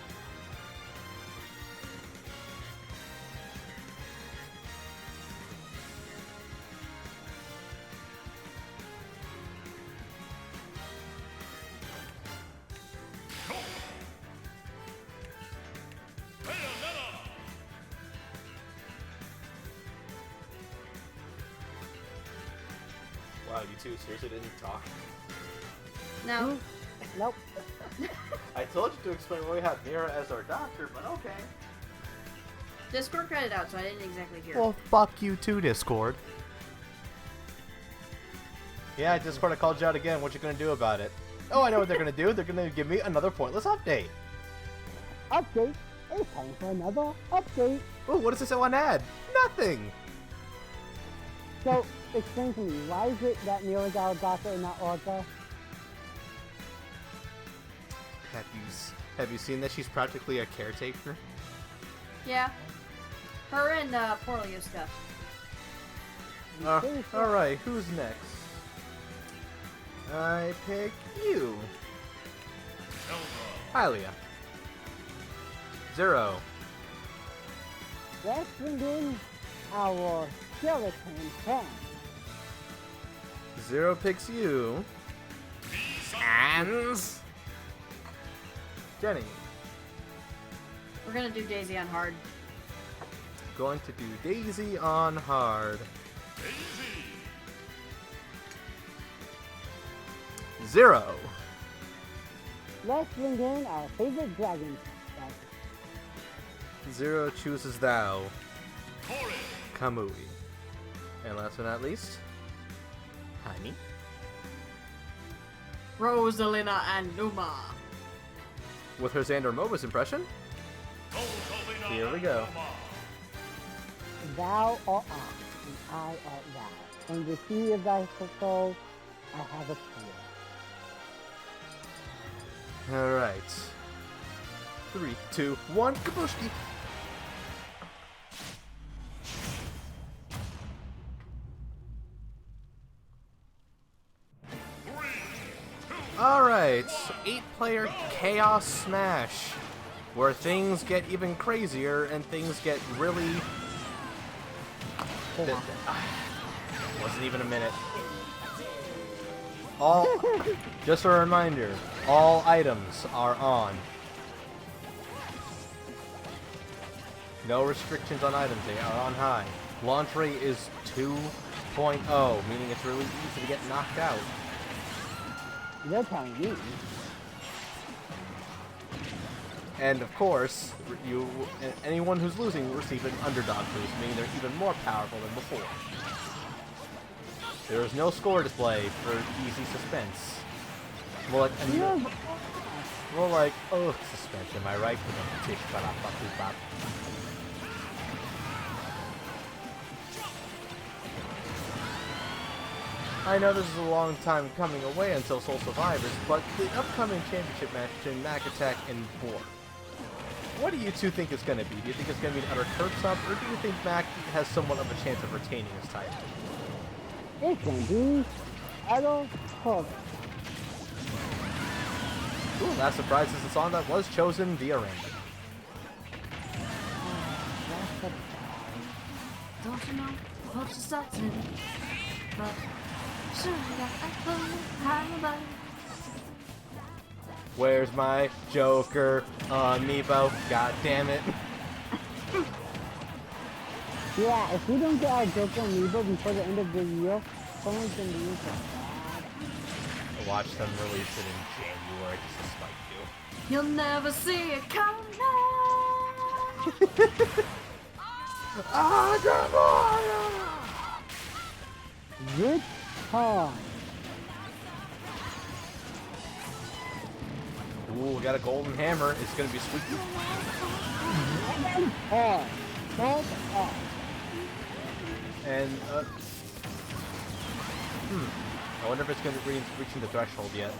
Wow, you two seriously didn't talk? No. Nope. I told you to explain why we have Mira as our doctor, but okay. Discord credit out, so I didn't exactly hear. Well, fuck you too, Discord. Yeah, Discord, I called you out again. What you gonna do about it? Oh, I know what they're gonna do. They're gonna give me another pointless update. Update. It's time for another update. Oh, what does this one add? Nothing. So, explain to me, why is it that Mira's our doctor and not Olga? Have you seen that she's practically a caretaker? Yeah. Her and Porliuska. Alright, who's next? I pick you. Hylia. 0. Let's bring in our skeleton friend. 0 picks you. And Jenny. We're gonna do Daisy on hard. Going to do Daisy on hard. 0. Let's bring in our favorite dragon. 0 chooses thou. Kamui. And last but not least, Honey. Rosalina and Numa. With her Xander Moba's impression. Here we go. Thou art I, and I art thou. And the sea of thy soul, I have a prayer. Alright. 3, 2, 1, Kabushki! Alright, 8-player Chaos Smash, where things get even crazier and things get really... Wasn't even a minute. Just a reminder, all items are on. No restrictions on items, they are on high. Launch rate is 2.0, meaning it's really easy to get knocked out. You're telling me. And of course, anyone who's losing will receive an underdog boost, meaning they're even more powerful than before. There is no score display for easy suspense. More like, oh, suspense, am I right? I know this is a long time coming away until Soul Survivors, but the upcoming championship match between Mac Attack and Boar. What do you two think it's going to be? Do you think it's going to be an utter curb stop, or do you think Mac has somewhat of a chance of retaining his title? It's going to be utter curb. Ooh, last surprise is the song that was chosen via random. Don't you know? Hope she stops it. But sure, I got a Where's my Joker amiibo? God damn it. Yeah, if we don't get our Joker amiibo before the end of the year, someone's going to be so bad. Watch them release it in January just to spite you. You'll never see it coming. Good time. Ooh, we got a golden hammer. It's gonna be sweet. And I wonder if it's gonna be reaching the threshold yet.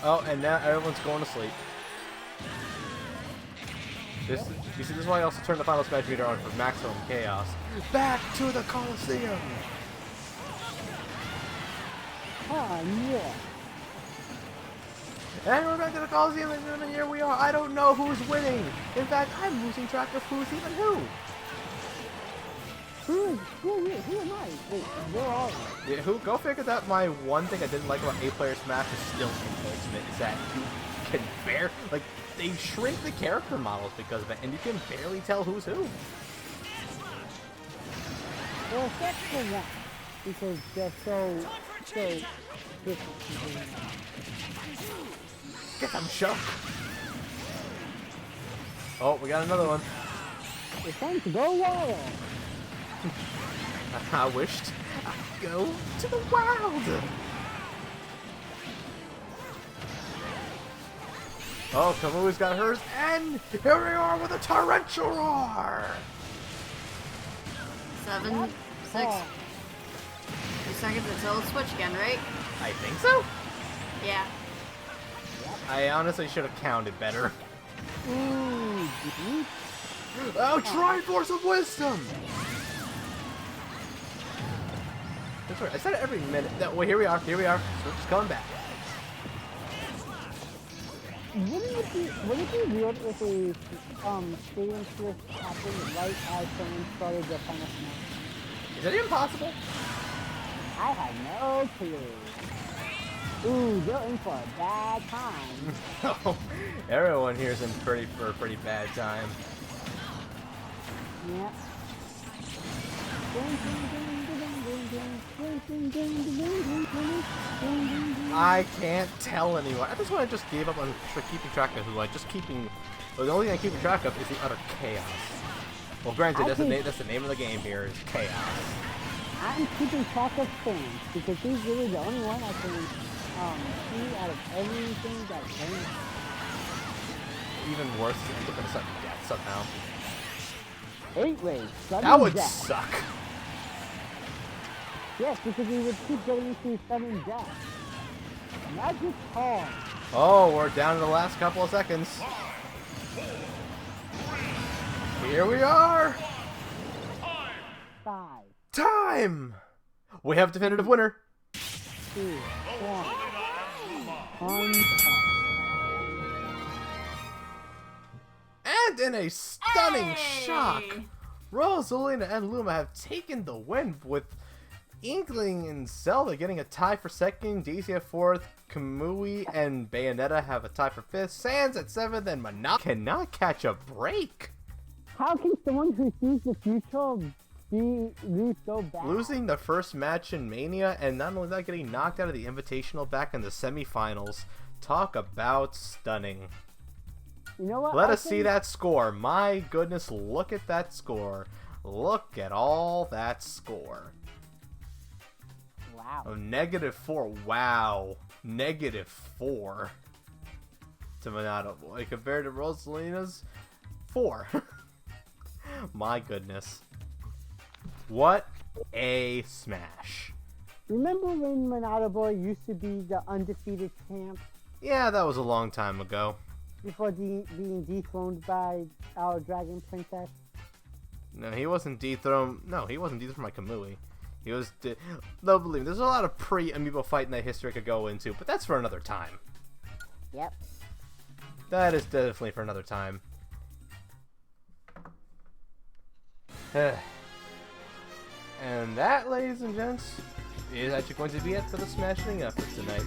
Oh, and now everyone's going to sleep. You see, this is why I also turned the final smash meter on for maximum chaos. Back to the Coliseum! Oh, yeah. And we're back to the Coliseum, and here we are. I don't know who's winning. In fact, I'm losing track of who's even who. Who am I? Wait, where are we? Yeah, go figure that my one thing I didn't like about 8-player Smash is still in Ultimate, is that you can they shrink the character models because of it, and you can barely tell who's who. Well, except for one, because they're so different. Get them shook. Oh, we got another one. It's time to go wild. I wished I could go to the wild. Oh, Kamui's got hers, and here we are with a torrential roar. 7, 6, 2 seconds until it's switch again, right? I think so. Yeah. I honestly should have counted better. Ooh, Oh, Triforce of Wisdom! That's right, I said it every minute. No, well, here we are. Switch is coming back. Wouldn't it be weird if a stadium switch happened right as someone started the final smash? Is that even possible? I have no clue. Ooh, they're in for a bad time. Oh, everyone here is in for a pretty bad time. Yeah. I can't tell anyone. At this point, I just gave up on keeping track of who. Well, the only thing I keep track of is the utter chaos. Well, granted, that's the name of the game here is chaos. I'm keeping track of fans because he's really the only one I can see out of everything that's going on. Even worse, I'm looking at sudden death somehow. 8 ways. That would suck. Yes, because we would keep going through 7 deaths. Magic call. Oh, we're down to the last couple of seconds. Here we are. 5, Time. We have a definitive winner. 2, 1. And in a stunning Hey! shock, Rosalina and Luma have taken the win, with Inkling and Zelda getting a tie for second, Daisy at 4th, Kamui and Bayonetta have a tie for 5th, Sans at 7th, and Mana cannot catch a break. How can someone who sees the future he lose so bad. Losing the first match in Mania, and not only that, getting knocked out of the Invitational back in the semifinals. Talk about stunning. You know what? Let I us see think- that score. My goodness, look at that score. Look at all that score. Wow. Oh, -4. Wow. -4 to Minato Boy compared to Rosalina's 4. My goodness. What a smash. Remember when Minato Boy used to be the undefeated champ Yeah, that was a long time ago. before being dethroned by our Dragon Princess? No, he wasn't dethroned. No, he wasn't dethroned by Kamui. He was. No, believe me, there's a lot of pre-Amiibo Fight Night history I could go into, but that's for another time. Yep. That is definitely for another time. And that, ladies and gents, is actually going to be it for the smashing effort tonight.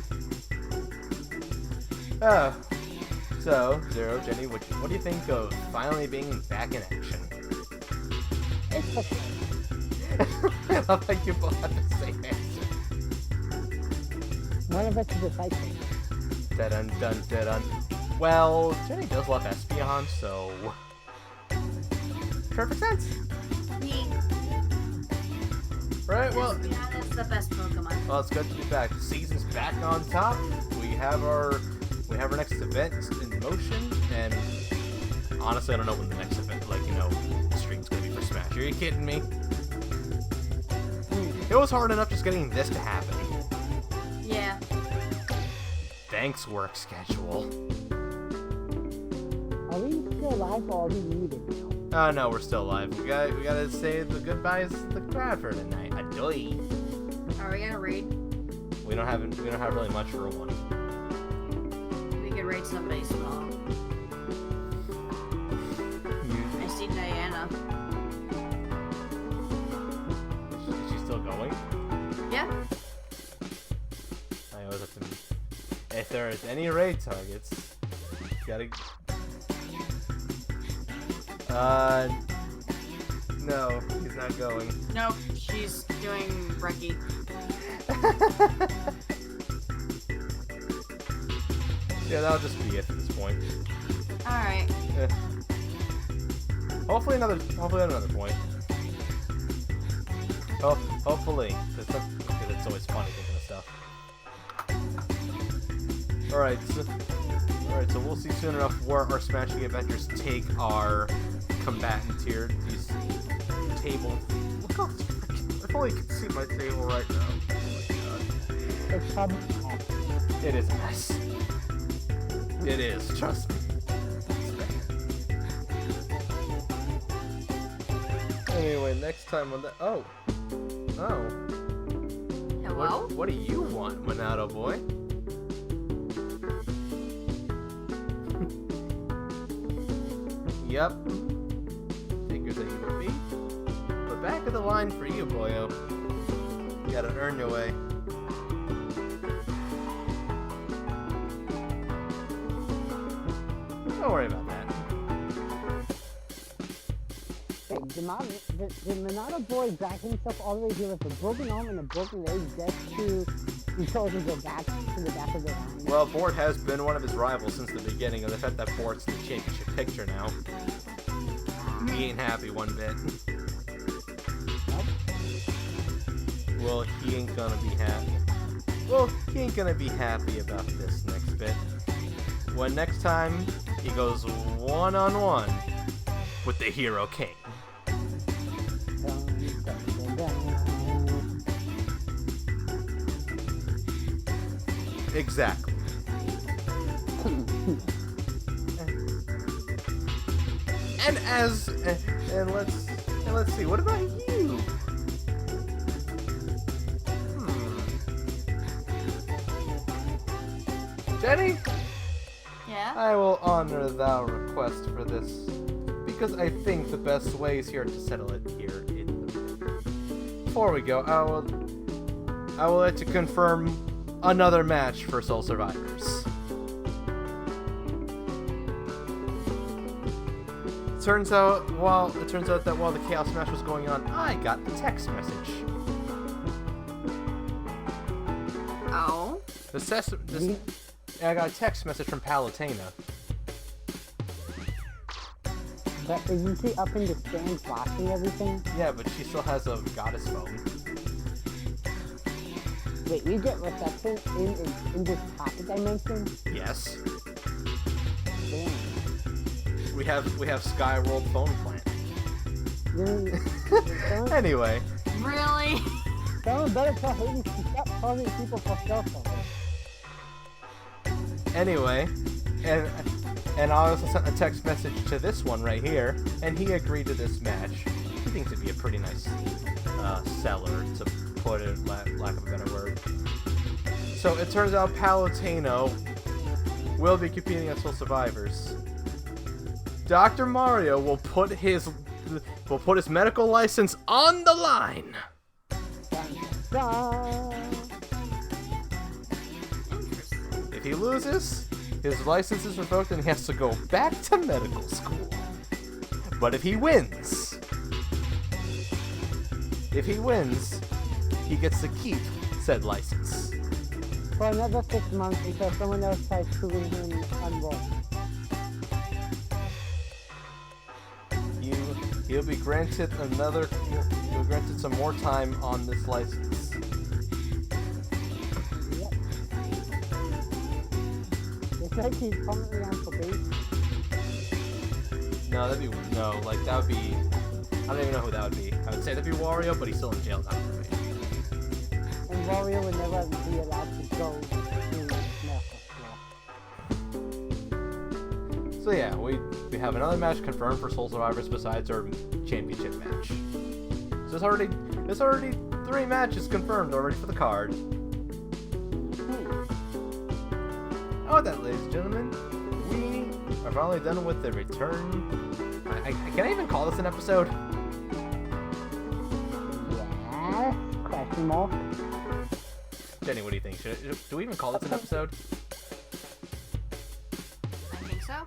So, Zero, Jenny, what do you think of finally being back in action? It's okay. I love how you both have the same answer. One of us is a psychic. Dun dun dun dun. Well, Jenny does love Espeon, so perfect sense. Me. Right? Well, Yeah, that's the best Pokemon. it's good to be back. The season's back on top. We have our next event in motion, and honestly, I don't know when the next event, the stream's gonna be for Smash. Are you kidding me? It was hard enough just getting this to happen. Yeah. Thanks, work schedule. Are we still alive or are we muted now? Oh no, we're still alive. We gotta say the goodbyes to the crowd for tonight. Adoy. Are we gonna raid? We don't have really much for one. We could raid somebody small. I see Diana. Is she still going? Yeah. I always have to. If there is any raid targets, gotta. No, he's not going. Nope, she's doing Brekkie. Yeah, that'll just be it at this point. Alright. Eh. Hopefully another point. Oh, hopefully, because it's always funny thinking of stuff. Alright, so we'll see soon enough where our Smashing Adventures take our combatant here. These table. Look how freaking. I only can see my table right now. Oh It's probably my god. It is a mess. It is, trust me. Anyway, next time on the. Oh. Hello? What do you want, Minato boy? Yep. Figures that you would be. But back of the line for you, boyo. You gotta earn your way. Don't worry about that. the Minato boy dragged himself all the way here with a broken arm and a broken leg just to be told to go back to the back of the line. Well, Bort has been one of his rivals since the beginning, and the fact that Bort's in the championship picture now. He ain't happy one bit. Well, he ain't gonna be happy. Well, he ain't gonna be happy about this next bit. When next time he goes one-on-one with the Hero King. Exactly. And let's see. What about you? Jenny, Yeah? I will honor thou request for this because I think the best way is here to settle it here in the. Before we go, I will let you confirm another match for Soul Survivors. turns out that while the Chaos match was going on, I got the text message. Oh. I got a text message from Palutena. But isn't she up in the stands watching everything? Yeah, but she still has a goddess phone. Wait, you get reception in this pocket dimension? Yes. Damn. We have Skyworld phone plant. Someone, Anyway, Really? someone better tell Hayden to stop calling people for cell phones. anyway, and I also sent a text message to this one right here, and he agreed to this match. He thinks it'd be a pretty nice seller, to put it lack of a better word. So it turns out Palutena will be competing as Soul Survivors. Dr. Mario will put his medical license on the line. Interesting. If he loses, his license is revoked and he has to go back to medical school. But if he wins, he gets to keep said license. For another 6 months until someone else tries proving him unwrong. He'll be granted some more time on this license. Yep. It's like he's currently on probation. No, that would be. I don't even know who that would be. I would say that'd be Wario, but he's still in jail, not probation. And Wario would never be allowed to go to medical school. So yeah, we have another match confirmed for Soul Survivors besides our championship match. So there's already 3 matches confirmed already for the card. Oh, that, ladies and gentlemen, we are finally done with the return. Can I even call this an episode? Yeah? Question mark? Jenny, what do you think? Do we even call this an episode? I think so.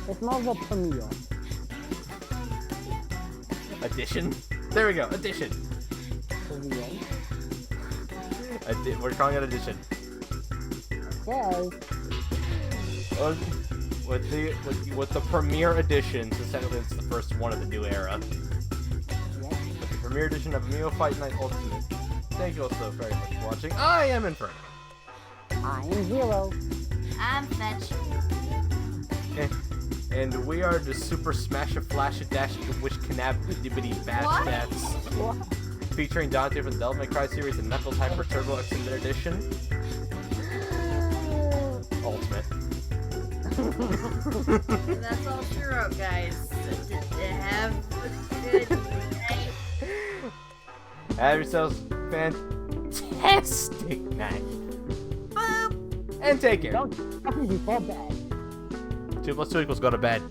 It's more of a premiere. Addition? There we go, addition. Premiere. We're calling it addition. Okay. With the premiere edition, so technically it's the first one of the new era. Yep. With the premiere edition of Amiibo Fight Night Ultimate. Thank you all so very much for watching. I am Inferno. I am Zero. I'm Fetch. And we are the Super Smash Flash Dash Wish Canab Dibbity Bash What? Bats. What? Featuring Dante from the Devil May Cry series and Knuckles Hyper Turbo Extended Edition. Ultimate. And that's all she wrote, guys. Have a good night. Have yourselves a fantastic night. Boop. And take care. Don't be before bed. 2 + 2 = go to bed.